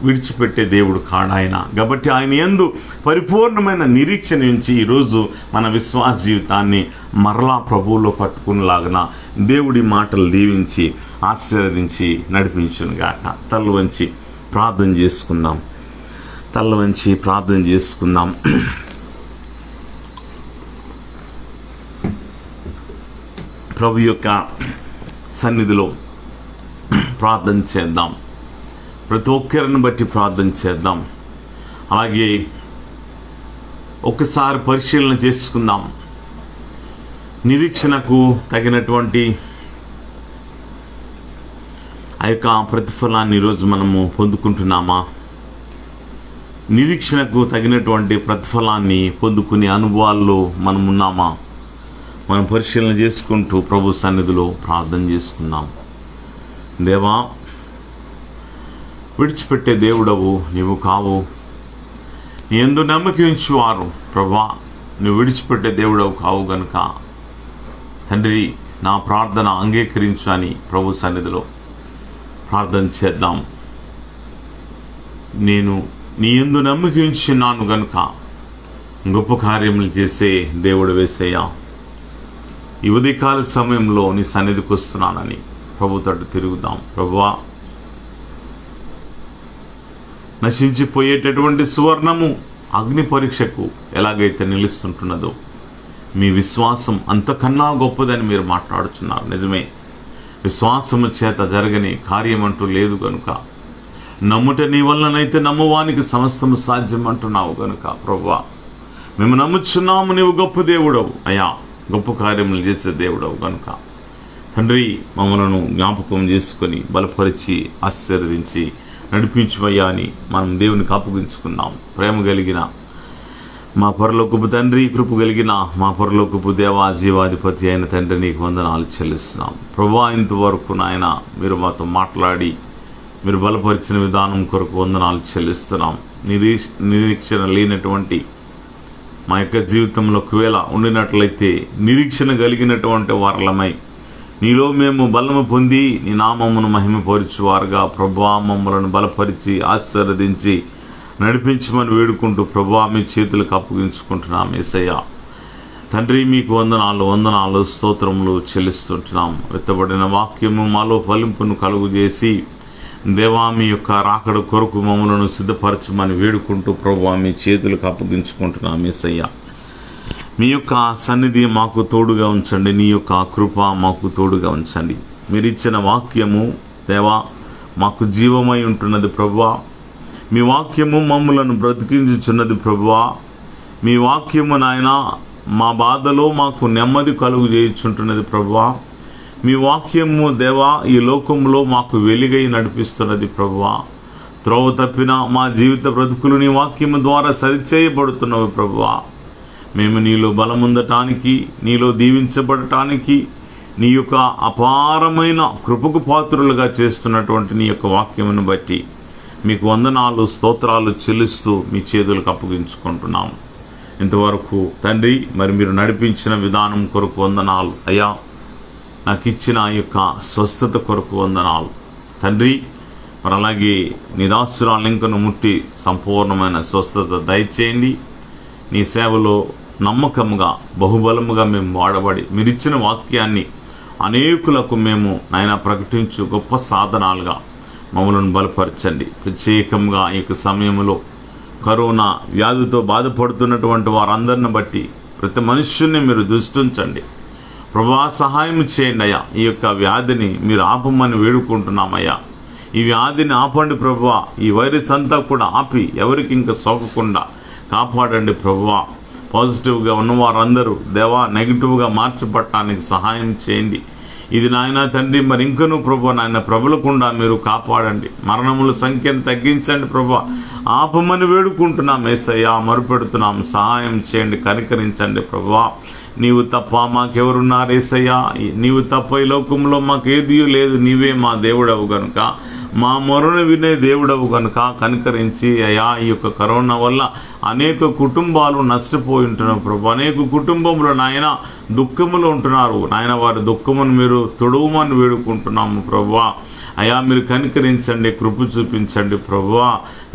విడిచిపెట్టే దేవుడు కాడాయన. కాబట్టి ఆయన యందు పరిపూర్ణమైన నిరీక్షణ నుంచి ఈరోజు మన విశ్వాస జీవితాన్ని మరలా ప్రభువులో పట్టుకునేలాగున దేవుడి మాటలు దీవించి ఆశీర్వదించి నడిపించునుగాక. తల వంచి ప్రార్థన చేసుకుందాం. తల వంచి ప్రార్థన చేసుకుందాం. ప్రభు యొక్క సన్నిధిలో ప్రార్థన చేద్దాం. ప్రతి ఒక్కరిని బట్టి ప్రార్థన చేద్దాం. అలాగే ఒకసారి పరిశీలన చేసుకుందాం. నిరీక్షణకు తగినటువంటి ఆ యొక్క ప్రతిఫలాన్ని ఈరోజు మనము పొందుకుంటున్నామా? నిరీక్షణకు తగినటువంటి ప్రతిఫలాన్ని పొందుకునే అనుభవాల్లో మనం ఉన్నామా? మనం పరిశీలన చేసుకుంటూ ప్రభు సన్నిధిలో ప్రార్థన చేసుకున్నాం. దేవా, విడిచిపెట్టే దేవుడవు నీవు కావు. నీ యందు నమ్మకం ఉంచువారు ప్రభా, నువ్వు విడిచిపెట్టే దేవుడవు కావు గనుక తండ్రి, నా ప్రార్థన అంగీకరించు అని ప్రభు సన్నిధిలో ప్రార్థన చేద్దాం. నేను నీ యందు నమ్మకం ఉంచున్నాను గనుక గొప్ప కార్యములు చేసే దేవుడు యేసయ్యా, ఈ ఉదయకాల సమయంలో నీ సన్నిధికి వస్తున్నానని ప్రభుతో తిరుగుదాం. ప్రభువా, నశించిపోయేటటువంటి సువర్ణము అగ్ని పరీక్షకు ఎలాగైతే నిలుస్తుంటున్నదో మీ విశ్వాసం అంతకన్నా గొప్పదని మీరు మాట్లాడుతున్నారు. నిజమే, విశ్వాసము చేత జరగని కార్యం అంటూ లేదు కనుక, నమ్ముట నీ వల్లనైతే నమ్మువానికి సమస్తము సాధ్యం అంటున్నావు కనుక ప్రభువా, మేము నమ్ముచున్నాము. నీవు గొప్ప దేవుడవు అయ్యా, గొప్ప కార్యములు చేసే దేవుడవు కనుక తండ్రి, మమ్మలను జ్ఞాపకం చేసుకొని బలపరిచి ఆశీర్వదించి నడిపించువయ్యా అని మనం దేవునికి అప్పగించుకున్నాం. ప్రేమ కలిగిన మా పరలోకపు తండ్రి, కృప కలిగిన మా పరలోకపు దేవా, జీవాధిపతి అయిన తండ్రి, నీకు వందనాలు చెల్లిస్తున్నాం. ప్రభువా, ఇంతవరకు నాయన మీరు మాతో మాట్లాడి మీరు బలపరిచిన విధానం కొరకు వందనాలు చెల్లిస్తున్నాం. నిరీక్షణ లేనటువంటి మా యొక్క జీవితంలో ఒకవేళ ఉండినట్లయితే నిరీక్షణ కలిగినటువంటి వారలమై నీలో మేము బలము పొంది నీ నామమును మహిమపరచువారుగా ప్రభువా, మమ్మలను బలపరిచి ఆశీర్వదించి నడిపించమని వేడుకుంటూ ప్రభువా మీ చేతులకు అప్పగించుకుంటున్నాం. యేసయ్యా తండ్రి, మీకు వందనాలు స్తోత్రములు చెల్లిస్తుంటున్నాం. వెత్తబడిన వాక్యము మాలో ఫలింపును కలుగు చేసి దేవా మీ యొక్క రాకడ కొరకు మమ్మలను సిద్ధపరచమని వేడుకుంటూ ప్రభువా మీ చేతులకు అప్పగించుకుంటున్నాం. యేసయ్యా, మీ యొక్క సన్నిధి మాకు తోడుగా ఉంచండి. నీ యొక్క కృప మాకు తోడుగా ఉంచండి. మీరు ఇచ్చిన వాక్యము దేవా మాకు జీవమై ఉంటున్నది ప్రభువా. మీ వాక్యము మమ్ములను బ్రతికించుచున్నది ప్రభువా. మీ వాక్యము నాయన మా బాధలో మాకు నెమ్మది కలుగు చేయుచుంటున్నది ప్రభువా. మీ వాక్యము దేవా ఈ లోకంలో మాకు వెలుగై నడిపిస్తున్నది ప్రభువా. త్రోవ తప్పిన మా జీవిత బ్రతుకులు నీ వాక్యము ద్వారా సరిచేయబడుతున్నవి ప్రభువా. మేము నీలో బలముందటానికి, నీలో దీవించబడటానికి, నీ యొక్క అపారమైన కృపకు పాత్రులుగా చేస్తున్నటువంటి నీ యొక్క వాక్యమును బట్టి మీకు వందనాలు స్తోత్రాలు చెల్లిస్తూ మీ చేతులకు అప్పగించుకుంటున్నాము. ఇంతవరకు తండ్రి, మరి మీరు నడిపించిన విధానం కొరకు వందనాలు అయ్యా. నాకు ఇచ్చిన ఈ యొక్క స్వస్థత కొరకు వందనాలు తండ్రి. మరి అలాగే నీ దాసురాలు ఇంకను ముట్టి సంపూర్ణమైన స్వస్థత దయచేయండి. నీ సేవలో నమ్మకముగా బహుబలముగా మేము వాడబడి మీరిచ్చిన వాక్యాన్ని అనేకులకు మేము నాయన ప్రకటించు గొప్ప సాధనాలుగా మమ్మల్ని బలపరచండి. ప్రత్యేకంగా ఈ యొక్క సమయంలో కరోనా వ్యాధితో బాధపడుతున్నటువంటి వారందరిని బట్టి ప్రతి మనుష్యుని మీరు దృష్టించండి ప్రభువా. సహాయం చేయండి అయ్యా. ఈ యొక్క వ్యాధిని మీరు ఆపమని వేడుకుంటున్నామయ్యా. ఈ వ్యాధిని ఆపండి ప్రభువా. ఈ వైరస్ అంతా కూడా ఆపి ఎవరికి ఇంకా సోకకుండా కాపాడండి ప్రభువా. పాజిటివ్గా ఉన్నవారందరూ దేవా నెగిటివ్గా మార్చబడటానికి సహాయం చేయండి. ఇది నాయన తండ్రి, మరి ఇంకనూ ప్రభు నాయన ప్రబలకుండా మీరు కాపాడండి. మరణముల సంఖ్యను తగ్గించండి ప్రభు. ఆపమని వేడుకుంటున్నాం యేసయ్యా, మొరుపెడుతున్నాం. సహాయం చేయండి, కనికరించండి ప్రభువా. నీవు తప్ప మాకెవరున్నారు యేసయ్యా? నీవు తప్ప ఈ లోకంలో మాకు ఏదీ లేదు. నీవే మా దేవుడవు కనుక, మా మొరను వినే దేవుడవు కనుక కనికరించి అయ్యా. ఈ యొక్క కరోనా వల్ల అనేక కుటుంబాలు నష్టపోయి ఉంటున్నారు ప్రభు. అనేక కుటుంబంలో నాయన దుఃఖములో ఉంటున్నారు నాయన. వారి దుఃఖమును మీరు తొడవమని వేడుకుంటున్నాము ప్రభువా. అయ్యా మీరు కనికరించండి, కృప చూపించండి ప్రభువా.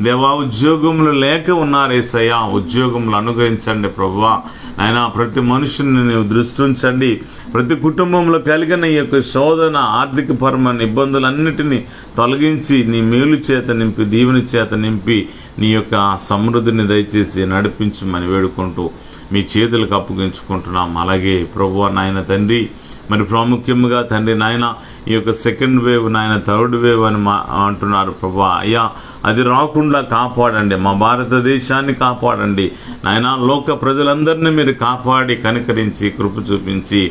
దేవా ఉద్యోగములు లేక ఉన్నారేసయ్యా, ఉద్యోగములు అనుగ్రహించండి ప్రభువా. నాయన ప్రతి మనుషుని నీవు దృష్టి ఉంచండి. ప్రతి కుటుంబంలో కలిగిన ఈ యొక్క శోధన, ఆర్థిక పరమైన ఇబ్బందులన్నిటినీ తొలగించి నీ మేలు చేత నింపి, దీవెని చేత నింపి నీ యొక్క సమృద్ధిని దయచేసి నడిపించమని వేడుకుంటూ మీ చేతులకు అప్పగించుకుంటున్నాం. అలాగే ప్రభువా నాయన తండ్రి, మరి ప్రాముఖ్యంగా తండ్రి నాయన ఈ యొక్క సెకండ్ వేవ్ నాయన థర్డ్ వేవ్ అని అంటున్నారు ప్రభా. అయ్యా అది రాకుండా కాపాడండి. మా భారతదేశాన్ని కాపాడండి నాయన. లోక ప్రజలందరినీ మీరు కాపాడి కనికరించి కృప చూపించి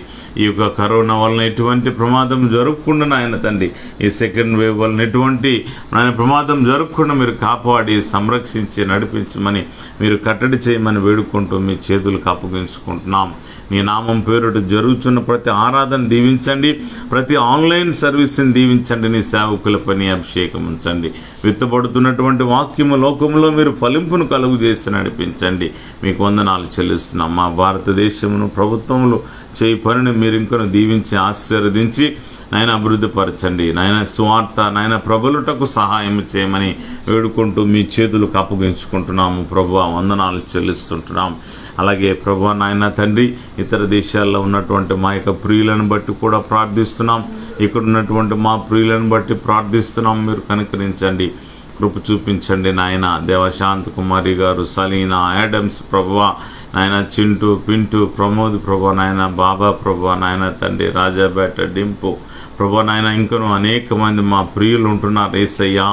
ఈ యొక్క కరోనా వలన ఎటువంటి ప్రమాదం జరగకుండా నాయన తండ్రి, ఈ సెకండ్ వేవ్ వలన ఎటువంటి నాయన ప్రమాదం జరగకుండా మీరు కాపాడి సంరక్షించి నడిపించమని, మీరు కట్టడి చేయమని వేడుకుంటూ మీ చేతులకు అప్పగించుకుంటున్నాం. నీ నామం పేరుట జరుగుతున్న ప్రతి ఆరాధన దీవించండి, ప్రతి ఆన్లైన్ సర్వీస్ని దీవించండి. నీ సేవకుల పని అభిషేకం ఉంచండి. విత్తబడుతున్నటువంటి వాక్యము లోకంలో మీరు ఫలింపును కలుగు చేసి నడిపించండి. మీకు వందనాలు చెల్లిస్తున్నాం. మా భారతదేశమును ప్రభుత్వంలో చేయి పనిని మీరు ఇంకొను దీవించి ఆశీర్వదించి నాయన అభివృద్ధిపరచండి. నాయన స్వార్థ నాయన ప్రబలుటకు సహాయం చేయమని వేడుకుంటూ మీ చేతులకు అప్పగించుకుంటున్నాము. ప్రభువా వందనాలు చెల్లిస్తుంటున్నాం. అలాగే ప్రభువా నాయన తండ్రి, ఇతర దేశాల్లో ఉన్నటువంటి మా యొక్క ప్రియులను బట్టి కూడా ప్రార్థిస్తున్నాం. ఇక్కడ ఉన్నటువంటి మా ప్రియులను బట్టి ప్రార్థిస్తున్నాం. మీరు కనుకరించండి, కృప చూపించండి నాయన. దేవశాంత్ కుమారి గారు, సలీనా, యాడమ్స్ ప్రభువా నాయన, చింటూ, పింటూ, ప్రమోద్ ప్రభువా నాయన, బాబా ప్రభువా నాయన తండ్రి, రాజాబేట, డింపు ప్రభువా నాయన, ఇంకను అనేక మంది మా ప్రియులు ఉంటున్నారు. యేసయ్యా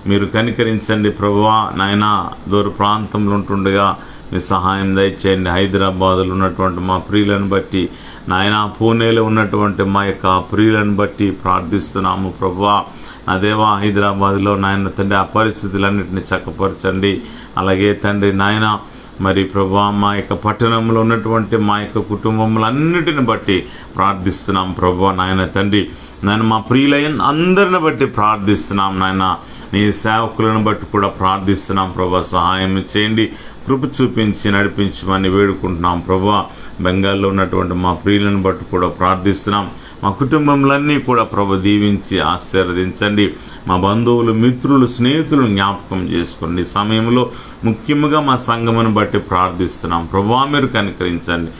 మీరు కనికరించండి ప్రభువా నాయన. దూర ప్రాంతంలో ఉంటుండగా మీ సహాయం దయచేయండి. హైదరాబాద్లో ఉన్నటువంటి మా ప్రియులను బట్టి నాయన, పూణేలో ఉన్నటువంటి మా యొక్క ప్రియులను బట్టి ప్రార్థిస్తున్నాము ప్రభువా. నా దేవా, హైదరాబాద్లో నాయన తండ్రి ఆ పరిస్థితులన్నింటినీ చక్కపరచండి. అలాగే తండ్రి నాయన మరి ప్రభువా మా యొక్క పట్టణంలో ఉన్నటువంటి మా యొక్క కుటుంబములన్నిటిని బట్టి ప్రార్థిస్తున్నాం ప్రభువా నాయన తండ్రి. నేను మా ప్రియులైన అందరిని బట్టి ప్రార్థిస్తున్నాం నాయన. నీ సేవకులను బట్టి కూడా ప్రార్థిస్తున్నాం ప్రభువా. సహాయం చేయండి, కృప చూపించి నడిపించమని వేడుకుంటున్నాం ప్రభువా. బెంగాల్లో ఉన్నటువంటి మా ప్రియులను బట్టి కూడా ప్రార్థిస్తున్నాం. మా కుటుంబంలన్నీ కూడా ప్రభు దీవించి ఆశీర్వదించండి. మా బంధువులు, మిత్రులు, స్నేహితులు జ్ఞాపకం చేసుకోండి. ఈ సమయంలో ముఖ్యంగా మా సంఘమును బట్టి ప్రార్థిస్తున్నాం ప్రభువా. మీరు కనికరించండి,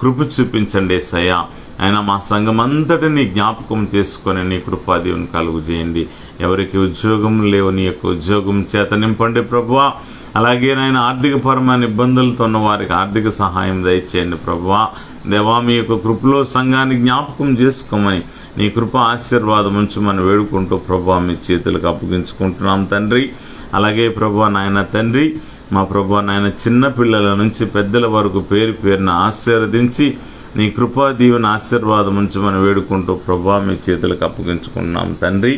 కృప చూపించండి యేసయ్యా. ఆయన మా సంఘం అంతటినీ జ్ఞాపకం చేసుకొని నీ కృపాదీవుని కలుగు చేయండి. ఎవరికి ఉద్యోగం లేవు నీ యొక్క ఉద్యోగం చేత నింపండి ప్రభువా. అలాగే నాయన ఆర్థికపరమైన ఇబ్బందులతో ఉన్న వారికి ఆర్థిక సహాయం దయచేయండి ప్రభువా. దేవా మీ యొక్క కృపలో సంఘాన్ని జ్ఞాపకం చేసుకోమని, నీ కృప ఆశీర్వాదం ఉంచమని వేడుకుంటూ ప్రభువా మీ చేతులకు అప్పగించుకుంటున్నాం తండ్రి. అలాగే ప్రభువా నాయన తండ్రి, మా ప్రభువా నాయన చిన్న పిల్లల నుంచి పెద్దల వరకు పేరు పేరున ఆశీర్వదించి నీ కృపా దీవెన ఆశీర్వాదం ఉంచమని వేడుకుంటూ ప్రభువా మీ చేతులకు అప్పగించుకుంటున్నాం తండ్రి.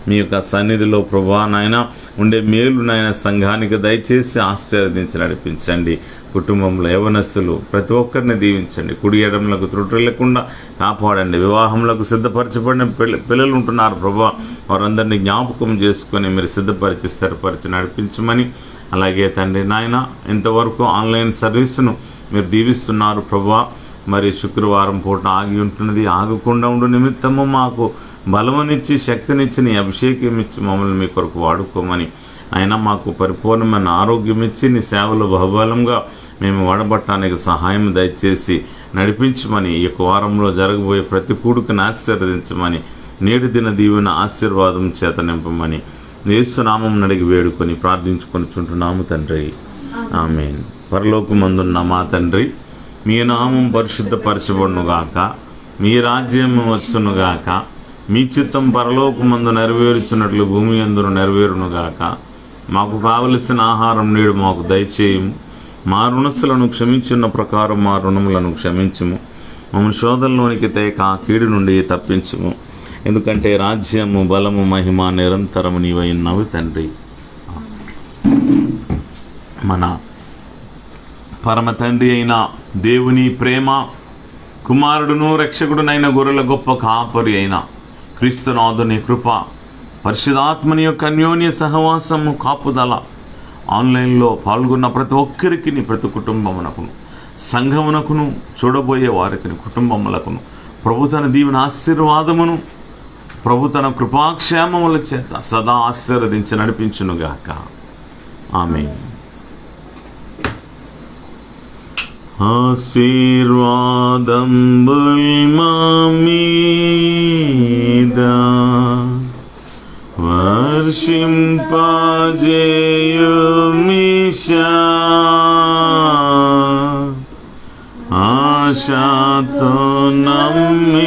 మీ యొక్క సన్నిధిలో ప్రభువా నాయన ఉండే మేలు నాయన సంఘానికి దయచేసి ఆశీర్వదించి నడిపించండి. కుటుంబంలో యవనస్తులు ప్రతి ఒక్కరిని దీవించండి. కుడి ఎడమలకు త్రుటి లేకుండా కాపాడండి. వివాహంలోకి సిద్ధపరచబడిన పిల్లలు ఉంటున్నారు ప్రభువా, వారందరినీ జ్ఞాపకం చేసుకొని మీరు సిద్ధపరిచి స్థిరపరిచి నడిపించమని, అలాగే తండ్రి నాయన ఇంతవరకు ఆన్లైన్ సర్వీసును మీరు దీవిస్తున్నారు ప్రభువా. మరి శుక్రవారం పూట ఆగి ఉంటున్నది, ఆగకుండా ఉండు నిమిత్తము మాకు బలమునిచ్చి శక్తినిచ్చి నీ అభిషేకం ఇచ్చి మమ్మల్ని మీ కొరకు వాడుకోమని, అయినా మాకు పరిపూర్ణమైన ఆరోగ్యం ఇచ్చి నీ సేవలో బహుబలంగా మేము వాడబట్టడానికి సహాయం దయచేసి నడిపించమని, ఈ యొక్క వారంలో జరగబోయే ప్రతి కూడుకుని ఆశీర్వదించమని, నేటి దిన దీవెన ఆశీర్వాదం చేత నింపమని యేసు నామం అడిగి వేడుకొని ప్రార్థించుకొనిచుంటున్నాము తండ్రి, ఆమేన్. పరలోకమందున్న మా తండ్రి, మీ నామం పరిశుద్ధపరచబడునుగాక, మీ రాజ్యం వచ్చునుగాక, మీ చిత్తం పరలోకమందు నెరవేరుచున్నట్లు భూమి యందును నెరవేరునుగాక. మాకు కావలసిన ఆహారం నేడు మాకు దయచేయము. మా రుణస్థులను క్షమించున్న ప్రకారం మా రుణములను క్షమించుము. మమ్మల్ని శోధనలోనికి తేక కీడు నుండి తప్పించుము. ఎందుకంటే రాజ్యము, బలము, మహిమ నిరంతరము నీవై ఉన్నావు తండ్రి. మన పరమ తండ్రి అయిన దేవుని ప్రేమ, కుమారుడును రక్షకుడునైన గొర్రెల గొప్ప కాపరి అయిన క్రీస్తునాథుని కృప, పరిశుద్ధాత్మని యొక్క అన్యోన్య సహవాసము, కాపుదల ఆన్లైన్లో పాల్గొన్న ప్రతి ఒక్కరికి, ప్రతి కుటుంబమునకును, సంఘమునకును, చూడబోయే వారికి, కుటుంబములకును ప్రభు తన దీవెన ఆశీర్వాదమును, ప్రభు తన కృపాక్షేమముల చేత సదా ఆశీర్వదించి నడిపించునుగాక. ఆమేన్. ఆశీర్వాదంబుల్ మా మీద వర్షింపజేయుమిషా, ఆశతో నమ్మియున్నాము.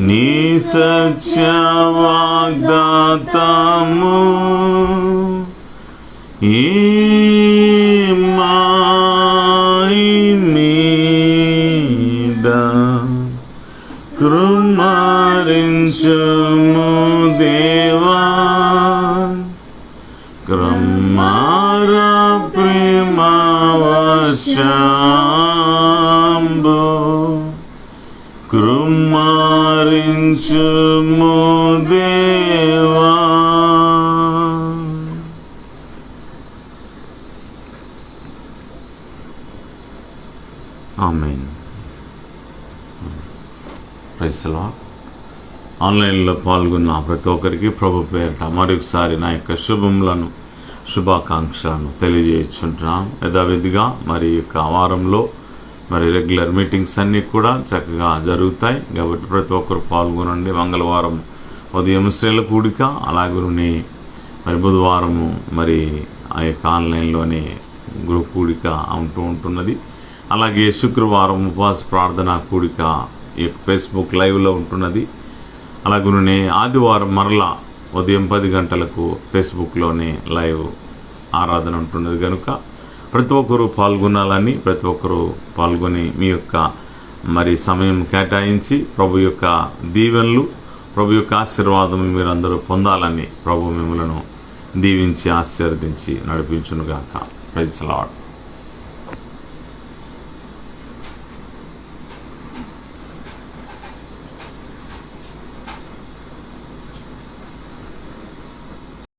నీ సత్య వాగ్దాతము ఈ మాయి మీద కృమరించుము దేవా, కృమార ప్రేమవశంబు కృమరించుము దేవా. ఆమేన్. Praise the lord. ఆన్లైన్లో పాల్గొన్న ప్రతి ఒక్కరికి ప్రభు పేరిట మరొకసారి నా యొక్క శుభాకాంక్షలను తెలియజేస్తుంటున్నాను. యథావిధిగా మరి యొక్క వారంలో మరి రెగ్యులర్ మీటింగ్స్ అన్నీ కూడా చక్కగా జరుగుతాయి కాబట్టి ప్రతి ఒక్కరు పాల్గొనండి. మంగళవారం ఉదయం స్త్రీల కూడిక, అలాగే మరి బుధవారము మరి ఆ యొక్క ఆన్లైన్లోనే గ్రూప్ కూడిక ఉంటున్నది. అలాగే శుక్రవారం ఉపవాస ప్రార్థన కూడిక ఈ ఫేస్బుక్ లైవ్లో ఉంటున్నది. అలాగే ఆదివారం మరలా ఉదయం 10 గంటలకు ఫేస్బుక్లోనే లైవ్ ఆరాధన ఉంటున్నది కనుక ప్రతి ఒక్కరూ పాల్గొనాలని, ప్రతి ఒక్కరూ పాల్గొని మీ యొక్క మరి సమయం కేటాయించి ప్రభు యొక్క దీవెనలు, ప్రభు యొక్క ఆశీర్వాదం మీరందరూ పొందాలని ప్రభు మిమ్మలను దీవించి ఆశీర్వదించి నడిపించునుగాక. Praise the lord.